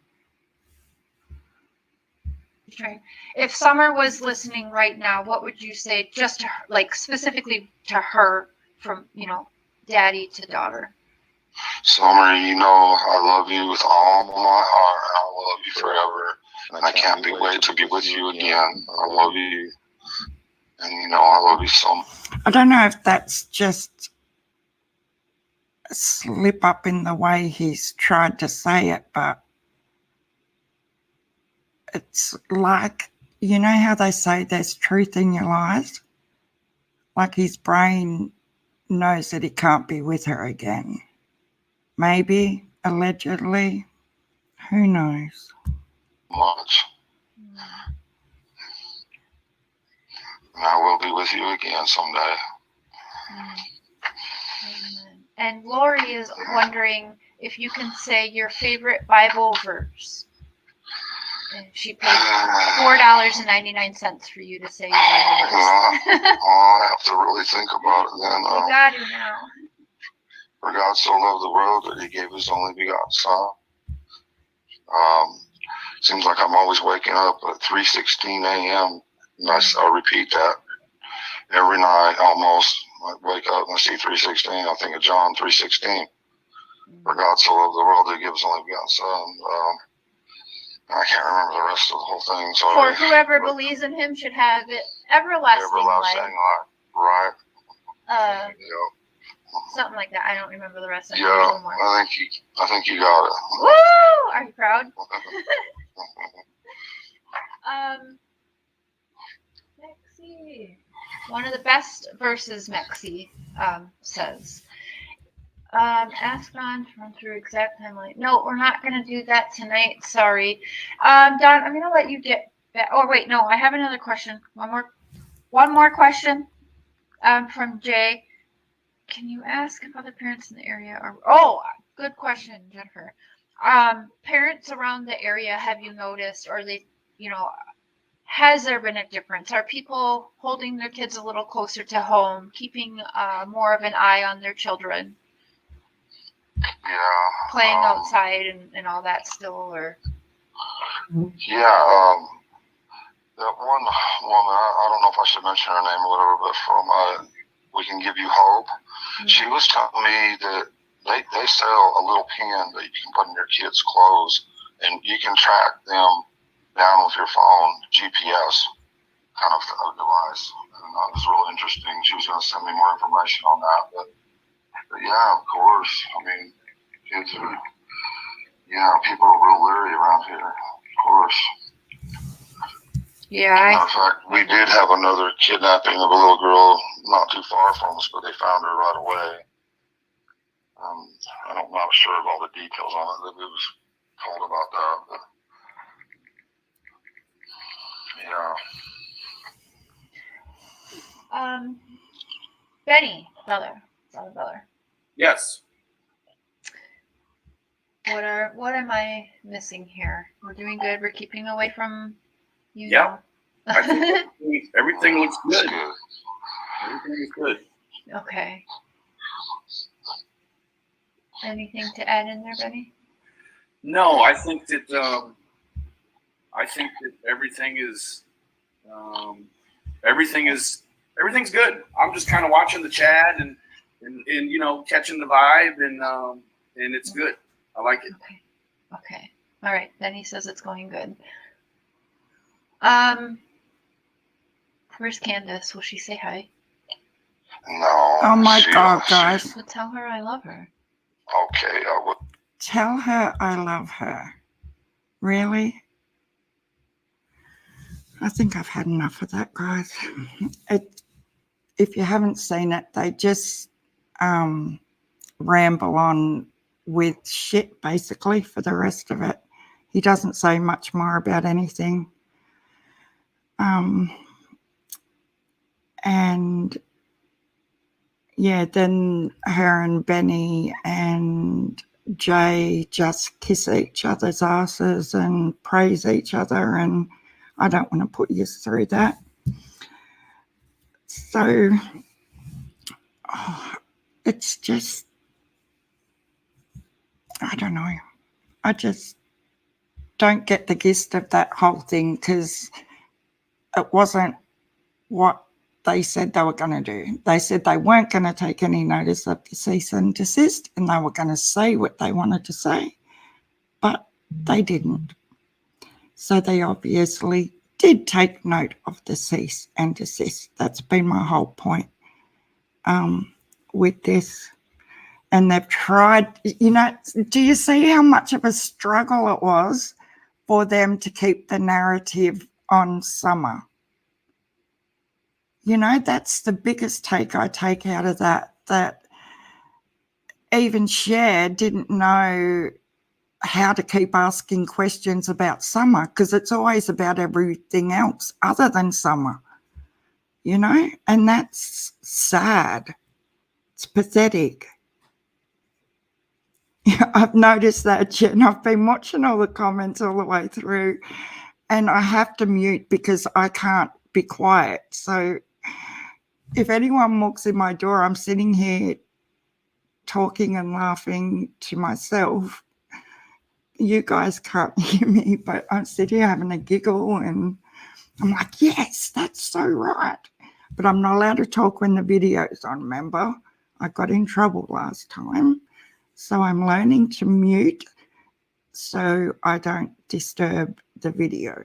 Okay. If Summer was listening right now, what would you say just to her, like specifically to her from, daddy to daughter? Summer, you know I love you with all of my heart, and I love you forever. And I can't wait to be with you again. I love you. And I love you so much. I don't know if that's just a slip up in the way he's tried to say it, but it's like, you know how they say there's truth in your lies? Like his brain knows that he can't be with her again. Maybe, allegedly, who knows? Much. And I will be with you again someday. And Lori is wondering if you can say your favorite Bible verse. And she paid $4.99 for you to say your Bible verse. I have to really think about it then. You got it now. For God so loved the world that he gave his only begotten son. Seems like I'm always waking up at 3:16 a.m. And I repeat that every night almost. I wake up and I see 3:16. I think of John 3:16. For God so loved the world that he gave his only begotten son. I can't remember the rest of the whole thing. Sorry. For whoever believes in him should have it everlasting life. Right. Yep. Something like that. I don't remember the rest of it. Yeah, I think you got it. Woo! Are you proud? Mexi. One of the best verses, Mexi says. Ask Don to run through exact timeline. No, we're not going to do that tonight. Sorry. Don, I'm going to let you get back. Oh, wait, no, I have another question. One more question from Jay. Can you ask if other parents in the area are... Oh, good question, Jennifer. Parents around the area, have you noticed, or they, has there been a difference? Are people holding their kids a little closer to home, keeping more of an eye on their children? Yeah. Playing outside and all that still, or? Yeah, that one woman, I don't know if I should mention her name or whatever, but from We Can Give You Hope, she was telling me that they sell a little pin that you can put in your kids' clothes, and you can track them down with your phone, GPS kind of device. And that was really interesting. She was going to send me more information on that, but yeah, of course. I mean, kids are, people are real leery around here, of course. Yeah. Matter of fact, we did have another kidnapping of a little girl not too far from us, but they found her right away. I'm not sure of all the details on it. That we was told about that, but yeah. Benny, brother. Yes. What am I missing here? We're doing good. We're keeping away from you. Yeah. I think everything looks good. Everything is good. Okay. Anything to add in there, Benny? No, I think that everything is everything's good. I'm just kind of watching the chat and catching the vibe and it's good. I like it. Okay. All right. Benny says it's going good. Where's Candace? Will she say hi? No. Oh my God, guys. Well, tell her I love her. Okay, I will. Tell her I love her. Really? I think I've had enough of that, guys. If you haven't seen it, they just ramble on with shit, basically, for the rest of it. He doesn't say much more about anything. And yeah, then her and Benny and Jay just kiss each other's asses and praise each other, and I don't want to put you through that. So oh, it's just, I don't know. I just don't get the gist of that whole thing because it wasn't what they said they were going to do. They said they weren't going to take any notice of the cease and desist, and they were going to say what they wanted to say, but they didn't. So they obviously did take note of the cease and desist. That's been my whole point with this. And they've tried, you know, do you see how much of a struggle it was for them to keep the narrative on Summer? You know, that's the biggest take I take out of that even Cher didn't know how to keep asking questions about Summer because it's always about everything else other than Summer, you know, and that's sad. It's pathetic. I've noticed that, Jen. I've been watching all the comments all the way through, and I have to mute because I can't be quiet. So if anyone walks in my door, I'm sitting here talking and laughing to myself. You guys can't hear me, but I'm sitting here having a giggle, and I'm like, yes, that's so right. But I'm not allowed to talk when the video's on, remember? I got in trouble last time. So I'm learning to mute so I don't disturb the video.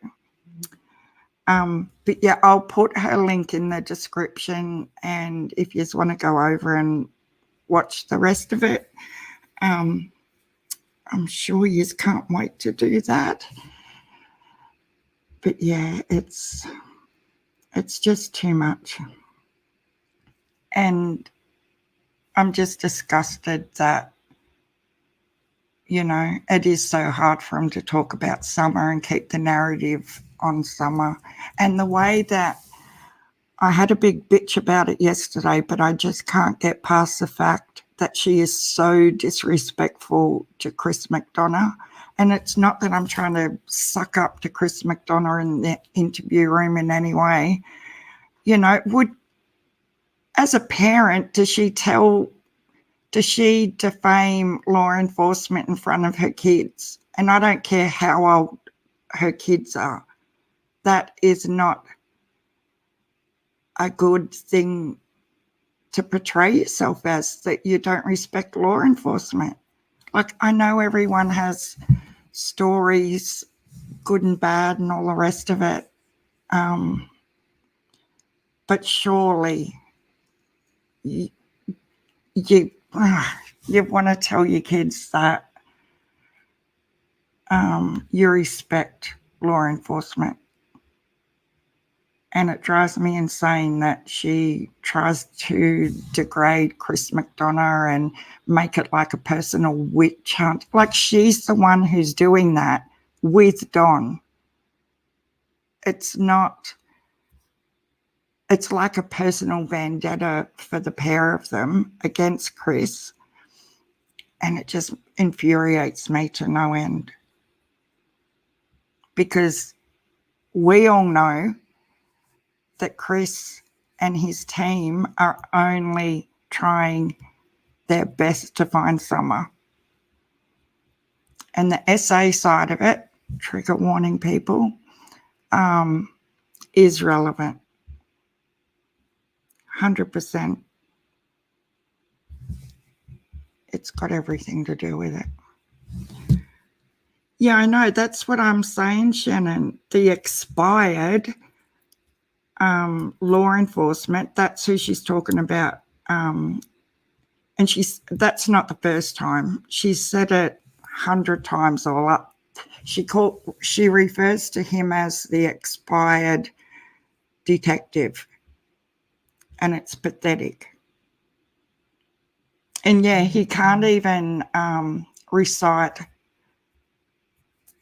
But yeah, I'll put her link in the description, and if you just want to go over and watch the rest of it, I'm sure you can't wait to do that. But yeah, it's just too much. And I'm just disgusted that, you know, it is so hard for them to talk about Summer and keep the narrative on Summer. And the way that I had a big bitch about it yesterday, but I just can't get past the fact that she is so disrespectful to Chris McDonough. And it's not that I'm trying to suck up to Chris McDonough in the interview room in any way. You know, as a parent, does she defame law enforcement in front of her kids? And I don't care how old her kids are. That is not a good thing to portray yourself as, that you don't respect law enforcement. Like, I know everyone has stories, good and bad and all the rest of it. But surely you want to tell your kids that you respect law enforcement. And it drives me insane that she tries to degrade Chris McDonough and make it like a personal witch hunt. Like, she's the one who's doing that with Don. It's like a personal vendetta for the pair of them against Chris. And it just infuriates me to no end. Because we all know that Chris and his team are only trying their best to find Summer. And the SA side of it, trigger warning people, is relevant. 100%. It's got everything to do with it. Yeah, I know. That's what I'm saying, Shannon. The expired law enforcement, that's who she's talking about. And that's not the first time. She's said it 100 times all up. She refers to him as the expired detective. And it's pathetic. And yeah, he can't even recite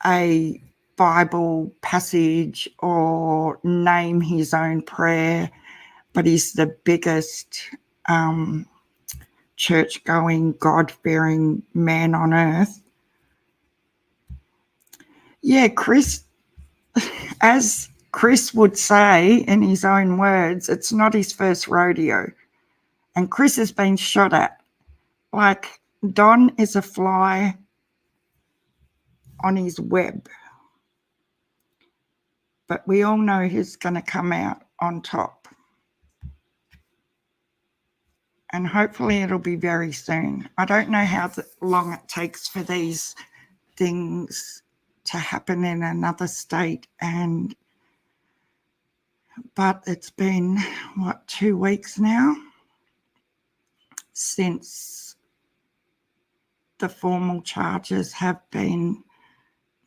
a Bible passage or name his own prayer, but he's the biggest church-going, God-fearing man on earth. Yeah, Chris, as Chris would say in his own words, it's not his first rodeo. And Chris has been shot at. Like, Don is a fly on his web. But we all know who's going to come out on top. And hopefully it'll be very soon. I don't know how long it takes for these things to happen in another state, but it's been, what, 2 weeks now since the formal charges have been,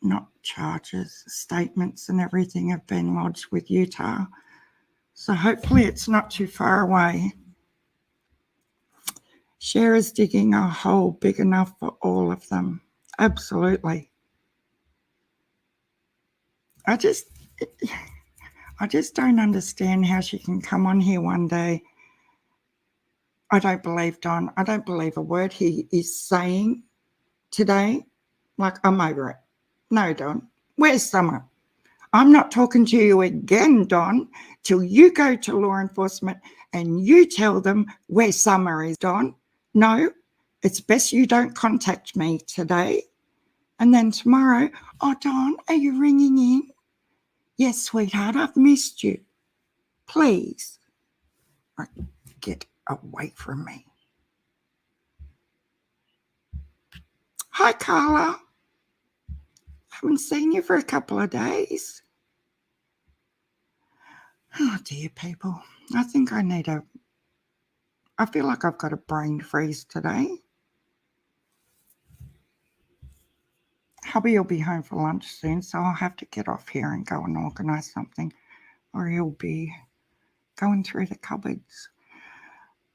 not charges, statements and everything have been lodged with Utah. So hopefully it's not too far away. Cher is digging a hole big enough for all of them. Absolutely. I just don't understand how she can come on here one day. I don't believe Don. I don't believe a word he is saying today. Like, I'm over it. No, Don. Where's Summer? I'm not talking to you again, Don, till you go to law enforcement and you tell them where Summer is, Don. No, it's best you don't contact me today. And then tomorrow, oh, Don, are you ringing in? Yes, sweetheart, I've missed you. Please. Get away from me. Hi, Carla. Haven't seen you for a couple of days. Oh, dear people. I think I feel like I've got a brain freeze today. Hubby will be home for lunch soon, so I'll have to get off here and go and organise something, or he'll be going through the cupboards.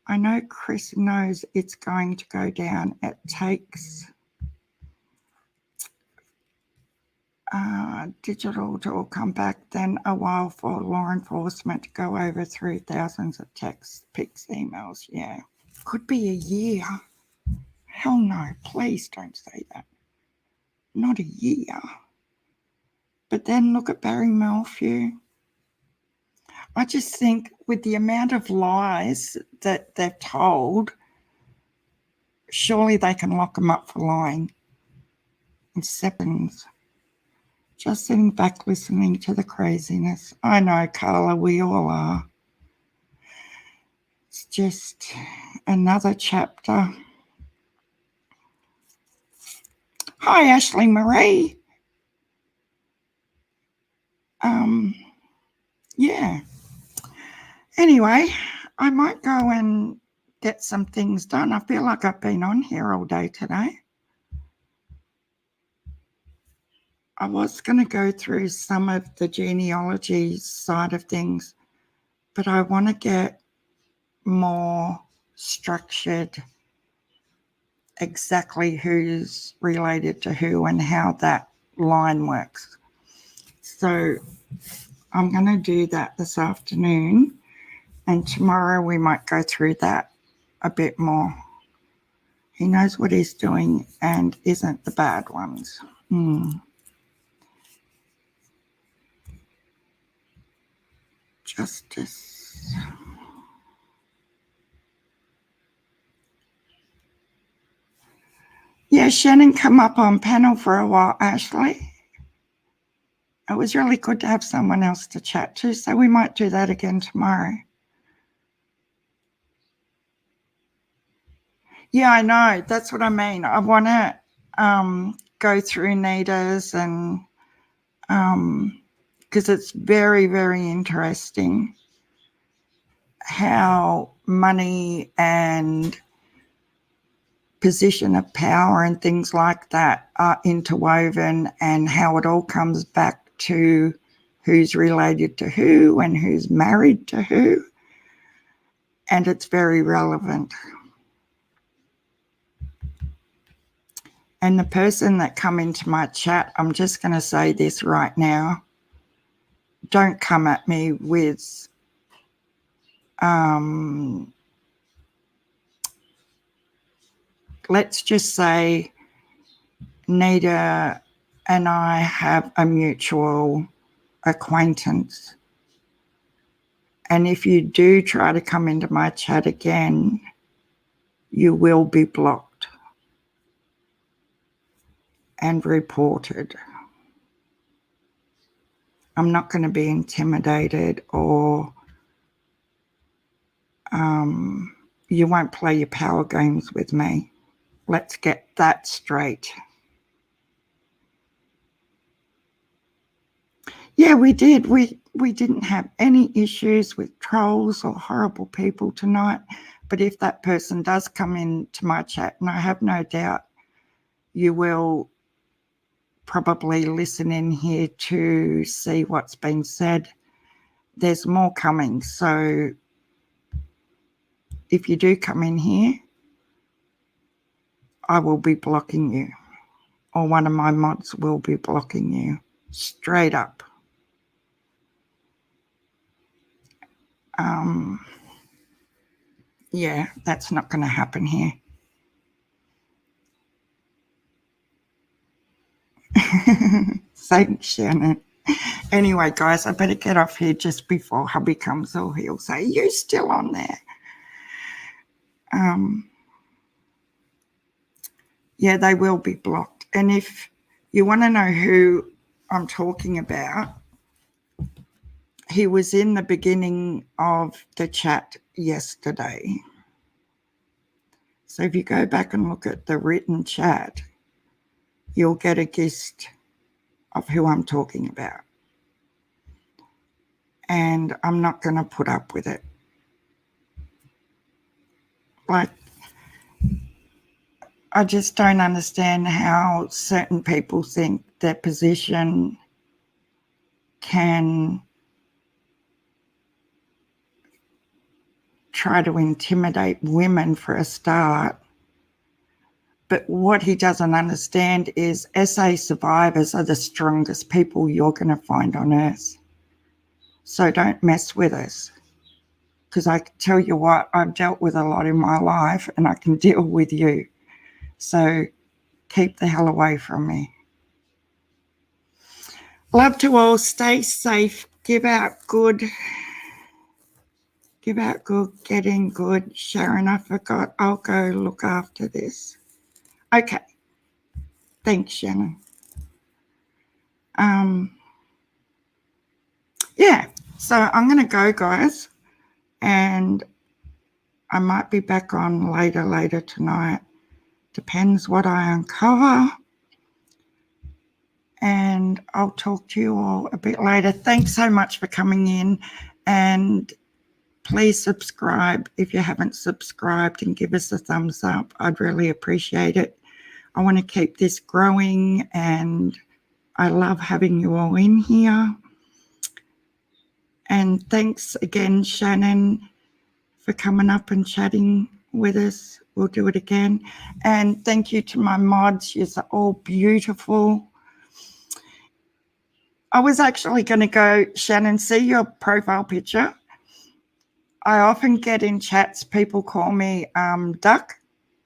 I know Chris knows it's going to go down. It takes digital to all come back, then a while for law enforcement to go over through thousands of texts, pics, emails. Yeah, could be a year. Hell no, please don't say that. Not a year. But then look at Barry Melfieu. I just think with the amount of lies that they've told, surely they can lock them up for lying in seconds. Just sitting back listening to the craziness. I know, Carla, we all are. It's just another chapter. Hi, Ashley Marie. Yeah. Anyway, I might go and get some things done. I feel like I've been on here all day today. I was going to go through some of the genealogy side of things, but I want to get more structured exactly who's related to who and how that line works. So I'm going to do that this afternoon, and tomorrow we might go through that a bit more. He knows what he's doing and isn't the bad ones. Justice. Yeah, Shannon come up on panel for a while, Ashley. It was really good to have someone else to chat to, so we might do that again tomorrow. Yeah, I know. That's what I mean. I want to go through Nita's and because it's very, very interesting how money and position of power and things like that are interwoven, and how it all comes back to who's related to who and who's married to who. And it's very relevant. And the person that come into my chat, I'm just going to say this right now. Don't come at me with let's just say Nita and I have a mutual acquaintance. And if you do try to come into my chat again, you will be blocked and reported. I'm not going to be intimidated, or you won't play your power games with me. Let's get that straight. Yeah, we did. We didn't have any issues with trolls or horrible people tonight. But if that person does come into my chat, and I have no doubt you will probably listen in here to see what's been said, there's more coming. So if you do come in here, I will be blocking you, or one of my mods will be blocking you straight up. Yeah, that's not going to happen here. Thanks, Shannon. Anyway, guys, I better get off here just before hubby comes, or he'll say, "You still on there?" Yeah, they will be blocked. And if you want to know who I'm talking about, he was in the beginning of the chat yesterday. So if you go back and look at the written chat, you'll get a gist of who I'm talking about. And I'm not going to put up with it. Like, I just don't understand how certain people think their position can try to intimidate women for a start. But what he doesn't understand is SA survivors are the strongest people you're going to find on earth. So don't mess with us. Because I can tell you what, I've dealt with a lot in my life, and I can deal with you. So keep the hell away from me. Love to all. Stay safe. Give out good. Get in good. Sharon, I forgot. I'll go look after this. Okay. Thanks, Shannon. Yeah. So I'm going to go, guys. And I might be back on later tonight. Depends what I uncover. And I'll talk to you all a bit later. Thanks so much for coming in, and please subscribe if you haven't subscribed, and give us a thumbs up. I'd really appreciate it. I want to keep this growing, and I love having you all in here. And thanks again, Shannon, for coming up and chatting with us. We'll do it again. And thank you to my mods. You're all beautiful. I was actually going to go, Shannon, see your profile picture. I often get in chats, people call me Duck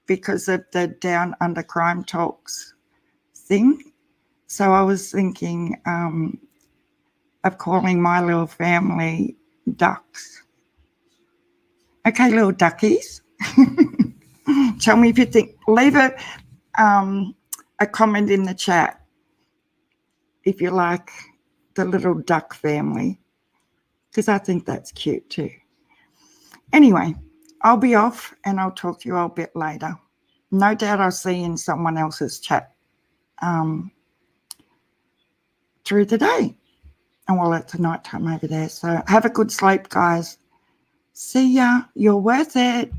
because of the Down Under Crime Talks thing. So I was thinking of calling my little family Ducks. Okay, little duckies. Tell me if you think, leave a comment in the chat if you like the little duck family, because I think that's cute too. Anyway, I'll be off, and I'll talk to you all a bit later. No doubt I'll see you in someone else's chat through the day. And well, it's night time over there. So have a good sleep, guys. See ya. You're worth it.